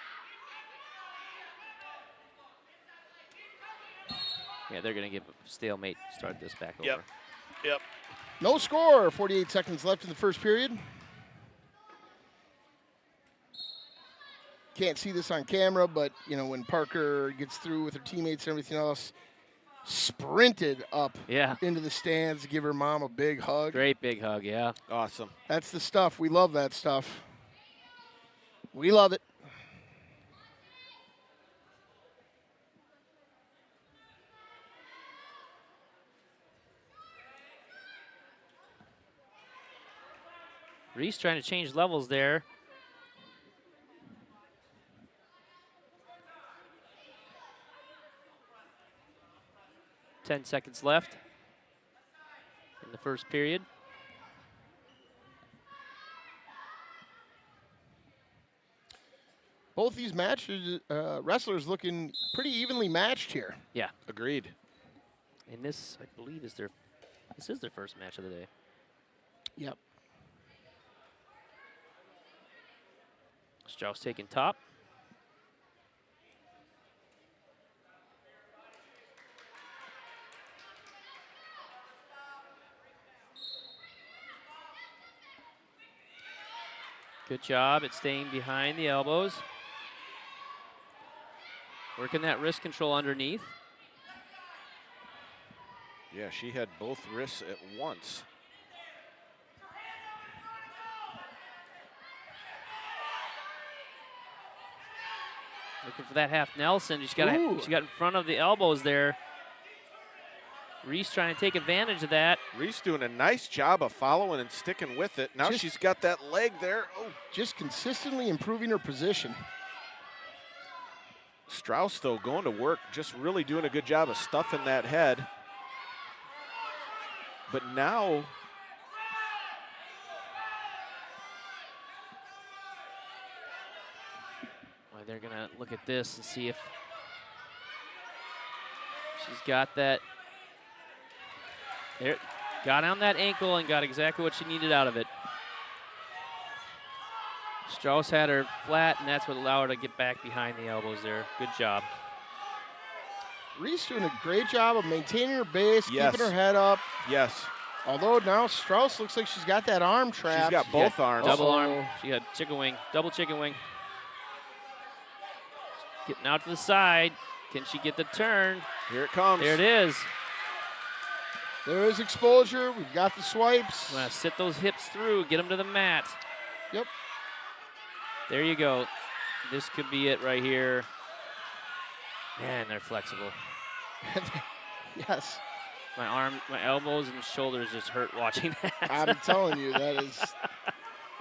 Speaker 3: Yeah, they're going to give a stalemate, start this back
Speaker 4: Yep.
Speaker 3: over.
Speaker 4: Yep.
Speaker 1: No score. 48 seconds left in the first period. Can't see this on camera, but you know when Parker gets through with her teammates and everything else, sprinted up
Speaker 3: Yeah,
Speaker 1: into the stands to give her mom a big hug.
Speaker 3: great big hug, yeah.
Speaker 4: Awesome.
Speaker 1: That's the stuff. We love that stuff. We love it.
Speaker 3: Reese trying to change levels there. $10 left in the first period.
Speaker 1: Both these matches, wrestlers looking pretty evenly matched here.
Speaker 3: Yeah.
Speaker 4: Agreed.
Speaker 3: And this, I believe, is their first match of the day.
Speaker 1: Yep.
Speaker 3: Strauss taking top. Good job at staying behind the elbows. Working that wrist control underneath.
Speaker 4: Yeah, she had both wrists at once.
Speaker 3: Looking for that half Nelson. She got in front of the elbows there. Reese trying to take advantage of that.
Speaker 4: Reese doing a nice job of following and sticking with it. Now she's got that leg there. Oh,
Speaker 1: just consistently improving her position.
Speaker 4: Strauss, though, going to work, just really doing a good job of stuffing that head. But now,
Speaker 3: well, they're going to look at this and see if she's got that. There, got on that ankle and got exactly what she needed out of it. Strauss had her flat, and that's what allowed her to get back behind the elbows there. Good job.
Speaker 1: Reese doing a great job of maintaining her base,
Speaker 4: Yes.
Speaker 1: keeping her head up.
Speaker 4: yes,
Speaker 1: Although now Strauss looks like she's got that arm trapped.
Speaker 4: she's got both arms.
Speaker 3: Double arm. She got chicken wing, double chicken wing. Getting out to the side. Can she get the turn?
Speaker 4: Here it comes.
Speaker 3: There it is.
Speaker 1: There is exposure. We've got the swipes.
Speaker 3: I'm gonna sit those hips through, get them to the mat.
Speaker 1: Yep.
Speaker 3: There you go. This could be it right here. Man, they're flexible.
Speaker 1: Yes.
Speaker 3: My elbows and shoulders just hurt watching that.
Speaker 1: I'm telling you, that is,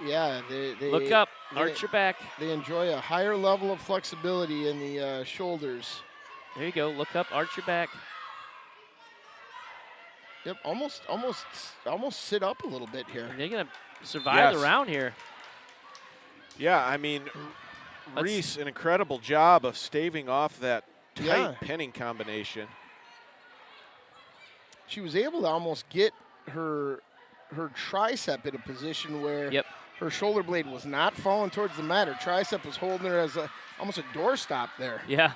Speaker 1: yeah. They
Speaker 3: Look up, arch your back.
Speaker 1: They enjoy a higher level of flexibility in the shoulders.
Speaker 3: There you go, look up, arch your back.
Speaker 1: Yep, almost sit up a little bit here.
Speaker 3: And they're gonna survive the round here.
Speaker 4: Yeah, I mean, Reese, an incredible job of staving off that tight pinning combination.
Speaker 1: She was able to almost get her tricep in a position where her shoulder blade was not falling towards the mat. Her tricep was holding her as almost a doorstop there.
Speaker 3: Yeah.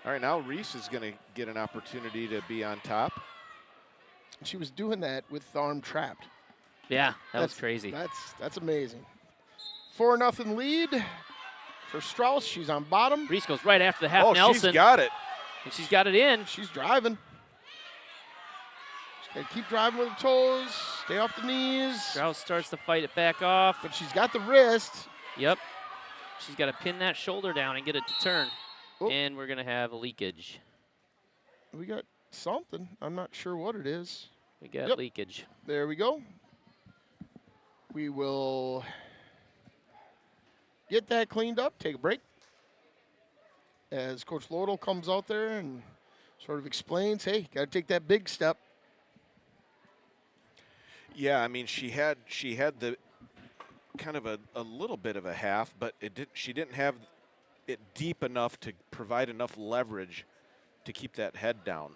Speaker 4: All right, now Reese is going to get an opportunity to be on top.
Speaker 1: She was doing that with the arm trapped.
Speaker 3: Yeah, that was crazy.
Speaker 1: That's amazing. 4-0 lead for Strauss. She's on bottom.
Speaker 3: Reese goes right after the half Nelson.
Speaker 4: She's got it.
Speaker 3: And she's got it in.
Speaker 1: She's driving. She's got to keep driving with her toes, stay off the knees.
Speaker 3: Strauss starts to fight it back off.
Speaker 1: But she's got the wrist.
Speaker 3: Yep. She's got to pin that shoulder down and get it to turn.
Speaker 1: Oh.
Speaker 3: And we're going to have a leakage.
Speaker 1: We got something. I'm not sure what it is.
Speaker 3: We got leakage.
Speaker 1: There we go. We will get that cleaned up, take a break. As Coach Lodel comes out there and sort of explains, hey, got to take that big step.
Speaker 4: Yeah, I mean, she had the kind of a little bit of a half, but she didn't have it deep enough to provide enough leverage to keep that head down.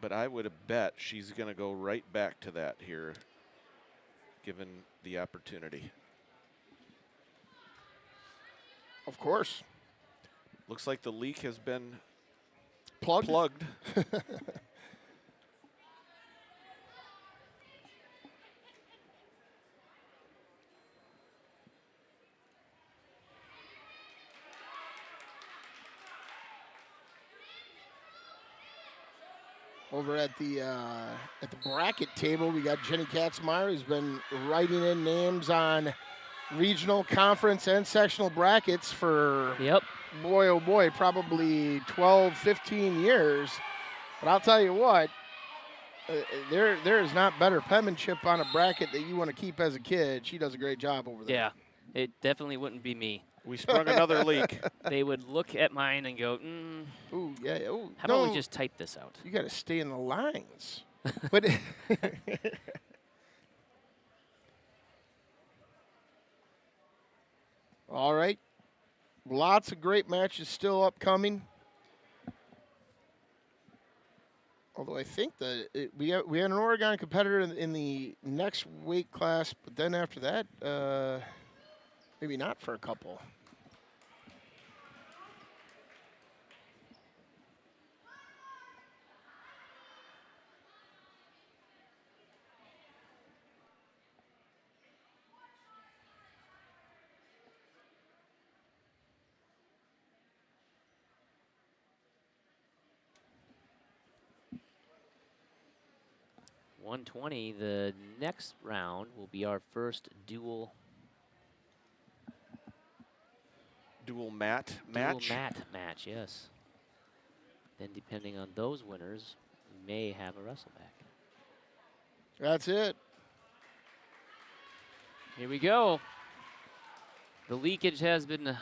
Speaker 4: But I would have bet she's going to go right back to that here, given the opportunity.
Speaker 1: Of course.
Speaker 4: Looks like the leak has been
Speaker 1: plugged. Over at the bracket table, we got Jenny Katzmeyer, who's been writing in names on regional, conference, and sectional brackets for, boy, oh boy, probably 12, 15 years. But I'll tell you what, there is not better penmanship on a bracket that you want to keep as a kid. She does a great job over there.
Speaker 3: Yeah, it definitely wouldn't be me.
Speaker 4: We sprung another leak.
Speaker 3: They would look at mine and go,
Speaker 1: Ooh, yeah. Ooh,
Speaker 3: how
Speaker 1: no,
Speaker 3: about we just type this out?
Speaker 1: You got to stay in the lines. But all right. Lots of great matches still upcoming. Although I think that we had an Oregon competitor in the next weight class, but then after that, maybe not for a couple.
Speaker 3: .120, the next round will be our first dual
Speaker 4: mat match.
Speaker 3: Dual mat match, yes. Then depending on those winners, we may have a wrestle back.
Speaker 1: That's it.
Speaker 3: Here we go. The leakage has been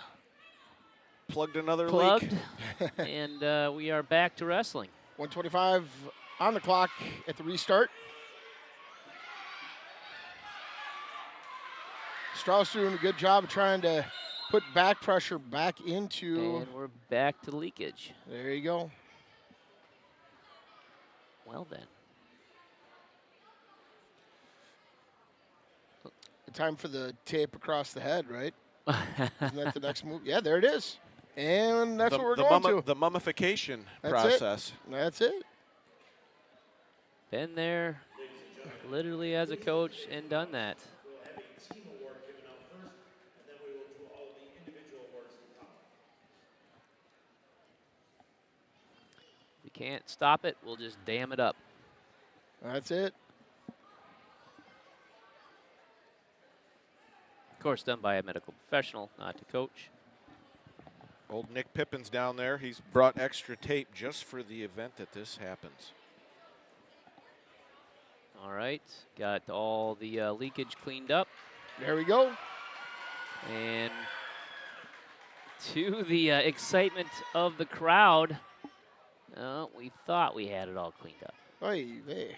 Speaker 4: Plugged another
Speaker 3: plugged,
Speaker 4: leak.
Speaker 3: and we are back to wrestling.
Speaker 1: 125 on the clock at the restart. Strauss doing a good job of trying to put back pressure back into.
Speaker 3: And we're back to leakage.
Speaker 1: There you go.
Speaker 3: Well then.
Speaker 1: Time for the tape across the head, right? Isn't that the next move? Yeah, there it is. And that's what we're going to.
Speaker 4: The mummification
Speaker 1: That's
Speaker 4: process.
Speaker 1: That's it.
Speaker 3: Been there literally as a coach and done that. If we can't stop it, we'll just dam it up.
Speaker 1: That's it.
Speaker 3: Of course, done by a medical professional, not to coach.
Speaker 4: Old Nick Pippin's down there. He's brought extra tape just for the event that this happens.
Speaker 3: All right, got all the leakage cleaned up.
Speaker 1: There we go.
Speaker 3: And to the excitement of the crowd, we thought we had it all cleaned up.
Speaker 1: Oy vey.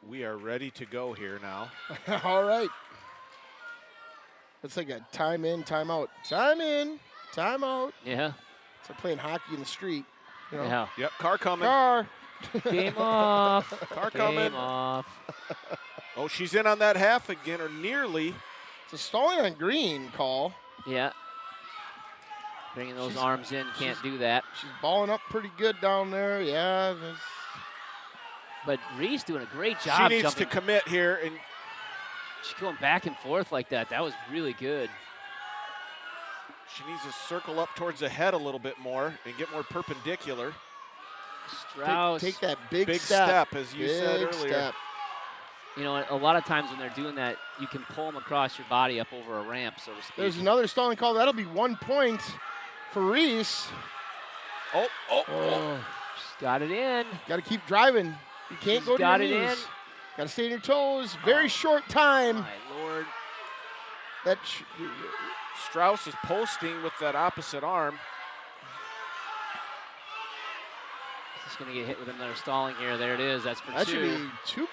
Speaker 4: We are ready to go here now.
Speaker 1: All right. It's like a time in, time out. Time in, time out.
Speaker 3: Yeah.
Speaker 1: It's like playing hockey in the street. You know?
Speaker 3: Yeah.
Speaker 4: Yep, car coming.
Speaker 1: Car.
Speaker 3: Game off.
Speaker 4: Car
Speaker 3: Game
Speaker 4: coming.
Speaker 3: off.
Speaker 4: Oh, she's in on that half again, or nearly.
Speaker 1: It's a stalling on green call.
Speaker 3: Yeah. Bringing those
Speaker 1: She's-
Speaker 3: arms in, can't do that.
Speaker 1: She's balling up pretty good down there. Yeah.
Speaker 3: But Reese doing a great
Speaker 4: She
Speaker 3: job
Speaker 4: needs
Speaker 3: jumping.
Speaker 4: to commit here, and
Speaker 3: She's going back and forth like that. That was really good.
Speaker 4: she needs to circle up towards the head a little bit more and get more perpendicular.
Speaker 3: Strauss.
Speaker 1: Take that big
Speaker 4: Big
Speaker 1: step.
Speaker 4: step, as you said
Speaker 1: Big
Speaker 4: earlier.
Speaker 1: step.
Speaker 3: You know, a lot of times when they're doing that, you can pull them across your body up over a ramp, so to speak.
Speaker 1: There's another stalling call. That'll be 1 point for Reese.
Speaker 4: Oh.
Speaker 3: She's got it in.
Speaker 1: Got to keep driving. You can't
Speaker 3: She's
Speaker 1: go to
Speaker 3: got
Speaker 1: your
Speaker 3: it
Speaker 1: knees.
Speaker 3: in.
Speaker 1: Got to stay on your toes. Very short time.
Speaker 3: My Lord.
Speaker 1: That
Speaker 4: Strauss is posting with that opposite arm.
Speaker 3: Just going to get hit with another stalling here. There it is. That's for
Speaker 1: that
Speaker 3: two.
Speaker 1: should be 2.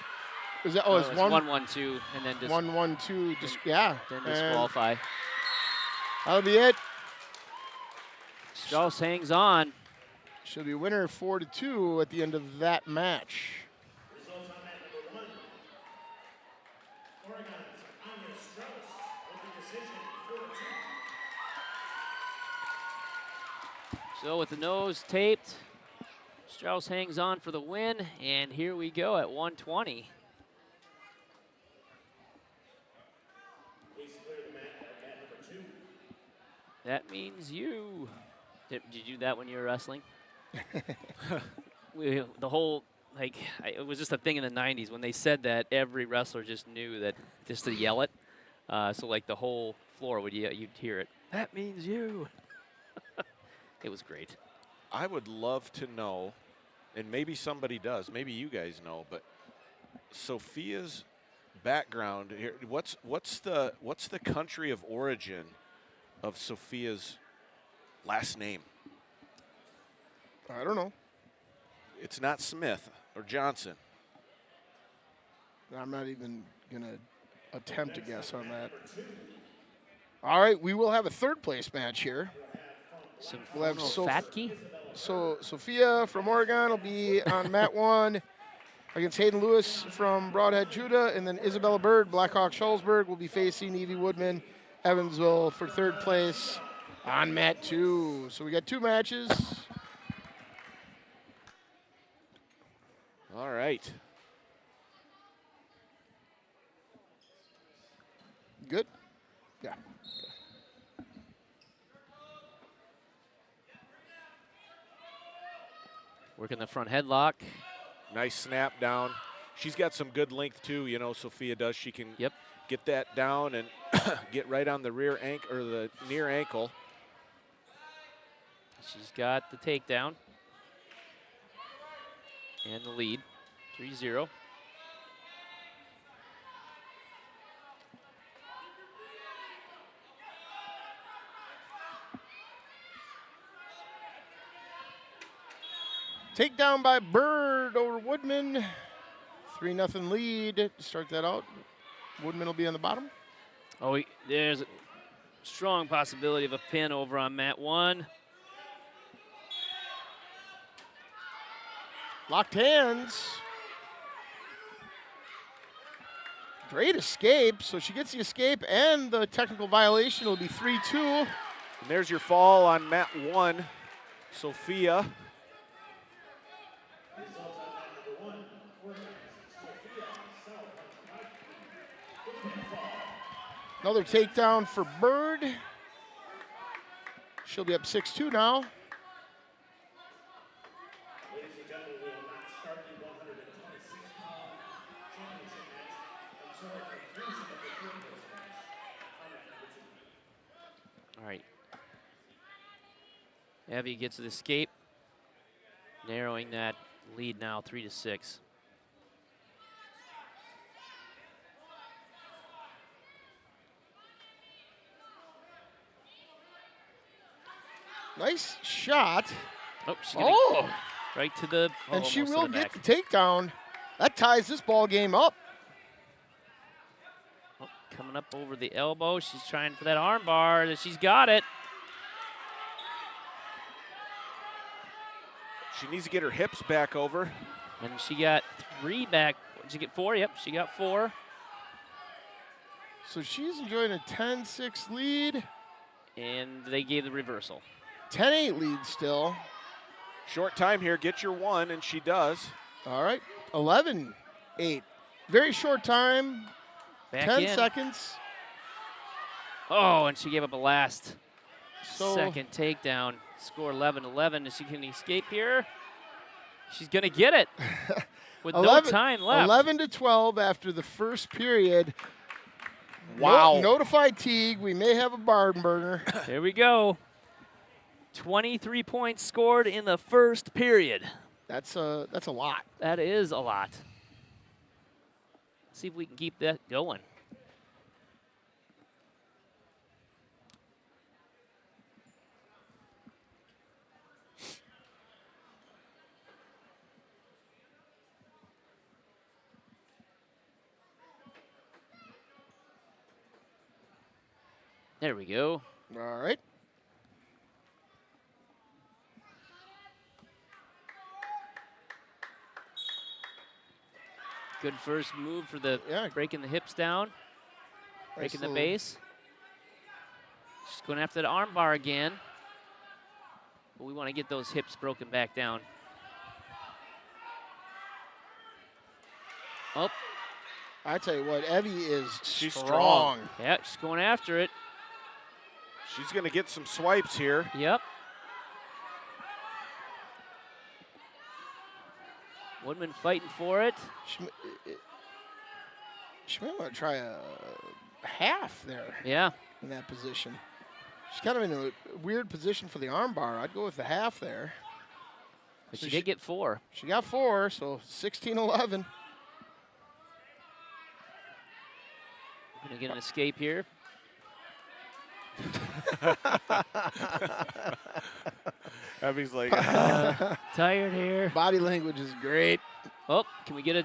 Speaker 1: Is that?
Speaker 3: Oh,
Speaker 1: it's
Speaker 3: it's
Speaker 1: 1
Speaker 3: 1 1 2, and then just
Speaker 1: 1 1 2. Just yeah.
Speaker 3: then
Speaker 1: And
Speaker 3: disqualify.
Speaker 1: that'll be it.
Speaker 3: Strauss hangs on.
Speaker 1: She'll be winner 4-2 at the end of that match.
Speaker 3: So with the nose taped, Strauss hangs on for the win, and here we go at 120. That means you. Did you do that when you were wrestling? the whole, like, it was just a thing in the 90s when they said that every wrestler just knew that just to yell it. So like the whole floor you'd hear it. That means you. It was great.
Speaker 4: I would love to know, and maybe somebody does, maybe you guys know, but Sophia's background here. What's the country of origin of Sophia's last name?
Speaker 1: I don't know.
Speaker 4: It's not Smith or Johnson.
Speaker 1: I'm not even going to attempt to guess on that. All right, we will have a third place match here. We'll have
Speaker 3: Soumphonphakdy?
Speaker 1: So Sophia from Oregon will be on mat 1 against Hayden Lewis from Broadhead, Judah, and then Isabella Bird, Blackhawk Schulzberg, will be facing Evie Woodman, Evansville, for third place on mat 2. So we got 2 matches.
Speaker 4: All right.
Speaker 1: Good? Yeah.
Speaker 3: Working the front headlock.
Speaker 4: Nice snap down. She's got some good length too, you know, Sophia does. She can get that down and get right on the rear ankle or the near ankle.
Speaker 3: She's got the takedown and the lead, 3-0.
Speaker 1: Takedown by Bird over Woodman. 3-0 lead to start that out. Woodman will be on the bottom.
Speaker 3: Oh, there's a strong possibility of a pin over on mat 1.
Speaker 1: Locked hands. Great escape. So she gets the escape and the technical violation. Will be 3-2.
Speaker 4: And there's your fall on mat 1, Sophia.
Speaker 1: Another takedown for Bird. She'll be up 6-2 now.
Speaker 3: All right. Evie gets an escape, narrowing that lead now 3-6.
Speaker 1: Nice shot.
Speaker 3: Oh, she's gonna right to the.
Speaker 1: And she
Speaker 3: almost to
Speaker 1: will
Speaker 3: the
Speaker 1: get
Speaker 3: back.
Speaker 1: the takedown. That ties this ball game up.
Speaker 3: Oh, coming up over the elbow. She's trying for that arm bar. And she's got it.
Speaker 4: She needs to get her hips back over.
Speaker 3: And she got 3 back. Did she get 4? Yep, she got 4.
Speaker 1: So she's enjoying a 10-6 lead.
Speaker 3: And they gave the reversal.
Speaker 1: 10-8 lead still.
Speaker 4: Short time here, get your 1, and she does.
Speaker 1: All right, 11-8. Very short time,
Speaker 3: Back
Speaker 1: 10
Speaker 3: in.
Speaker 1: seconds.
Speaker 3: Oh, and she gave up a last
Speaker 1: So
Speaker 3: second takedown. Score 11-11. Is she going to escape here? She's going to get it with no time left.
Speaker 1: 11-12 after the first period.
Speaker 4: Wow.
Speaker 1: Notify Teague, we may have a barn burner.
Speaker 3: Here we go. 23 points scored in the first period.
Speaker 1: That's a lot.
Speaker 3: That is a lot. See if we can keep that going. There we go.
Speaker 1: All right.
Speaker 3: Good first move for the breaking the hips down, breaking the base. She's going after the arm bar again. But we want to get those hips broken back down. Oh,
Speaker 1: I tell you what, Evie is
Speaker 4: She's
Speaker 1: strong.
Speaker 3: yeah, she's going after it.
Speaker 4: She's going to get some swipes here.
Speaker 3: Yep. Woodman fighting for it.
Speaker 1: She may want to try a half there
Speaker 3: Yeah.
Speaker 1: in that position. She's kind of in a weird position for the arm bar. I'd go with the half there.
Speaker 3: But
Speaker 1: So
Speaker 3: she did get 4.
Speaker 1: She got 4, so 16-11.
Speaker 3: Going to get an escape here.
Speaker 4: Abby's like,
Speaker 3: Tired here.
Speaker 1: Body language is great.
Speaker 3: Oh, can we get a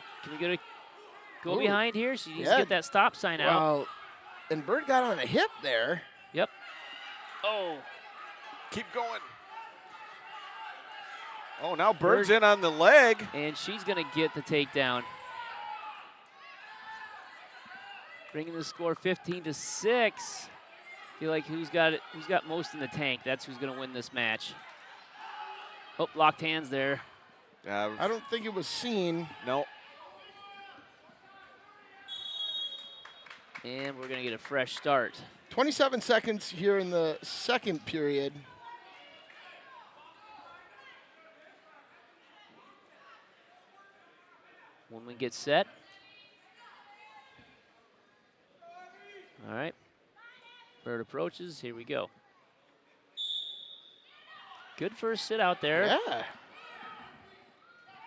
Speaker 3: go
Speaker 1: Ooh.
Speaker 3: behind here? She needs
Speaker 1: Yeah.
Speaker 3: to get that stop sign out.
Speaker 1: Well, and Bird got on a hip there.
Speaker 3: Yep. Oh,
Speaker 4: keep going. Oh, now Bird's in on the leg.
Speaker 3: and she's going to get the takedown. Bringing the score 15-6. Feel like who's got most in the tank? That's who's going to win this match. Oh, locked hands there.
Speaker 1: I don't think it was seen.
Speaker 4: No.
Speaker 3: And we're going to get a fresh start.
Speaker 1: 27 seconds here in the second period.
Speaker 3: Woodman gets set. All right. Bird approaches. Here we go. Good first sit out there.
Speaker 1: Yeah.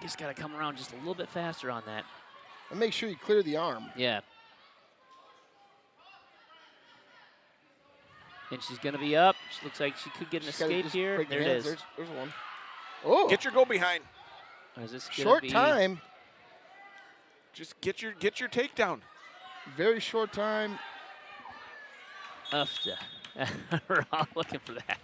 Speaker 3: Just got to come around just a little bit faster on that.
Speaker 1: And make sure you clear the arm.
Speaker 3: Yeah. And she's going to be up. She looks like she could get an
Speaker 1: Just gotta
Speaker 3: escape
Speaker 1: just
Speaker 3: here.
Speaker 1: break
Speaker 3: There
Speaker 1: your
Speaker 3: it
Speaker 1: hands.
Speaker 3: is.
Speaker 1: There's one. Oh,
Speaker 4: Get your go behind.
Speaker 3: Or is this gonna
Speaker 1: short
Speaker 3: be
Speaker 1: time.
Speaker 4: Just get your takedown.
Speaker 1: Very short time.
Speaker 3: Ufta. We're all looking for that.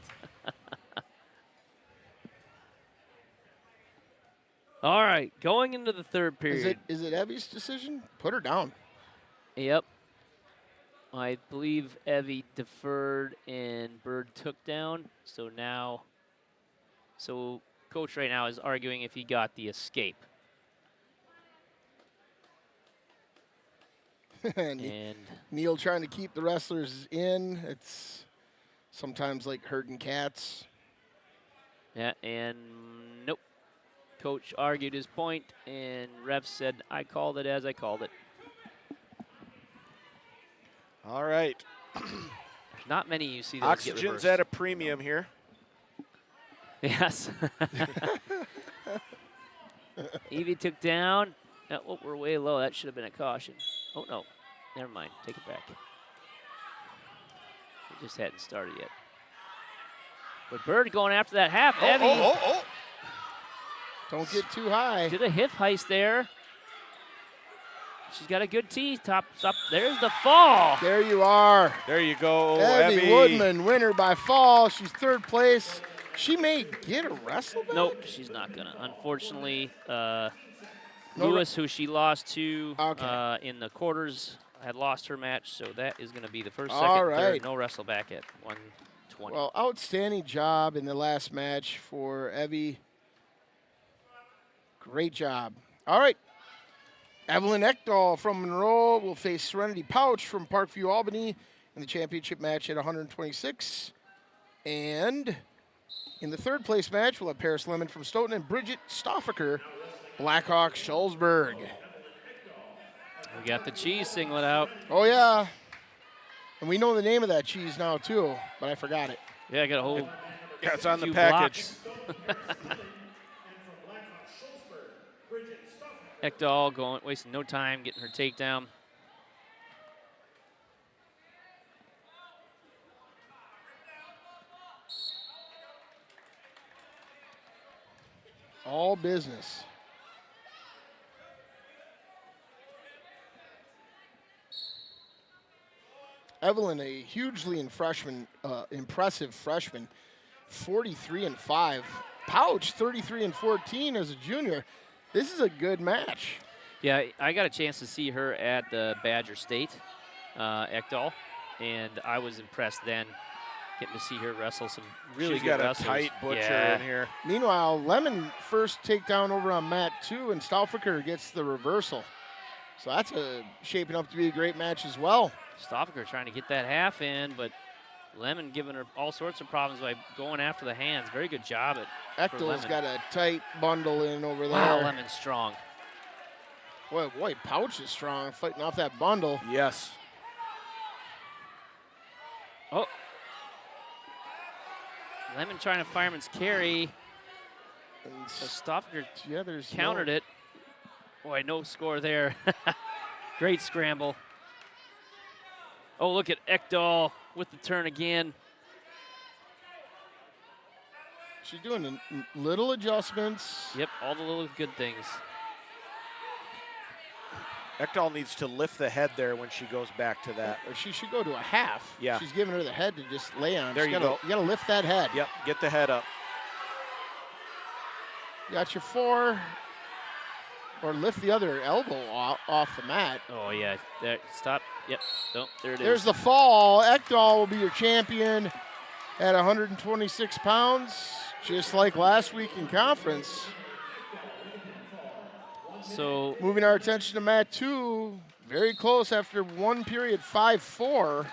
Speaker 3: All right, going into the third period.
Speaker 1: Is it Evie's decision? Put her down.
Speaker 3: Yep. I believe Evie deferred and Bird took down. So coach right now is arguing if he got the escape. And
Speaker 1: Neil trying to keep the wrestlers in. It's sometimes like herding cats.
Speaker 3: yeah, and nope. Coach argued his point, and ref said, I called it as I called it.
Speaker 4: All right.
Speaker 3: There's not many you see those get
Speaker 4: Oxygen's
Speaker 3: reversed.
Speaker 4: at a premium here.
Speaker 3: Yes. Evie took down. Oh, we're way low. That should have been a caution. Oh, no. Never mind. Take it back. It just hadn't started yet. But Bird going after that half. Evie
Speaker 1: Don't get too high.
Speaker 3: did a hip heist there. She's got a good tee. Top. There's the fall.
Speaker 1: There you are.
Speaker 4: There you go,
Speaker 1: Evie
Speaker 4: Evie.
Speaker 1: Woodman, winner by fall. She's third place. She may get a wrestle back.
Speaker 3: Nope, she's not going to. Unfortunately,
Speaker 1: No
Speaker 3: Lewis, who she lost to
Speaker 1: Okay.
Speaker 3: in the quarters, had lost her match, so that is going to be the first,
Speaker 1: All
Speaker 3: second,
Speaker 1: right.
Speaker 3: third. No wrestle back at 120.
Speaker 1: Well, outstanding job in the last match for Evie. Great job. All right. Evelyn Ecthal from Monroe will face Serenity Pautsch from Parkview, Albany in the championship match at 126. And in the third place match, we'll have Paris Lemon from Stoughton and Bridget Stauffacher, Blackhawk, Schulzberg.
Speaker 3: We got the cheese singlet out.
Speaker 1: Oh, yeah. And we know the name of that cheese now, too, but I forgot it.
Speaker 3: Yeah, I got a whole
Speaker 4: Yeah, it's on the
Speaker 3: few
Speaker 4: package.
Speaker 3: blocks. Ecthal wasting no time, getting her takedown.
Speaker 1: All business. Evelyn, a hugely impressive freshman, 43-5. Pautsch, 33-14 as a junior. This is a good match.
Speaker 3: Yeah, I got a chance to see her at the Badger State, Ecthal, and I was impressed then getting to see her wrestle some really
Speaker 4: She's
Speaker 3: good
Speaker 4: got a
Speaker 3: wrestlers.
Speaker 4: tight butcher
Speaker 3: Yeah.
Speaker 4: in here.
Speaker 1: Meanwhile, Lemon first takedown over on mat 2, and Stauffacher gets the reversal. So that's shaping up to be a great match as well.
Speaker 3: Stauffacher trying to get that half in, but Lemon giving her all sorts of problems by going after the hands. Very good job at
Speaker 1: Ecthal's got a tight bundle in over there.
Speaker 3: Wow, Lemon's strong.
Speaker 1: Boy, Pautsch is strong, fighting off that bundle.
Speaker 4: Yes.
Speaker 3: Oh. Lemon trying to fireman's carry.
Speaker 1: And
Speaker 3: So Stauffacher
Speaker 1: there's
Speaker 3: countered it. Boy, no score there. Great scramble. Oh, look at Ecthal with the turn again.
Speaker 1: She's doing little adjustments.
Speaker 3: Yep, all the little good things.
Speaker 4: Ecthal needs to lift the head there when she goes back to that.
Speaker 1: Or she should go to a half.
Speaker 4: Yeah.
Speaker 1: She's giving her the head to just lay on.
Speaker 4: There you go.
Speaker 1: You got to lift that head.
Speaker 4: Yep, get the head up.
Speaker 1: You got your 4. Or lift the other elbow off the mat.
Speaker 3: Oh, yeah. There, stop. Yep. No, there it is.
Speaker 1: There's the fall. Ecthal will be your champion at 126 pounds, just like last week in conference.
Speaker 3: So
Speaker 1: moving our attention to mat 2, very close after one period, 5-4.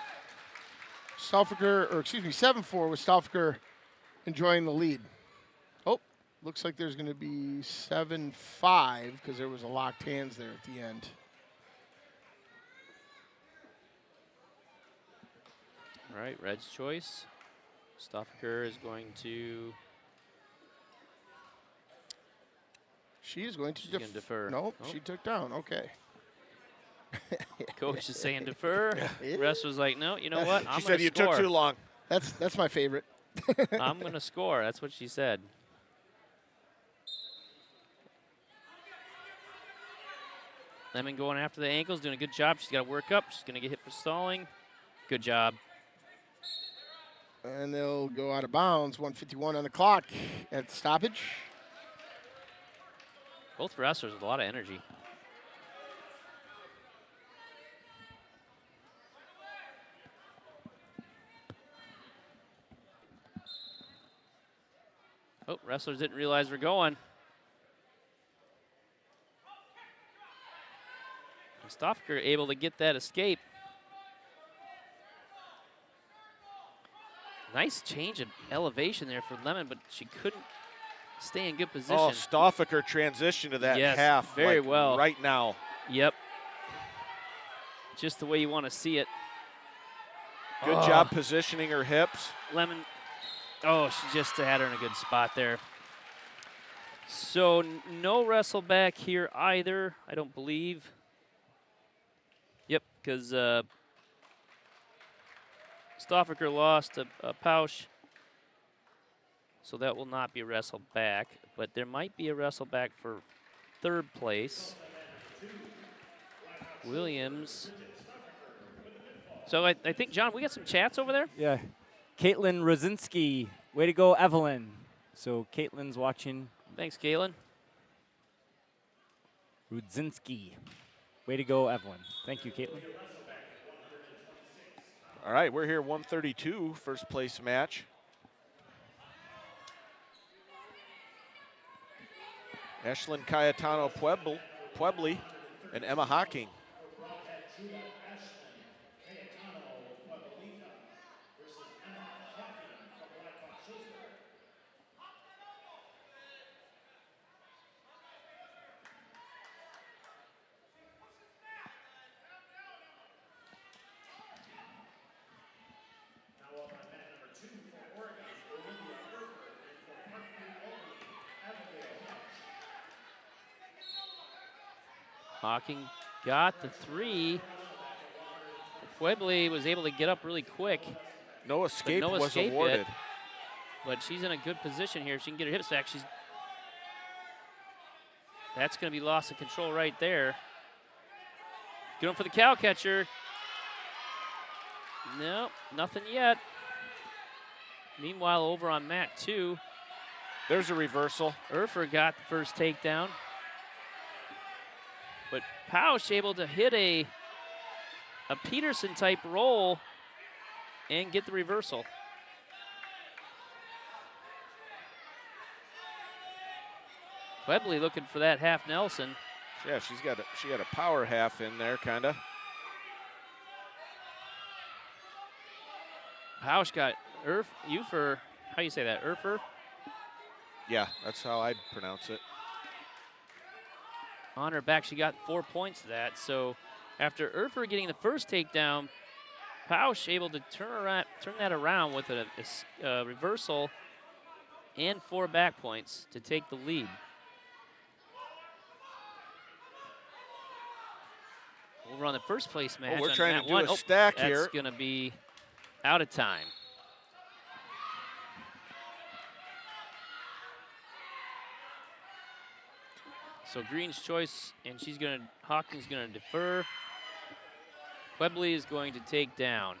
Speaker 1: Stauffacher, or excuse me, 7-4 with Stauffacher enjoying the lead. Oh, looks like there's going to be 7-5 because there was a locked hands there at the end.
Speaker 3: All right, Red's choice. Stauffacher is going to.
Speaker 1: She is going to
Speaker 3: She's gonna defer.
Speaker 1: Nope,
Speaker 3: Oh.
Speaker 1: she took down. Okay.
Speaker 3: Coach is saying defer.
Speaker 1: Yeah.
Speaker 3: Rest was like, no, you know what?
Speaker 4: She said you took too long.
Speaker 1: That's my favorite.
Speaker 3: I'm going to score. That's what she said. Lemon going after the ankles, doing a good job. She's got to work up. She's going to get hit for stalling. Good job.
Speaker 1: And they'll go out of bounds. 1:51 on the clock at stoppage.
Speaker 3: Both wrestlers with a lot of energy. Oh, wrestlers didn't realize we're going. Stauffacher able to get that escape. Nice change of elevation there for Lemon, but she couldn't stay in good position.
Speaker 4: Oh, Stauffacher transition to that
Speaker 3: Yes,
Speaker 4: half
Speaker 3: very
Speaker 4: like
Speaker 3: well.
Speaker 4: right now.
Speaker 3: Yep. Just the way you want to see it.
Speaker 4: Good job positioning her hips.
Speaker 3: Lemon, oh, she just had her in a good spot there. So no wrestle back here either, I don't believe. Yep, because Stauffacher lost a Pautsch. So that will not be a wrestle back, but there might be a wrestle back for third place. Williams. So I think, John, we got some chats over there?
Speaker 2: Yeah. Caitlin Rosinski, way to go, Evelyn. So Caitlin's watching.
Speaker 3: Thanks, Caitlin.
Speaker 2: Rudzinski, way to go, Evelyn. Thank you, Caitlin.
Speaker 4: All right, we're here 132, first place match. Ashlyn Cayetano Puebli and Emma Hocking.
Speaker 3: Hocking got the 3. Puebli was able to get up really quick,
Speaker 4: No escape
Speaker 3: no
Speaker 4: was
Speaker 3: escape
Speaker 4: awarded.
Speaker 3: yet. But she's in a good position here. She can get her hips back. That's going to be loss of control right there. Going for the cow catcher. No, nothing yet. Meanwhile, over on mat 2,
Speaker 4: There's a reversal.
Speaker 3: Urfer got the first takedown. But Pautsch able to hit a Peterson type roll and get the reversal. Puebli looking for that half Nelson.
Speaker 4: Yeah, she got a power half in there, kinda.
Speaker 3: Pautsch got Urfer. How you say that? Urfer?
Speaker 4: Yeah, that's how I'd pronounce it.
Speaker 3: On her back, she got 4 points to that. So after Urfer getting the first takedown, Pautsch able to turn that around with a reversal and 4 back points to take the lead. Over on the first place match.
Speaker 4: we're
Speaker 3: on
Speaker 4: trying
Speaker 3: mat
Speaker 4: to do
Speaker 3: one.
Speaker 4: a stack
Speaker 3: that's
Speaker 4: here.
Speaker 3: That's going to be out of time. So Green's choice, and Hocking's going to defer. Webley is going to take down.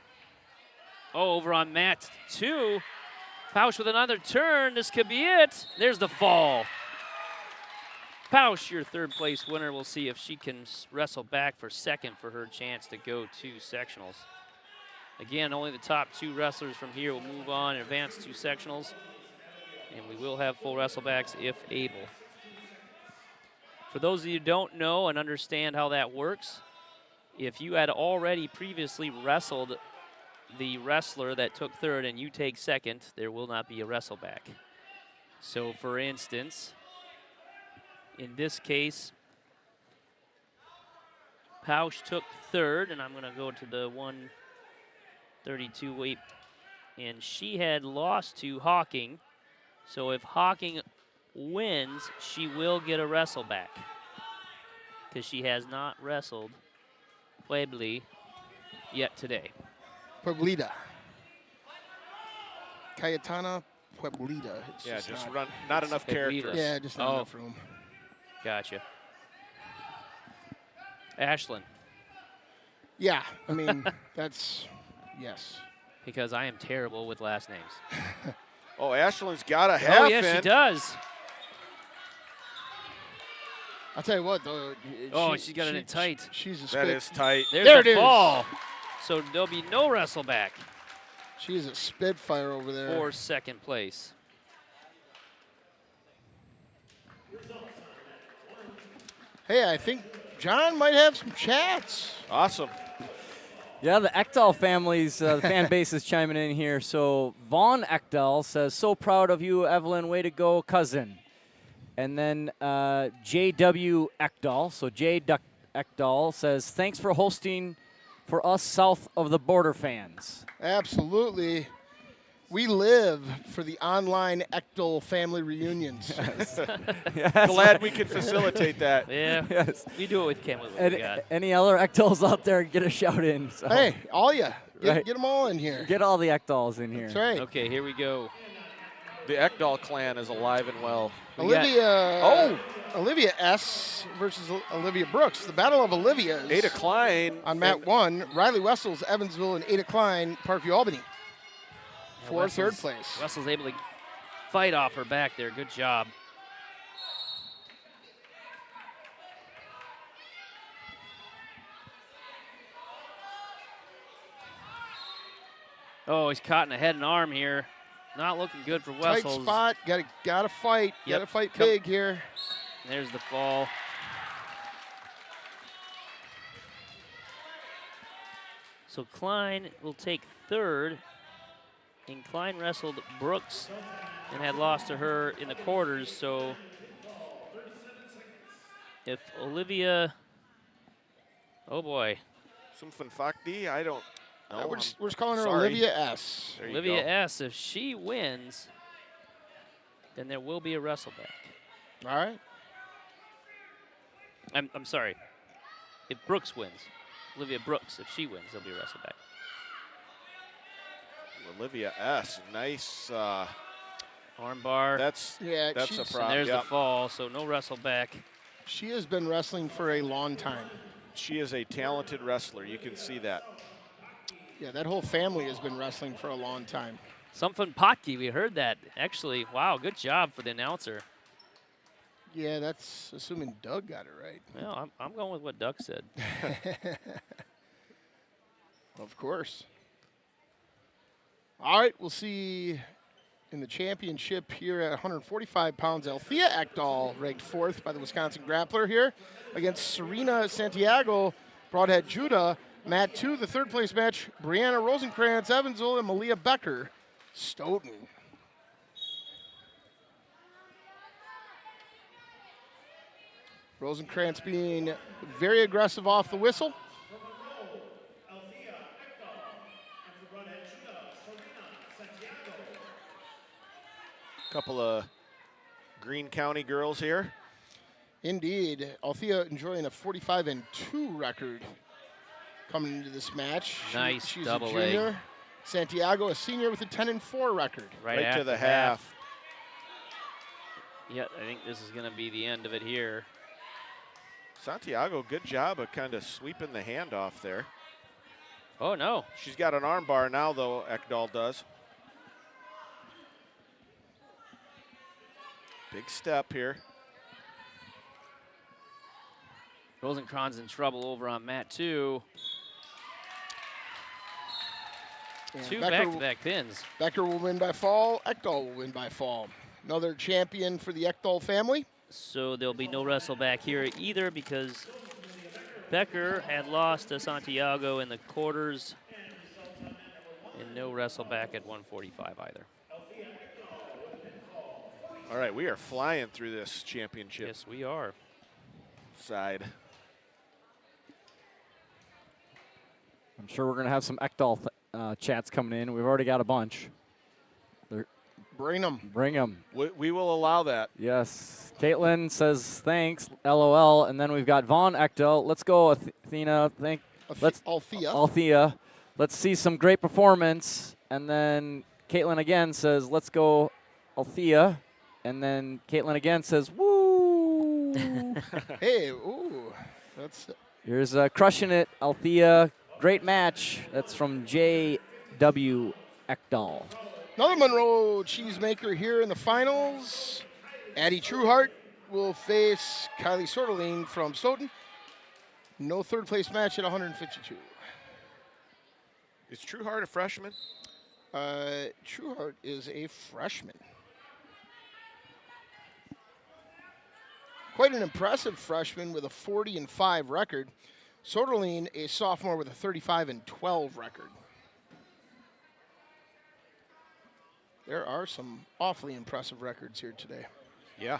Speaker 3: Oh, over on mat 2. Pautsch with another turn. This could be it. There's the fall. Pautsch, your third place winner. We'll see if she can wrestle back for second for her chance to go to sectionals. Again, only the top 2 wrestlers from here will move on and advance to sectionals. And we will have full wrestlebacks if able. For those of you who don't know and understand how that works, if you had already previously wrestled the wrestler that took third and you take second, there will not be a wrestleback. So for instance, in this case, Pautsch took third, and I'm going to go to the 132 weight, and she had lost to Hocking. So if Hocking wins, she will get a wrestle back because she has not wrestled Webley yet today.
Speaker 1: Pueblita. Cayetano Pueblita. It's
Speaker 4: Yeah,
Speaker 1: just
Speaker 4: not enough
Speaker 3: Pueblita.
Speaker 4: characters.
Speaker 1: Yeah, just not enough room.
Speaker 3: Gotcha. Ashlyn.
Speaker 1: Yeah, I mean, that's, yes.
Speaker 3: Because I am terrible with last names.
Speaker 4: Oh, Ashlyn's got a half
Speaker 3: Oh, yes, she does.
Speaker 1: I'll tell you what, though.
Speaker 3: Oh, she got it in tight.
Speaker 1: She's a
Speaker 4: That
Speaker 1: spit.
Speaker 4: is tight.
Speaker 3: There's
Speaker 1: There
Speaker 3: the
Speaker 1: it is.
Speaker 3: fall. So there'll be no wrestle back
Speaker 1: She's a spitfire over there.
Speaker 3: for second place.
Speaker 1: Hey, I think John might have some chats.
Speaker 4: Awesome.
Speaker 2: Yeah, the Ecthal family's the fan base is chiming in here. So Vaughn Ecthal says, "So proud of you, Evelyn. Way to go, cousin." And then J.W. Ecthal, so J. Ecthal says, "Thanks for hosting for us south of the border fans."
Speaker 1: Absolutely. We live for the online Ecthal family reunions.
Speaker 4: Glad we could facilitate that.
Speaker 3: Yeah,
Speaker 2: Yes.
Speaker 3: we do it with Kim. With what we got.
Speaker 2: Any other Ecthals out there, get a shout in. So.
Speaker 1: Hey, all ya.
Speaker 2: Right.
Speaker 1: Get them all in here.
Speaker 2: Get all the Ecthals in here.
Speaker 1: That's right.
Speaker 3: Okay, here we go.
Speaker 4: The Ecthal clan is alive and well.
Speaker 1: Olivia S. versus Olivia Brooks. The Battle of Olivias.
Speaker 4: Ada Klein.
Speaker 1: On mat 1. Riley Wessels, Evansville, and Ada Klein, Parkview, Albany. For third place.
Speaker 3: Wessels able to fight off her back there. Good job. Oh, he's caught in the head and arm here. Not looking good for
Speaker 1: Tight
Speaker 3: Wessels.
Speaker 1: spot. Gotta fight.
Speaker 3: Yep.
Speaker 1: Gotta fight big here.
Speaker 3: There's the fall. So Klein will take third. And Klein wrestled Brooks and had lost to her in the quarters. So if Olivia, oh boy.
Speaker 4: Soumphonphakdy, I don't know.
Speaker 1: We're just calling her
Speaker 4: sorry.
Speaker 1: Olivia S.
Speaker 4: There you
Speaker 3: Olivia
Speaker 4: go.
Speaker 3: S., if she wins, then there will be a wrestle back.
Speaker 1: All right.
Speaker 3: I'm sorry. If Brooks wins, Olivia Brooks, if she wins, there'll be a wrestle back.
Speaker 4: Olivia S. Nice.
Speaker 3: Armbar.
Speaker 4: That's
Speaker 1: Yeah,
Speaker 4: a
Speaker 3: and
Speaker 4: problem.
Speaker 3: there's
Speaker 4: Yep.
Speaker 3: the fall, so no wrestle back.
Speaker 1: She has been wrestling for a long time.
Speaker 4: She is a talented wrestler. You can see that.
Speaker 1: Yeah, that whole family has been wrestling for a long time.
Speaker 3: Soumphonphakdy, we heard that. Actually, wow, good job for the announcer.
Speaker 1: Yeah, that's assuming Doug got it right.
Speaker 3: Well, I'm going with what Duck said.
Speaker 1: Of course. All right, we'll see in the championship here at 145 pounds. Althea Ecthal ranked 4th by the Wisconsin Grappler here against Serena Santiago, Broadhead Judah, Mat 2, the third place match, Brianna Rosenkrans, Evansville, and Malia Becker, Stoughton. Rosenkrantz being very aggressive off the whistle.
Speaker 4: Couple of Greene County girls here.
Speaker 1: Indeed. Althea enjoying a 45-2 record coming into this match.
Speaker 3: Nice
Speaker 1: She's
Speaker 3: double
Speaker 1: a
Speaker 3: leg.
Speaker 1: junior. Santiago, a senior with a 10-4 record.
Speaker 4: Right to
Speaker 3: after
Speaker 4: the half.
Speaker 3: Yeah, I think this is going to be the end of it here.
Speaker 4: Santiago, good job of kind of sweeping the handoff there.
Speaker 3: Oh, no.
Speaker 4: She's got an arm bar now, though, Ecthal does. Big step here.
Speaker 3: Rosenkrans in trouble over on mat 2.
Speaker 1: And
Speaker 3: Two
Speaker 1: Becker
Speaker 3: back-to-back pins.
Speaker 1: Becker will win by fall. Ecthal will win by fall. Another champion for the Ecthal family.
Speaker 3: So there'll be no wrestle back here either because Becker had lost to Santiago in the quarters and no wrestle back at 145 either.
Speaker 4: All right, we are flying through this championship
Speaker 3: Yes, we are.
Speaker 4: side.
Speaker 2: I'm sure we're going to have some Ecthal chats coming in. We've already got a bunch.
Speaker 1: Bring them.
Speaker 2: Bring them.
Speaker 4: We will allow that.
Speaker 2: Yes. Caitlin says thanks, LOL. And then we've got Vaughn Ecthal. Let's go, Athena.
Speaker 1: Althea.
Speaker 2: Althea. Let's see some great performance. And then Caitlin again says, let's go, Althea. And then Caitlin again says, woo.
Speaker 1: Hey, ooh. That's
Speaker 2: Here's crushing it, Althea. Great match. That's from J.W. Ecthal.
Speaker 1: another Monroe cheesemaker here in the finals. Addie Trueheart will face Kylie Soderling from Stoughton. No third place match at 152.
Speaker 4: Is Trueheart a freshman?
Speaker 1: Trueheart is a freshman. Quite an impressive freshman with a 40-5 record. Soderling, a sophomore with a 35-12 record. There are some awfully impressive records here today.
Speaker 4: Yeah.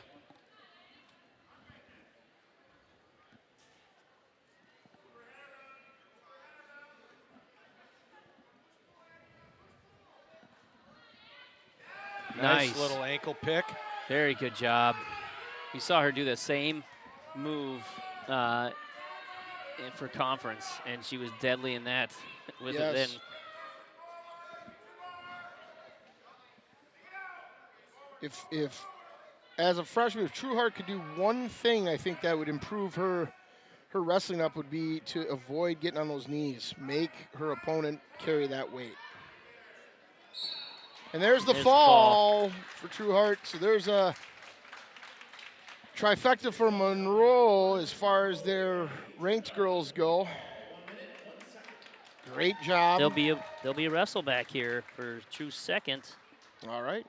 Speaker 3: Nice.
Speaker 4: Little ankle pick.
Speaker 3: Very good job. You saw her do the same move for conference, and she was deadly in that with it then.
Speaker 1: If as a freshman, if Trueheart could do one thing, I think that would improve her wrestling up would be to avoid getting on those knees, make her opponent carry that weight. And there's the fall for Trueheart. So there's a trifecta for Monroe as far as their ranked girls go. Great job.
Speaker 3: There'll be a wrestle back here for true second.
Speaker 1: All right.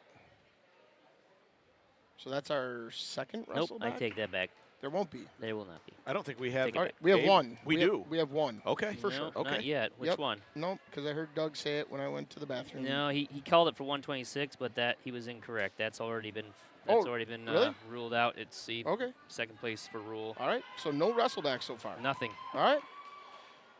Speaker 1: So that's our second wrestle
Speaker 3: Nope,
Speaker 1: back?
Speaker 3: I take that back.
Speaker 1: There won't be.
Speaker 3: There will not be.
Speaker 4: I don't think we have.
Speaker 3: Take it
Speaker 1: All right,
Speaker 3: back.
Speaker 1: we have
Speaker 4: Abe?
Speaker 1: one.
Speaker 4: We do.
Speaker 1: We have one.
Speaker 4: Okay.
Speaker 1: For
Speaker 3: No,
Speaker 1: sure.
Speaker 4: Okay.
Speaker 3: Not yet. Which
Speaker 1: Yep.
Speaker 3: one?
Speaker 1: Nope, because I heard Doug say it when I went to the bathroom.
Speaker 3: No, he called it for 126, but that he was incorrect. That's already been
Speaker 1: really?
Speaker 3: ruled out. It's the
Speaker 1: Okay.
Speaker 3: second place for rule.
Speaker 1: All right. So no wrestle back so far.
Speaker 3: Nothing.
Speaker 1: All right.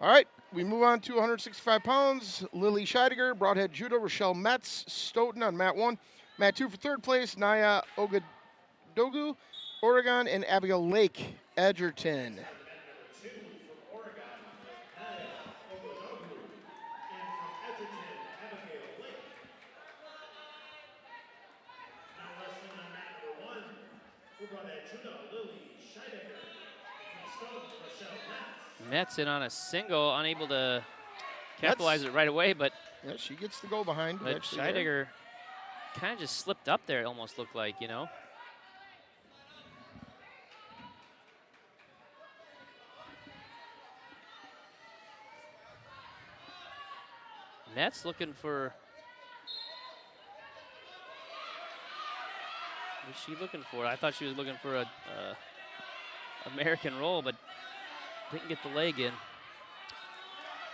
Speaker 1: All right. We move on to 165 pounds. Lily Scheidegger, Broadhead Judo, Rochelle Metz, Stoughton on mat 1. Mat 2 for third place, Naya Ogadogu, Oregon, and Abigail Lake, Edgerton.
Speaker 3: Metz in on a single, unable to capitalize it right away, but
Speaker 1: Yeah, she gets the go behind.
Speaker 3: But
Speaker 1: eventually there.
Speaker 3: Scheidegger kind of just slipped up there, it almost looked like, you know. Metz looking for... What's she looking for? I thought she was looking for a American roll, but didn't get the leg in.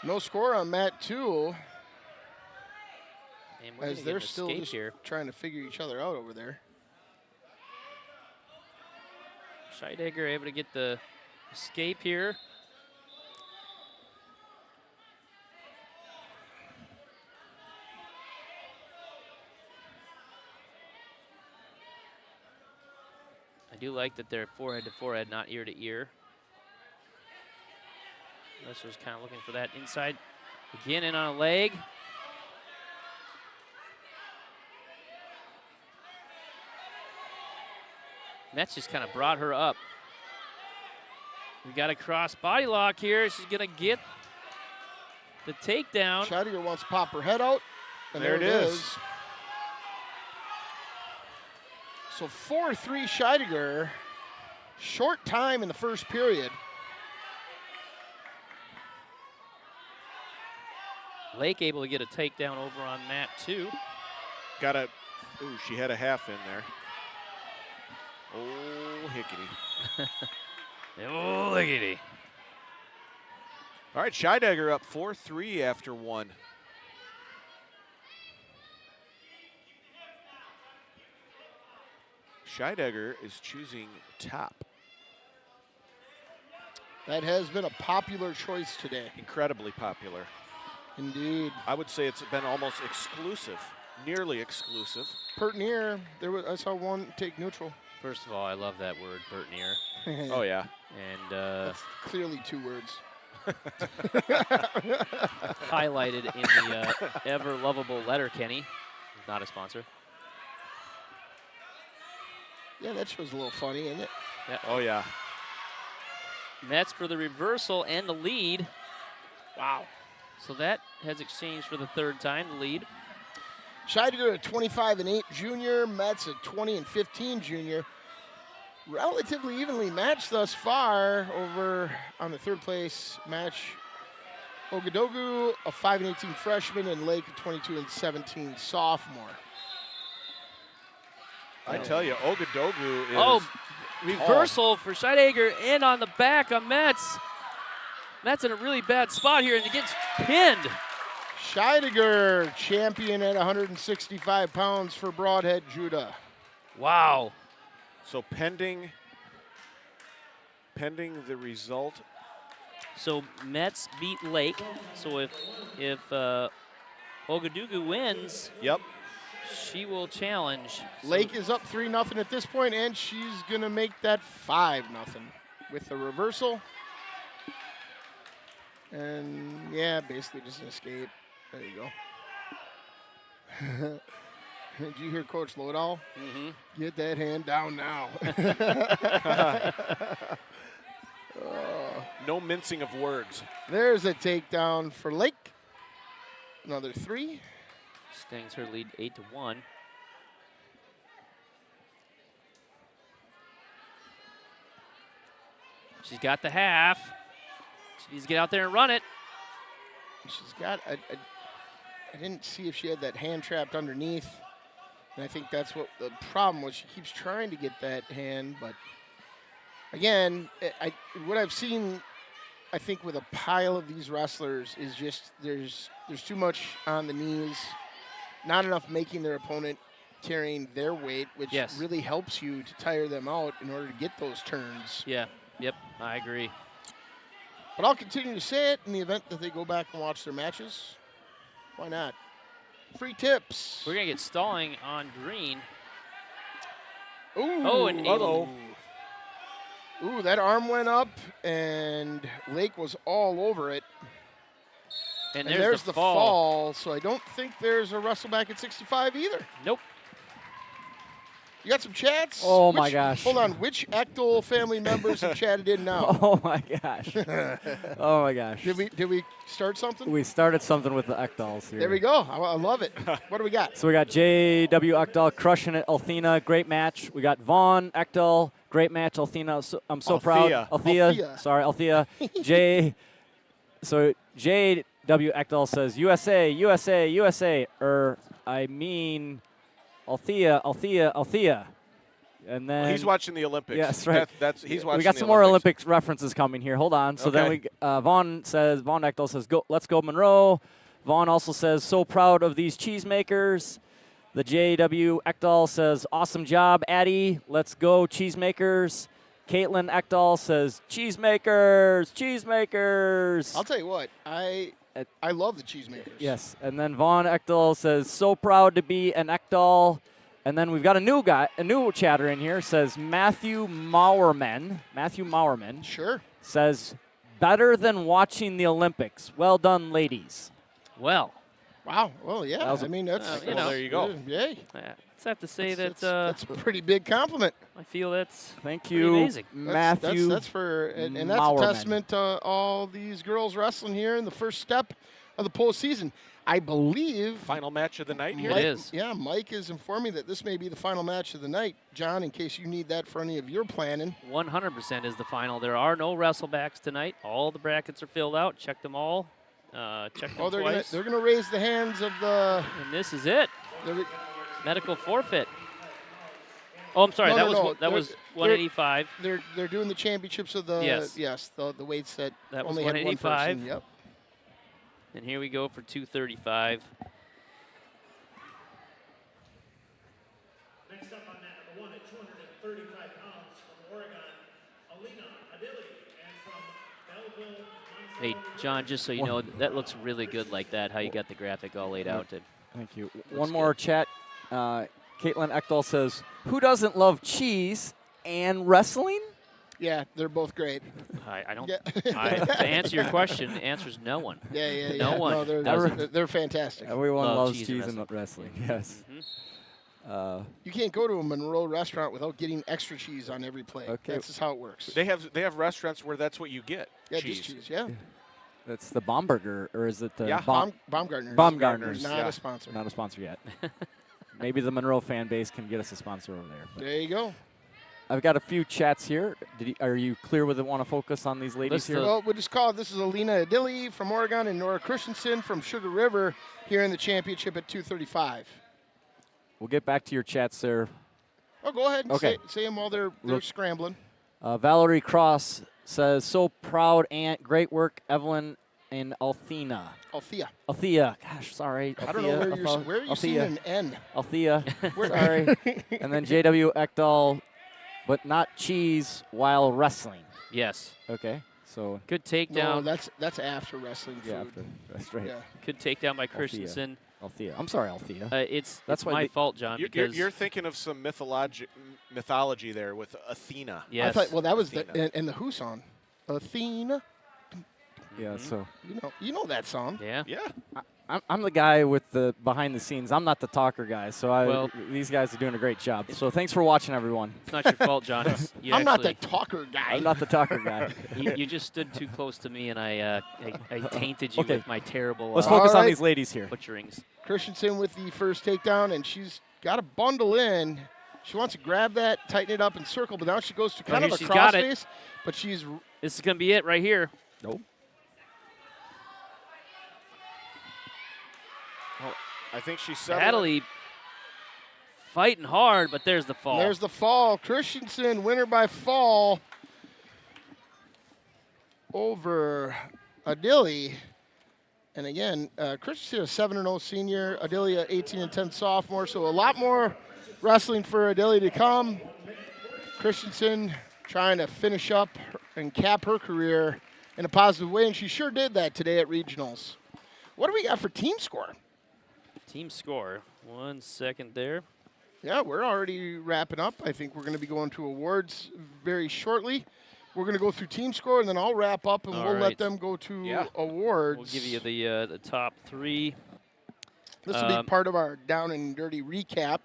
Speaker 1: No score on mat 2.
Speaker 3: And we're
Speaker 1: As
Speaker 3: gonna
Speaker 1: they're
Speaker 3: get an
Speaker 1: still
Speaker 3: escape
Speaker 1: just
Speaker 3: here.
Speaker 1: trying to figure each other out over there.
Speaker 3: Scheidegger able to get the escape here. I do like that they're forehead to forehead, not ear to ear. Wrestler's kind of looking for that inside. Again, in on a leg. Metz just kind of brought her up. We got a cross body lock here. She's going to get the takedown.
Speaker 1: Scheidegger wants to pop her head out. And there it is. So 4-3 Scheidegger. Short time in the first period.
Speaker 3: Lake able to get a takedown over on mat 2.
Speaker 4: She had a half in there. Oh, hickety.
Speaker 3: Oh, lookity.
Speaker 4: All right, Scheidegger up 4-3 after 1. Scheidegger is choosing top.
Speaker 1: That has been a popular choice today.
Speaker 4: Incredibly popular.
Speaker 1: Indeed.
Speaker 4: I would say it's been almost exclusive, nearly exclusive.
Speaker 1: Pert near, I saw one take neutral.
Speaker 3: First of all, I love that word, Bert Neer.
Speaker 4: Oh, yeah.
Speaker 3: And
Speaker 1: That's clearly 2 words.
Speaker 3: highlighted in the ever lovable letter Kenny. Not a sponsor.
Speaker 1: Yeah, that show's a little funny, isn't it?
Speaker 3: Yeah.
Speaker 4: Oh, yeah.
Speaker 3: Metz for the reversal and the lead.
Speaker 1: Wow.
Speaker 3: So that has exchanged for the 3rd time, the lead.
Speaker 1: Scheidegger at 25-8 junior, Metz at 20-15 junior. Relatively evenly matched thus far over on the 3rd place match. Ogadogu, a 5-18 freshman, and Lake, a 22-17 sophomore.
Speaker 4: I tell you, Ogadogu is.
Speaker 3: Oh, reversal for Scheidegger and on the back on Metz. Metz in a really bad spot here, and he gets pinned.
Speaker 1: Scheidegger, champion at 165 pounds for Broadhead Judah.
Speaker 3: Wow.
Speaker 4: So pending the result.
Speaker 3: So Metz beat Lake. So if Ogadogu wins,
Speaker 4: Yep.
Speaker 3: she will challenge.
Speaker 1: Lake is up 3-0 at this point, and she's going to make that 5-0 with the reversal. And, yeah, basically just an escape. There you go. Did you hear Coach Lodahl?
Speaker 3: Mm-hmm.
Speaker 1: Get that hand down now.
Speaker 4: No mincing of words.
Speaker 1: There's a takedown for Lake. Another 3.
Speaker 3: Stings her lead 8-1. She's got the half. She needs to get out there and run it.
Speaker 1: She's got, I didn't see if she had that hand trapped underneath. And I think that's what the problem was. She keeps trying to get that hand, but again, what I've seen, I think with a pile of these wrestlers is just there's too much on the knees, not enough making their opponent carrying their weight, which really helps you to tire them out in order to get those turns.
Speaker 3: Yeah, yep, I agree.
Speaker 1: But I'll continue to say it in the event that they go back and watch their matches. Why not? Free tips.
Speaker 3: We're going to get stalling on green.
Speaker 1: Ooh.
Speaker 3: Oh, and able
Speaker 1: Ooh, that arm went up, and Lake was all over it.
Speaker 3: And
Speaker 1: And there's the fall. So I don't think there's a wrestle back at 65 either.
Speaker 3: Nope.
Speaker 1: You got some chats?
Speaker 2: Oh, my gosh.
Speaker 1: Hold on. Which Ecthal family members have chatted in now?
Speaker 2: Oh my gosh. Oh my gosh.
Speaker 1: Did we start something?
Speaker 2: We started something with the Ecthals here.
Speaker 1: There we go. I love it. What do we got?
Speaker 2: So we got J.W. Ecthal crushing it. Althea, great match. We got Vaughn Ecthal, great match. Althea, I'm so proud. Althea. Sorry, Althea. So J.W. Ecthal says, USA, USA, USA. I mean, Althea. And then
Speaker 4: he's watching the Olympics.
Speaker 2: Yes, right.
Speaker 4: He's watching.
Speaker 2: We got
Speaker 4: the
Speaker 2: some more
Speaker 4: Olympics.
Speaker 2: Olympics references coming here. Hold on. So then
Speaker 4: Okay.
Speaker 2: Vaughn Ecthal says, "Go, let's go Monroe." Vaughn also says, "So proud of these cheesemakers." The JW Ecthal says, "Awesome job, Addie. Let's go cheesemakers." Caitlin Ecthal says, "Cheesemakers, cheesemakers."
Speaker 1: I'll tell you what, I love the cheesemakers.
Speaker 2: Yes, and then Vaughn Ecthal says, "So proud to be an Ecthal." And then we've got a new chatter in here. Says Matthew Maurerman.
Speaker 1: Sure.
Speaker 2: Says, "Better than watching the Olympics. Well done, ladies."
Speaker 3: Well,
Speaker 1: Wow. Well, yeah.
Speaker 2: That was
Speaker 1: I mean, that's
Speaker 3: you know,
Speaker 4: there you go.
Speaker 1: Yay.
Speaker 3: I just have to say
Speaker 1: That's
Speaker 3: that
Speaker 1: a pretty big compliment.
Speaker 3: I feel that's
Speaker 2: Thank
Speaker 3: pretty
Speaker 2: you,
Speaker 3: amazing.
Speaker 2: Matthew.
Speaker 1: That's for, and that's
Speaker 2: Maurerman.
Speaker 1: a testament to all these girls wrestling here in the first step of the postseason. I believe.
Speaker 4: Final match of the night here.
Speaker 3: It is.
Speaker 1: Yeah, Mike is informing that this may be the final match of the night. John, in case you need that for any of your planning.
Speaker 3: 100% is the final. There are no wrestlebacks tonight. All the brackets are filled out. Check them all. Check them
Speaker 1: Oh,
Speaker 3: twice.
Speaker 1: they're gonna raise the hands of the.
Speaker 3: And this is it.
Speaker 1: the
Speaker 3: Medical forfeit. Oh, I'm sorry.
Speaker 1: No,
Speaker 3: that
Speaker 1: no,
Speaker 3: was
Speaker 1: no.
Speaker 3: that was 185.
Speaker 1: they're doing the championships of the
Speaker 3: Yes.
Speaker 1: the weights that
Speaker 3: That was
Speaker 1: only had one
Speaker 3: 185.
Speaker 1: person. Yep.
Speaker 3: And here we go for 235.
Speaker 5: Next up on mat number 1 at 235 pounds from Oregon, Alina Adili, and from Belleville,
Speaker 3: Hey, John, just so you know, that looks really good like that, how you got the graphic all laid out.
Speaker 2: Thank you. One more chat. Caitlin Ecthal says, "Who doesn't love cheese and wrestling?"
Speaker 1: Yeah, they're both great.
Speaker 3: I don't.
Speaker 1: Yeah.
Speaker 3: To answer your question, the answer is no one.
Speaker 1: Yeah.
Speaker 3: No one
Speaker 1: No, they're fantastic.
Speaker 2: Everyone
Speaker 3: Love
Speaker 2: loves
Speaker 3: cheese
Speaker 2: cheese
Speaker 3: and
Speaker 2: and wrestling. Yes.
Speaker 1: You can't go to a Monroe restaurant without getting extra cheese on every plate.
Speaker 2: Okay.
Speaker 1: That's just how it works.
Speaker 4: They have restaurants where that's what you get.
Speaker 1: Yeah,
Speaker 4: cheese.
Speaker 1: just cheese. Yeah.
Speaker 2: That's the Baumburger, or is it the
Speaker 4: Yeah.
Speaker 1: Baumgartner.
Speaker 2: Baumgartner's?
Speaker 1: Not
Speaker 4: yeah.
Speaker 1: a sponsor.
Speaker 2: Not a sponsor yet. Maybe the Monroe fan base can get us a sponsor over there. But
Speaker 1: There you go.
Speaker 2: I've got a few chats here. Are you clear with it? Want to focus on these ladies
Speaker 3: Let's
Speaker 2: here?
Speaker 1: Well, we'll just call it. This is Alina Adili from Oregon and Nora Christensen from Sugar River here in the championship at 235.
Speaker 2: We'll get back to your chats there.
Speaker 1: Oh, go ahead and
Speaker 2: Okay.
Speaker 1: say them while they're scrambling.
Speaker 2: Valerie Cross says, "So proud, Aunt. Great work, Evelyn and Althea."
Speaker 1: Althea.
Speaker 2: Althea. Gosh, sorry.
Speaker 1: I don't know where you're seeing an N.
Speaker 2: Althea. Sorry. And then JW Ecthal, but not cheese while wrestling.
Speaker 3: Yes.
Speaker 2: Okay. So
Speaker 3: Good
Speaker 1: No,
Speaker 3: takedown.
Speaker 1: that's after wrestling food.
Speaker 2: yeah, that's right.
Speaker 1: Yeah.
Speaker 3: Good takedown by Christensen.
Speaker 2: Althea. I'm sorry, Althea.
Speaker 3: It's
Speaker 2: That's why
Speaker 3: my
Speaker 2: they-
Speaker 3: fault, John, because
Speaker 4: You're thinking of some mythology there with Athena.
Speaker 3: yes.
Speaker 1: I thought, well, that was
Speaker 4: Athena.
Speaker 1: in the Who song. Athena.
Speaker 2: Yeah. So
Speaker 1: You know that song.
Speaker 3: yeah.
Speaker 4: Yeah.
Speaker 2: I'm the guy with the behind the scenes. I'm not the talker guy. So
Speaker 3: Well-
Speaker 2: these guys are doing a great job. So thanks for watching, everyone.
Speaker 3: It's not your fault, John. It's, you
Speaker 1: I'm not the
Speaker 3: actually-
Speaker 1: talker guy.
Speaker 2: I'm not the talker guy.
Speaker 3: You just stood too close to me, and I tainted you
Speaker 2: Okay.
Speaker 3: with my terrible
Speaker 2: Let's
Speaker 1: All
Speaker 2: focus on
Speaker 1: right.
Speaker 2: these ladies here.
Speaker 3: butcherings.
Speaker 1: Christensen with the first takedown, and she's got to bundle in. She wants to grab that, tighten it up, and circle, but now she goes to kind
Speaker 3: here
Speaker 1: of a
Speaker 3: she's got it.
Speaker 1: crossface. But she's
Speaker 3: This is going to be it right here.
Speaker 2: Nope.
Speaker 4: I think she's settled.
Speaker 3: Natalie fighting hard, but there's the fall.
Speaker 1: there's the fall. Christensen, winner by fall over Adili. And again, Christensen, a 7-0 senior. Adili, a 18-10 sophomore. So a lot more wrestling for Adili to come. Christensen trying to finish up and cap her career in a positive way, and she sure did that today at regionals. What do we got for team score?
Speaker 3: Team score. 1 second there.
Speaker 1: Yeah, we're already wrapping up. I think we're going to be going to awards very shortly. We're going to go through team score, and then I'll wrap up, and
Speaker 3: All
Speaker 1: we'll let
Speaker 3: right.
Speaker 1: them go to
Speaker 4: Yeah.
Speaker 1: awards.
Speaker 3: We'll give you the top three.
Speaker 1: This will be part of our down and dirty recap.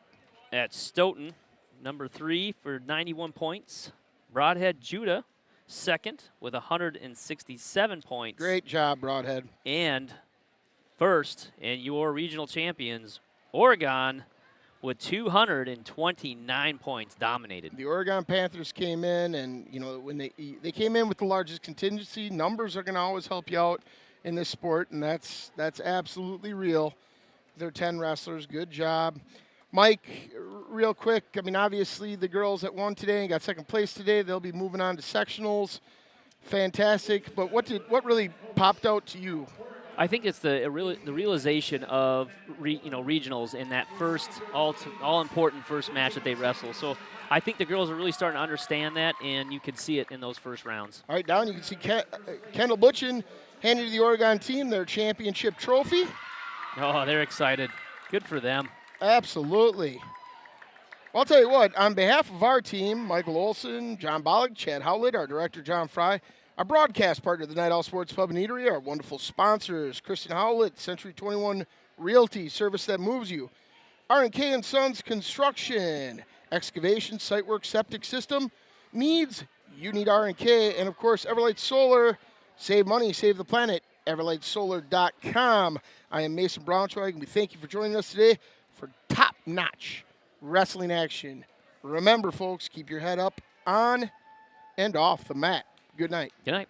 Speaker 3: At Stoughton, number 3 for 91 points. Broadhead Judah, second with 167 points.
Speaker 1: Great job, Broadhead.
Speaker 3: And first, and your regional champions, Oregon, with 229 points, dominated.
Speaker 1: The Oregon Panthers came in, and when they came in with the largest contingency. Numbers are going to always help you out in this sport, and that's absolutely real. They're 10 wrestlers. Good job. Mike, real quick, I mean, obviously the girls that won today and got second place today, they'll be moving on to sectionals. Fantastic. But what really popped out to you?
Speaker 3: I think it's the realization of regionals in that first all important first match that they wrestle. So I think the girls are really starting to understand that, and you can see it in those first rounds.
Speaker 1: All right, down you can see Kendall Butchin handed to the Oregon team their championship trophy.
Speaker 3: Oh, they're excited. Good for them.
Speaker 1: Absolutely. Well, I'll tell you what, on behalf of our team, Michael Olson, John Bollig, Chad Howlett, our director, John Fry, our broadcast partner, the Night Owl Sports Pub and Eatery, our wonderful sponsors, Kristen Howlett, Century 21 Realty, service that moves you, R&K and Sons Construction, excavation, site work, septic system, needs, you need R&K, and of course, Everlight Solar, save money, save the planet, everlightsolar.com. I am Mason Braunschweig, and we thank you for joining us today for top-notch wrestling action. Remember, folks, keep your head up on and off the mat. Good night.
Speaker 3: Good night.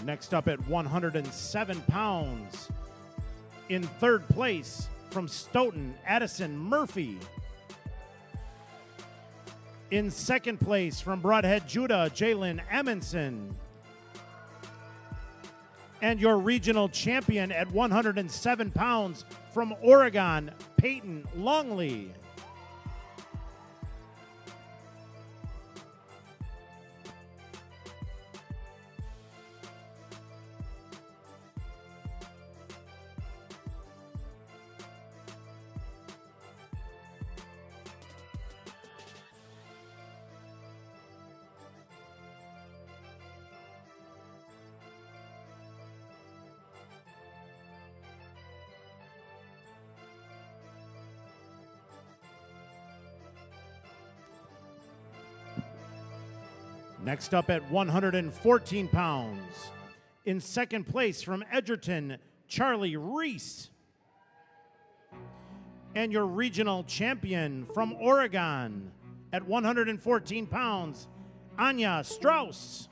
Speaker 5: Next up at 107 pounds, in third place from Stoughton, Addison Murphy. In second place from Broadhead, Judah, Jalen Amundson. And your regional champion at 107 pounds from Oregon, Peyton Longley. Next up at 114 pounds, in second place from Edgerton, Charlie Reese. And your regional champion from Oregon at 114 pounds, Anya Strauss.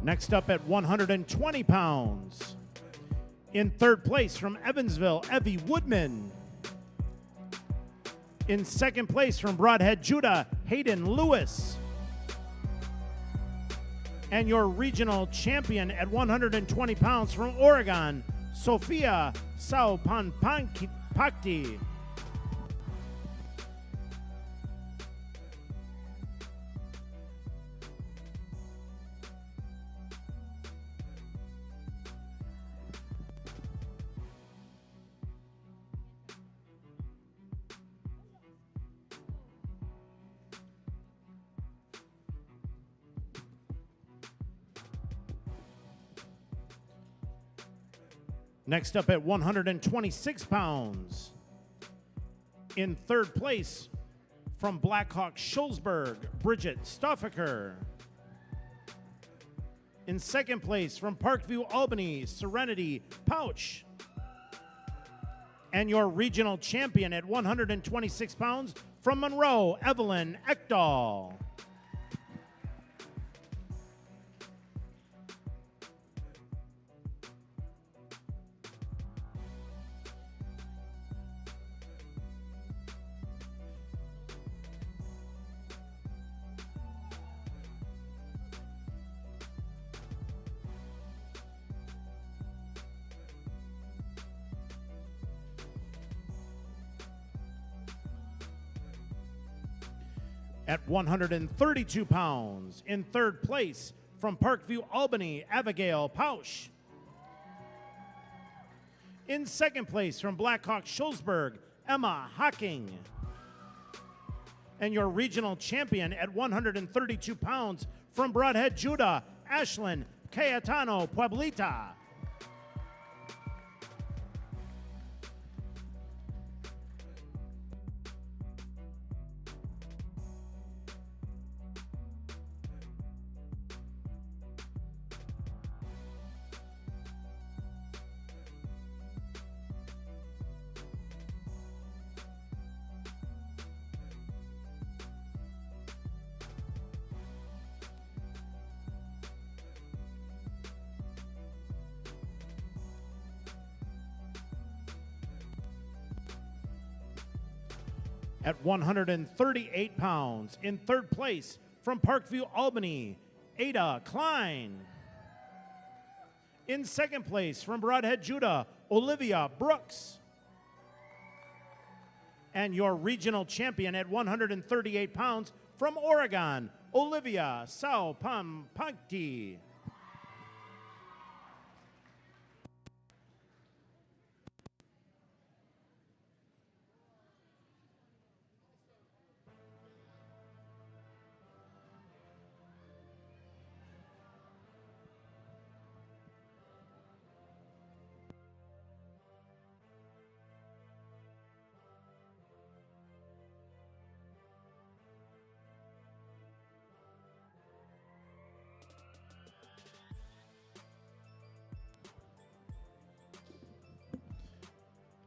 Speaker 5: Next up at 120 pounds, in third place from Evansville, Evie Woodman. In second place from Broadhead, Judah, Hayden Lewis. And your regional champion at 120 pounds from Oregon, Sophia Soumphonphakdy. Next up at 126 pounds, in third place from Blackhawk Schulzberg, Bridget Stauffacher. In second place from Parkview, Albany, Serenity Pautsch. And your regional champion at 126 pounds from Monroe, Evelyn Ecthal. At 132 pounds, in third place from Parkview, Albany, Abigail Pautsch. In second place from Blackhawk Schulzberg, Emma Hocking. And your regional champion at 132 pounds from Broadhead, Judah, Ashlyn Cayetano Pueblita. At 138 pounds, in third place from Parkview, Albany, Ada Klein. In second place from Broadhead, Judah, Olivia Brooks. And your regional champion at 138 pounds from Oregon, Olivia Soumphonphakdy.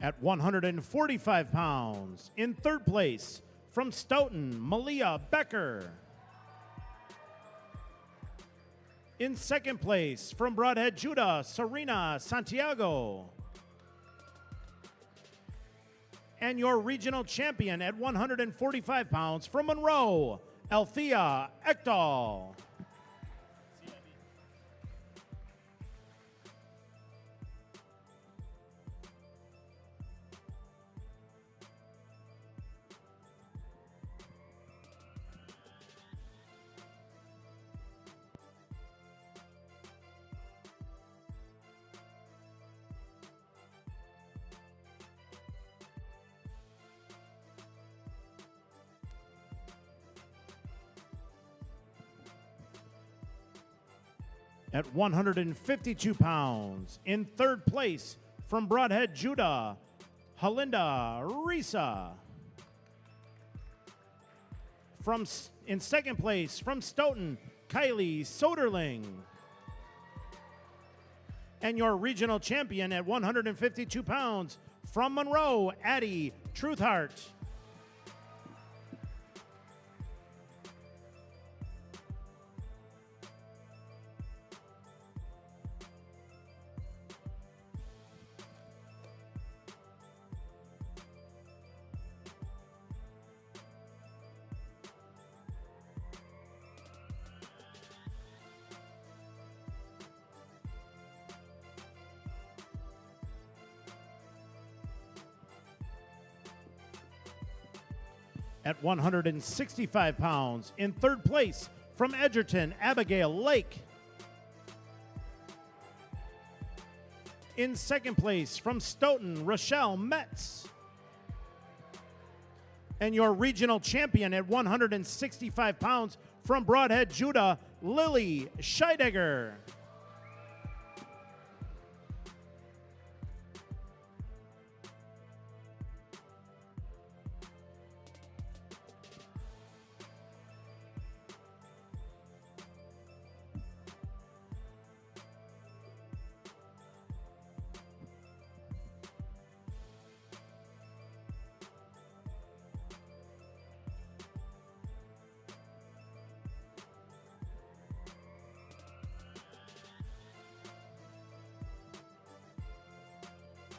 Speaker 5: At 145 pounds, in third place, from Stoughton, Malia Becker. In second place, from Broadhead, Judah, Serena Santiago. And your regional champion at 145 pounds, from Monroe, Althea Ecthal. At 152 pounds, in third place, from Broadhead, Judah, Halinda Reese. In second place, from Stoughton, Kylie Soderling. And your regional champion at 152 pounds, from Monroe, Addie Truthheart. At 165 pounds, in third place, from Edgerton, Abigail Lake. In second place, from Stoughton, Rochelle Metz. And your regional champion at 165 pounds, from Broadhead, Judah, Lily Scheidegger.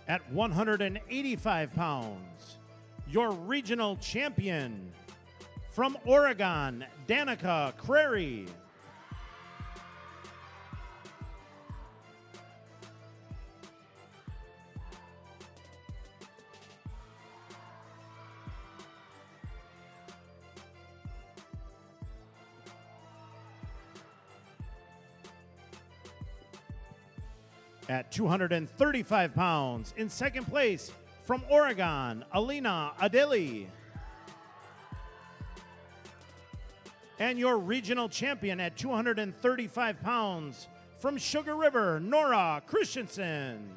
Speaker 5: At 185 pounds, your regional champion, from Oregon, Danica Crary. At 235 pounds, in second place, from Oregon, Alina Adeli. And your regional champion at 235 pounds, from Sugar River, Nora Christensen.